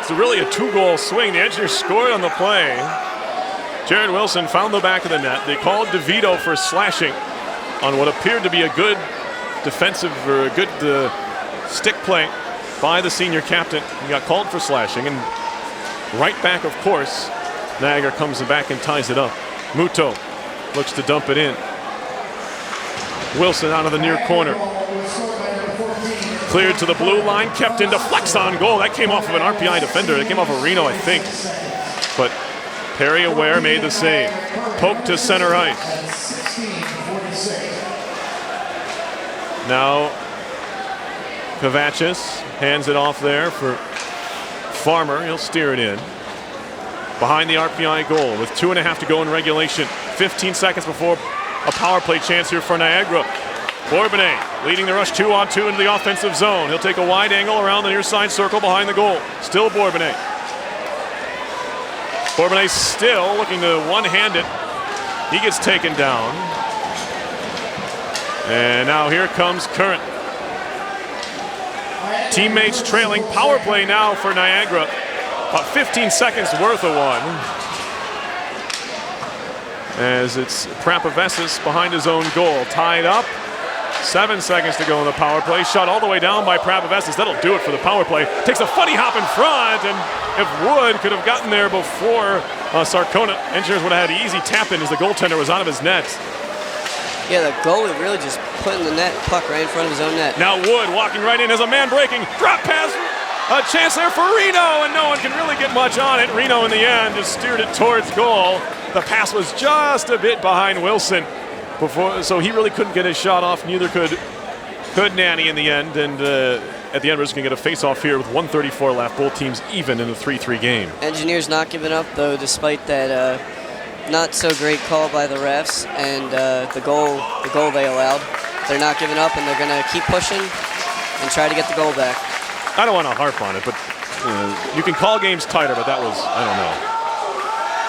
It's really a 2-goal swing. The Engineers scored on the play. Jared Wilson found the back of the net. They called DeVito for slashing on what appeared to be a good defensive or a good stick play by the senior captain. He got called for slashing, and right back, of course, Niagara comes back and ties it up. Muto looks to dump it in. Wilson out of the near corner. Cleared to the blue line, kept into flex on goal. That came off of an RPI defender. It came off of Reno, I think. But Perry Aware made the save. Poke to center ice. Now Kavachis hands it off there for Farmer. He'll steer it in. Behind the RPI goal with 2.5 to go in regulation. 15 seconds before a power play chance here for Niagara. Bourbonnais leading the rush 2-on-2 into the offensive zone. He'll take a wide angle around the near side circle behind the goal. Still Bourbonnais. Bourbonnais still looking to one-hand it. He gets taken down. And now here comes Curran. Teammates trailing. Power play now for Niagara. About 15 seconds worth of one. As it's Prapavessis behind his own goal. Tied up. 7 seconds to go in the power play. Shot all the way down by Prapavessis. That'll do it for the power play. Takes a funny hop in front. And if Wood could have gotten there before Sarcona, Engineers would have had an easy tap in as the goaltender was out of his net. Yeah, the goalie really just put in the net, puck right in front of his own net. Now Wood walking right in as a man breaking. Drop pass. A chance there for Reno, and no one can really get much on it. Reno in the end just steered it towards goal. The pass was just a bit behind Wilson before, so he really couldn't get his shot off. Neither could Nanny in the end. And at the end, we're just going to get a face-off here with 1:34 left. Both teams even in a 3-3 game. Engineers not giving up, though, despite that not so great call by the refs and the goal they allowed. they're not giving up, and they're going to keep pushing and try to get the goal back. I don't want to harp on it, but you can call games tighter, but that was, I don't know.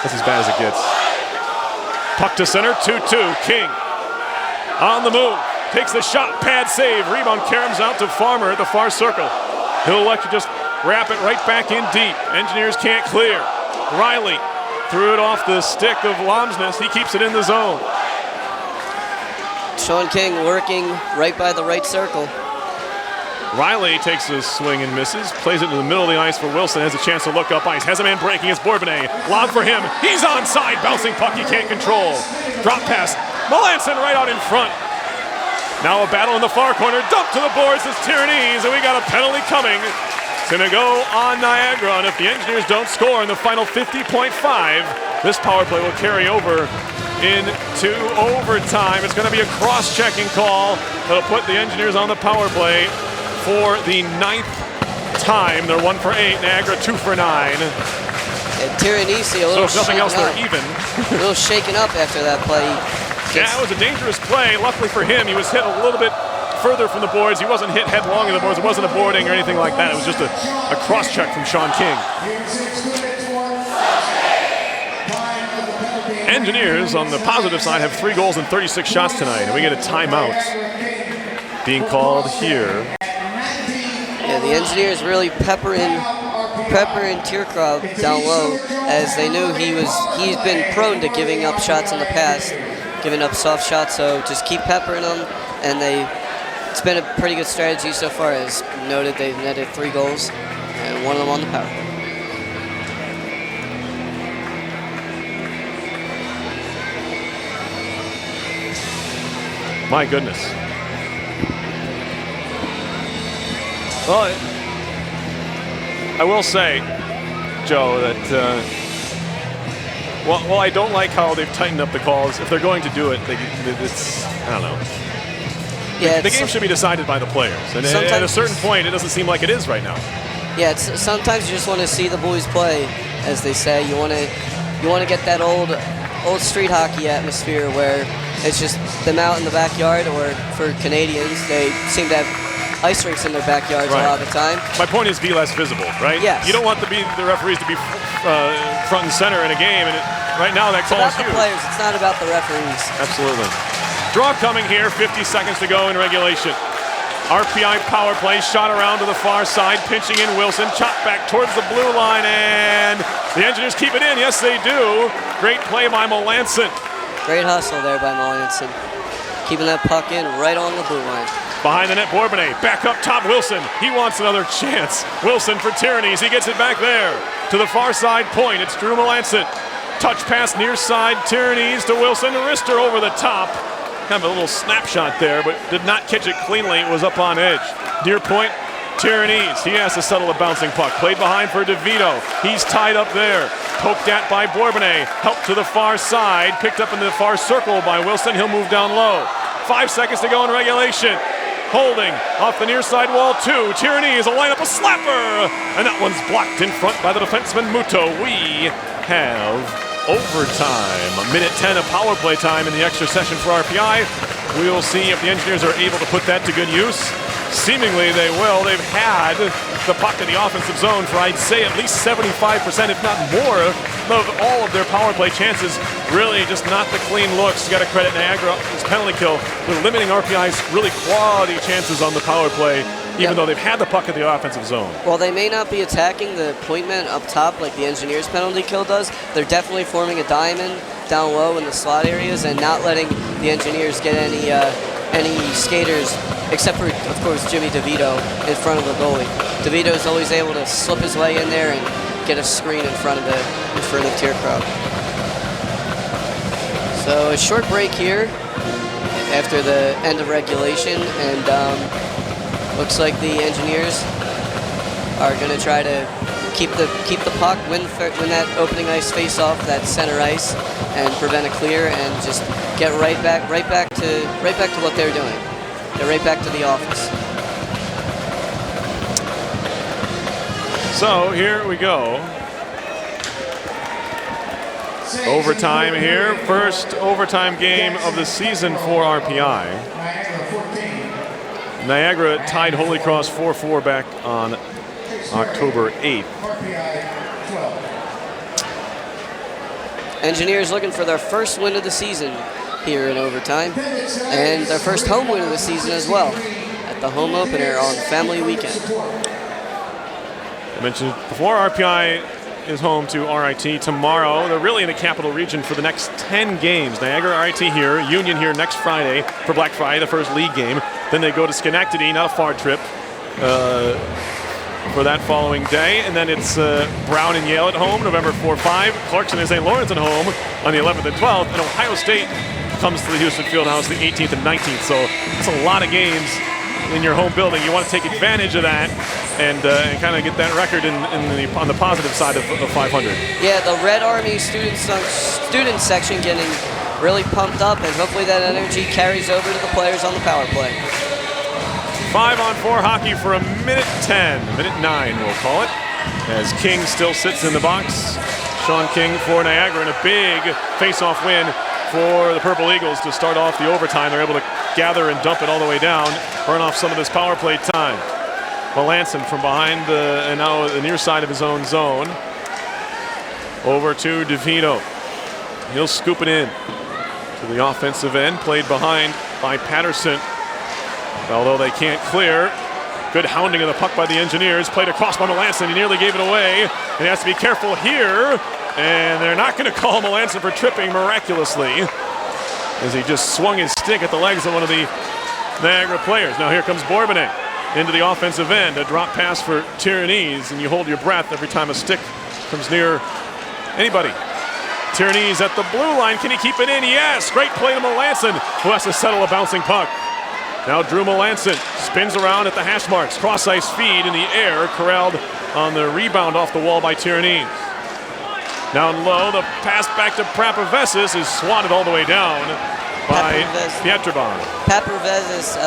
That's as bad as it gets. Puck to center, 2-2. King on the move. Takes the shot, pad save. Rebound caroms out to Farmer at the far circle. He'll elect to just wrap it right back in deep. Engineers can't clear. Riley threw it off the stick of Lomsness. He keeps it in the zone. Sean King working right by the right circle. Riley takes a swing and misses. Plays it into the middle of the ice for Wilson. Has a chance to look up ice. Has a man breaking. It's Bourbonnais. Lob for him. He's onside. Bouncing puck he can't control. Drop pass. Melanson right out in front. Now a battle in the far corner. Dump to the boards. It's Tyrannies, and we got a penalty coming. It's going to go on Niagara, and if the Engineers don't score in the final 50.5, this power play will carry over into overtime. It's going to be a cross-checking call that'll put the Engineers on the power play for the 9th time. They're 1 for 8. Niagara 2 for 9. And Tyranisi a little so if nothing else, shaken they're even. A little shaken up after that play. Yeah, it was a dangerous play. Luckily for him, he was hit a little bit further from the boards. He wasn't hit headlong in the boards. It wasn't a boarding or anything like that. It was just a cross-check from Sean King. Engineers, on the positive side, have 3 goals and 36 shots tonight, and we get a timeout being called here. Yeah, the Engineers really peppering Tierkrov down low, as they knew he's been prone to giving up shots in the past, giving up soft shots. So just keep peppering them, and it's been a pretty good strategy so far. As noted, they've netted 3 goals, and 1 of them on the power play. My goodness. Well, I will say, Joe, that well, I don't like how they've tightened up the calls. If they're going to do it, it's, I don't know. Yeah, the game should be decided by the players, and at a certain point, it doesn't seem like it is right now. Yeah, sometimes you just want to see the boys play, as they say. You want to get that old street hockey atmosphere where it's just them out in the backyard, or for Canadians, they seem to have ice rinks in their backyards a lot of the time. My point is, be less visible, right? Yes. You don't want the referees to be front and center in a game, and right now that call is huge. It's about the players. It's not about the referees. Absolutely. Draw coming here. 50 seconds to go in regulation. RPI power play, shot around to the far side, pinching in Wilson, chopped back towards the blue line, and the Engineers keep it in. Yes, they do. Great play by Melanson. Great hustle there by Melanson, keeping that puck in right on the blue line. Behind the net, Bourbonnais. Back up top, Wilson. He wants another chance. Wilson for Tyrannies. He gets it back there. To the far side point, it's Drew Melanson. Touch pass near side, Tyrannies to Wilson. Wrister over the top. Kind of a little snapshot there, but did not catch it cleanly. It was up on edge. Near point, Tyrannies. He has to settle a bouncing puck. Played behind for DeVito. He's tied up there. Poked at by Bourbonnais. Helped to the far side. Picked up into the far circle by Wilson. He'll move down low. 5 seconds to go in regulation. Holding off the near side wall, 2. Tyrannies will line up a slapper. And that one's blocked in front by the defenseman Muto. We have overtime. 1:10 of power play time in the extra session for RPI. We will see if the Engineers are able to put that to good use. Seemingly they will. They've had the puck in the offensive zone for, I'd say, at least 75%, if not more, of all of their power play chances. Really just not the clean looks. You got to credit Niagara's penalty kill for limiting RPI's really quality chances on the power play, even though they've had the puck in the offensive zone. While they may not be attacking the point man up top like the Engineers penalty kill does, they're definitely forming a diamond down low in the slot areas and not letting the Engineers get any skaters, except for, of course, Jimmy DeVito in front of the goalie. DeVito's always able to slip his way in there and get a screen in front of Tierkrov. So a short break here after the end of regulation, and looks like the Engineers are going to try to keep the puck, win that opening ice face-off, that center ice, and prevent a clear, and just get right back to what they're doing. Get right back to the office. So here we go. Overtime here. First overtime game of the season for RPI. Niagara tied Holy Cross 4-4 back on October 8th. RPI 12. Engineers looking for their first win of the season here in overtime, and their first home win of the season as well at the home opener on Family Weekend. I mentioned before, RPI is home to RIT tomorrow. They're really in the capital region for the next 10 games. Niagara, RIT here, Union here next Friday for Black Friday, the first league game. Then they go to Schenectady, not a far trip, for that following day. And then it's Brown and Yale at home, November 4-5. Clarkson and St. Lawrence at home on the 11th and 12th. And Ohio State comes to the Houston Fieldhouse the 18th and 19th. So it's a lot of games in your home building. You want to take advantage of that and kind of get that record on the positive side of 500. Yeah, the Red Army student section getting really pumped up, and hopefully that energy carries over to the players on the power play. 5-on-4 hockey for a minute 10, minute 9 we'll call it, as King still sits in the box. Sean King for Niagara, and a big face-off win for the Purple Eagles to start off the overtime. They're able to gather and dump it all the way down, burn off some of this power play time. Melanson from behind and now the near side of his own zone. Over to DeVito. He'll scoop it in to the offensive end, played behind by Patterson. Although they can't clear. Good hounding of the puck by the Engineers. Played across by Melanson. He nearly gave it away. And he has to be careful here. And they're not going to call Melanson for tripping miraculously, as he just swung his stick at the legs of one of the Niagara players. Now here comes Bourbonnais into the offensive end. A drop pass for Tyrannies, and you hold your breath every time a stick comes near anybody. Tyrannies at the blue line. Can he keep it in? Yes! Great play to Melanson, who has to settle a bouncing puck. Now Drew Melanson spins around at the hash marks. Cross-ice feed in the air, corralled on the rebound off the wall by Tyrannies. Down low, the pass back to Prapavesis is swatted all the way down by Pietrobon. Papravezis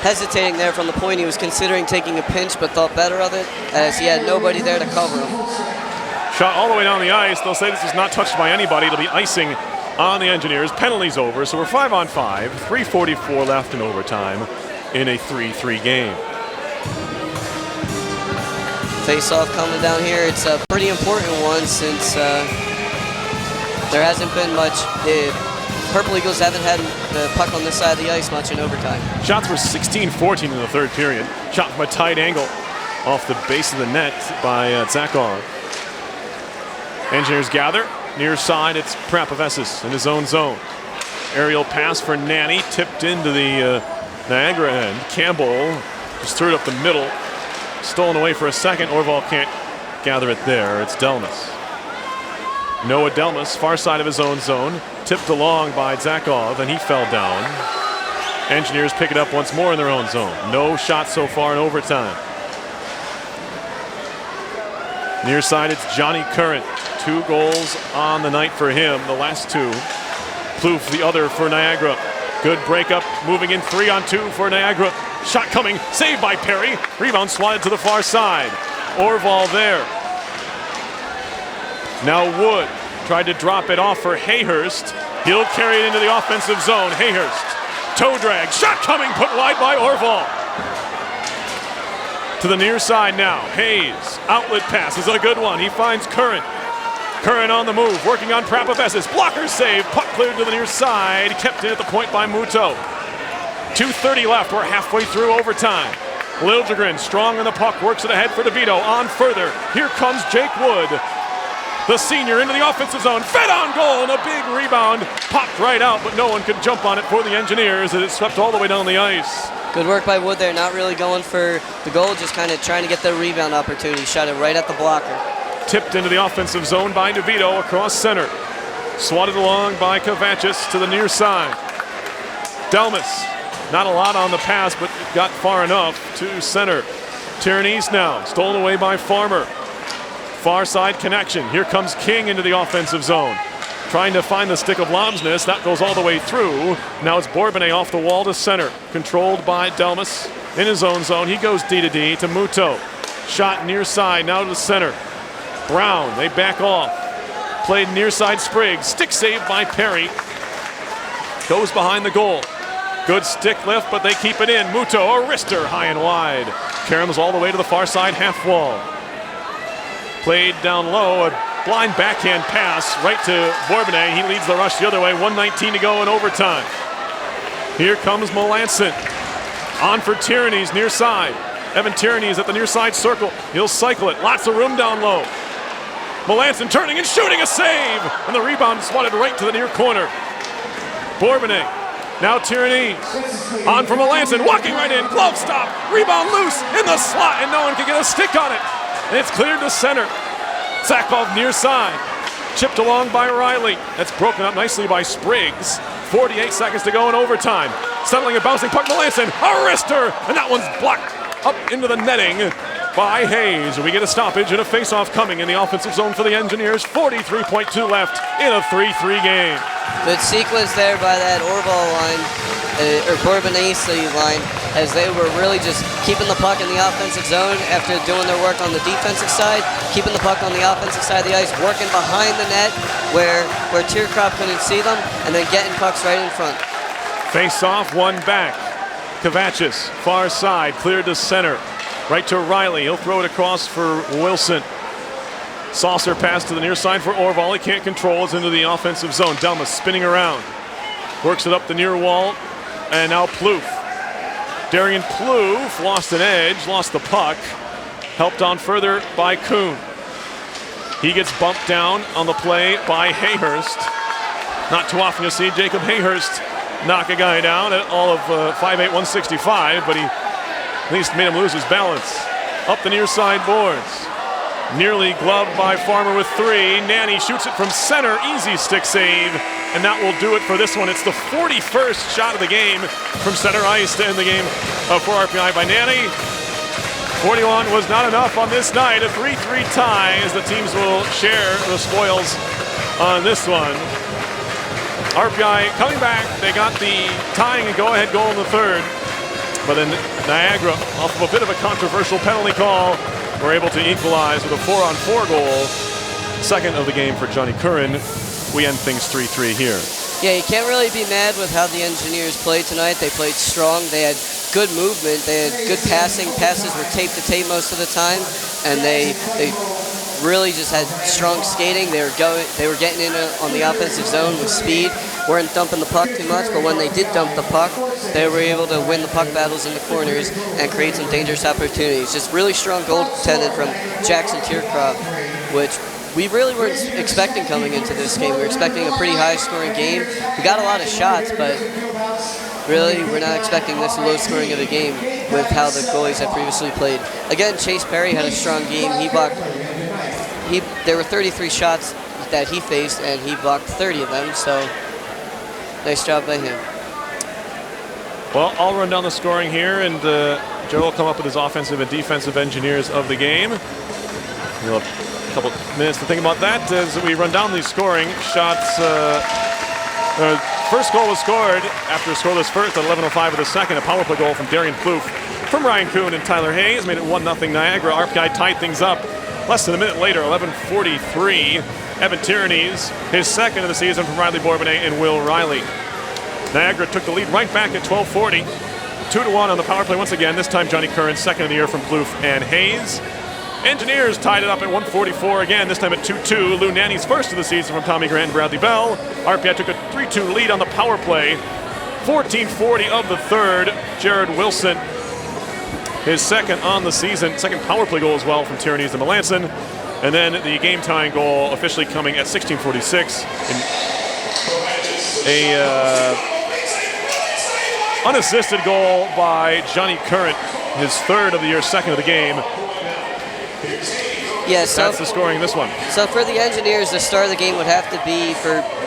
hesitating there from the point. He was considering taking a pinch, but thought better of it, as he had nobody there to cover him. Shot all the way down the ice. They'll say this is not touched by anybody. It'll be icing on the Engineers. Penalties over, so we're 5-on-5. 3:44 left in overtime in a 3-3 game. Face-off coming down here. It's a pretty important one since there hasn't been much. The Purple Eagles haven't had the puck on this side of the ice much in overtime. Shots were 16-14 in the third period. Shot from a tight angle off the base of the net by Zakov. Engineers gather. Near side, it's Prapavesis in his own zone. Aerial pass for Nanny, tipped into the Niagara end. Campbell just threw it up the middle. Stolen away for a second. Orval can't gather it there. It's Delmas. Noah Delmas, far side of his own zone. Tipped along by Zakov, and he fell down. Engineers pick it up once more in their own zone. No shot so far in overtime. Near side, it's Johnny Curran. 2 goals on the night for him, the last 2. Plouffe, the other for Niagara. Good breakup, moving in 3-on-2 for Niagara. Shot coming, saved by Perry. Rebound swatted to the far side. Orval there. Now Wood tried to drop it off for Hayhurst. He'll carry it into the offensive zone. Hayhurst, toe drag, shot coming, put wide by Orval. To the near side now, Hayes, outlet pass is a good one. He finds Curran. Curran on the move, working on Prapavesis. Blocker save, puck cleared to the near side, kept in at the point by Muto. 2:30 left, we're halfway through overtime. Liljegren strong on the puck, works it ahead for DeVito. On further, here comes Jake Wood. The senior into the offensive zone, fed on goal, and a big rebound. Popped right out, but no one could jump on it for the Engineers, and it swept all the way down the ice. Good work by Wood there, not really going for the goal, just kind of trying to get the rebound opportunity. Shot it right at the blocker. Tipped into the offensive zone by DeVito across center. Swatted along by Kovacic to the near side. Delmas, not a lot on the pass, but got far enough to center. Tyrannies now, stolen away by Farmer. Far side connection. Here comes King into the offensive zone. Trying to find the stick of Lomsness. That goes all the way through. Now it's Bourbonnais off the wall to center. Controlled by Delmas in his own zone. He goes D to D to Muto. Shot near side, now to the center. Brown, they back off. Played near side Spriggs. Stick saved by Perry. Goes behind the goal. Good stick lift, but they keep it in. Muto, a wrister, high and wide. Caroms all the way to the far side half wall. Played down low, a blind backhand pass right to Bourbonnais. He leads the rush the other way, 1:19 to go in overtime. Here comes Melanson. On for Tyranny's near side. Evan Tierney is at the near side circle. He'll cycle it. Lots of room down low. Melanson turning and shooting, a save! And the rebound swatted right to the near corner. Bourbonnais. Now Tierney. On for Melanson. Walking right in. Glove stop. Rebound loose in the slot, and no one can get a stick on it. And it's cleared to center. Sakov near side. Chipped along by Riley. That's broken up nicely by Spriggs. 48 seconds to go in overtime. Settling a bouncing puck, Melanson. A wrister! And that one's blocked up into the netting by Hayes. We get a stoppage and a face-off coming in the offensive zone for the Engineers. 43.2 left in a 3-3 game. Good sequence there by that Orval line, or Bourbonnais line, as they were really just keeping the puck in the offensive zone after doing their work on the defensive side, keeping the puck on the offensive side of the ice, working behind the net where Tearcroft couldn't see them, and then getting pucks right in front. Face-off, one back. Kavachis, far side, cleared to center. Right to Riley, he'll throw it across for Wilson. Saucer pass to the near side for Orval. He can't control. It's into the offensive zone. Delma spinning around. Works it up the near wall. And now Plouffe. Darian Plouffe lost an edge, lost the puck. Helped on further by Kuhn. He gets bumped down on the play by Hayhurst. Not too often you'll see Jacob Hayhurst knock a guy down at all of 5'8", 165, but he at least made him lose his balance. Up the near side boards. Nearly gloved by Farmer with 3. Nanny shoots it from center. Easy stick save. And that will do it for this one. It's the 41st shot of the game from center ice to end the game for RPI by Nanny. 41 was not enough on this night. A 3-3 tie as the teams will share the spoils on this one. RPI coming back. They got the tying and go-ahead goal in the third. But then Niagara, off of a bit of a controversial penalty call, were able to equalize with a 4-on-4 goal. Second of the game for Johnny Curran. We end things 3-3 here. Yeah, you can't really be mad with how the Engineers played tonight. They played strong. They had good movement. They had good passing. Passes were tape to tape most of the time, and they really just had strong skating. They were getting in on the offensive zone with speed. Weren't dumping the puck too much, but when they did dump the puck, they were able to win the puck battles in the corners and create some dangerous opportunities. Just really strong goaltending from Jackson Tearcroft, which we really weren't expecting coming into this game. We were expecting a pretty high-scoring game. We got a lot of shots, but really we're not expecting this low-scoring of a game with how the goalies had previously played. Again, Chase Perry had a strong game. There were 33 shots that he faced, and he blocked 30 of them, so nice job by him. Well, I'll run down the scoring here, and Joe will come up with his offensive and defensive engineers of the game. We'll have a couple minutes to think about that as we run down these scoring shots. First goal was scored after a scoreless first at 11:05 of the second. A power play goal from Darian Plouffe from Ryan Kuhn and Tyler Hayes made it 1-0 Niagara. RPI tied things up less than a minute later, 11:43. Evan Tierney's his second of the season from Riley Bourbonnais and Will Riley. Niagara took the lead right back at 12:40. 2-1 on the power play once again. This time Johnny Curran, second of the year from Plouffe and Hayes. Engineers tied it up at 1:44 again, this time at 2-2. Lou Nanny's first of the season from Tommy Grant and Bradley Bell. RPI took a 3-2 lead on the power play. 14:40 of the third. Jared Wilson, his second on the season, second power play goal as well from Tierney's and Melanson. And then the game tying goal officially coming at 16:46. Unassisted goal by Johnny Curran, his third of the year, second of the game. Yeah, so that's the scoring in this one. So for the Engineers, the start of the game would have to be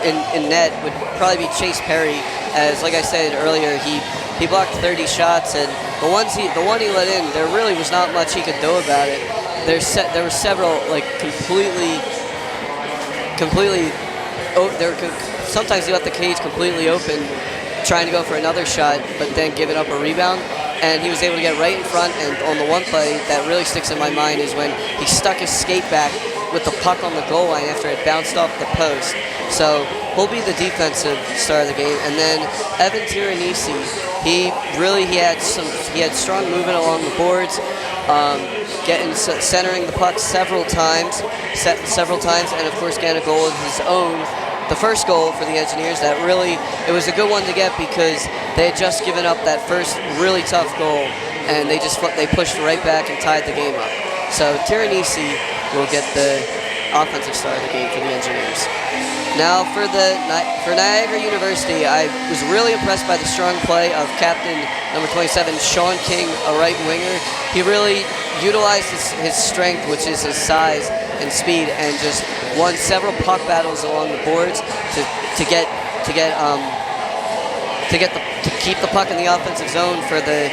in net would probably be Chase Perry, as like I said earlier, he blocked 30 shots, and the one he let in, there really was not much he could do about it. There were several like sometimes he left the cage completely open, trying to go for another shot, but then giving up a rebound. And he was able to get right in front, and on the one play that really sticks in my mind is when he stuck his skate back with the puck on the goal line after it bounced off the post. So he'll be the defensive star of the game. And then Evan Tiranisi, he had strong movement along the boards, centering the puck several times, and of course getting a goal of his own. The first goal for the Engineers, it was a good one to get because they had just given up that first really tough goal, and they pushed right back and tied the game up. So Tiranisi will get the offensive star of the game for the Engineers. Now for Niagara University, I was really impressed by the strong play of captain number 27, Sean King, a right winger. He really utilized his strength, which is his size and speed, and just won several puck battles along the boards to keep the puck in the offensive zone for the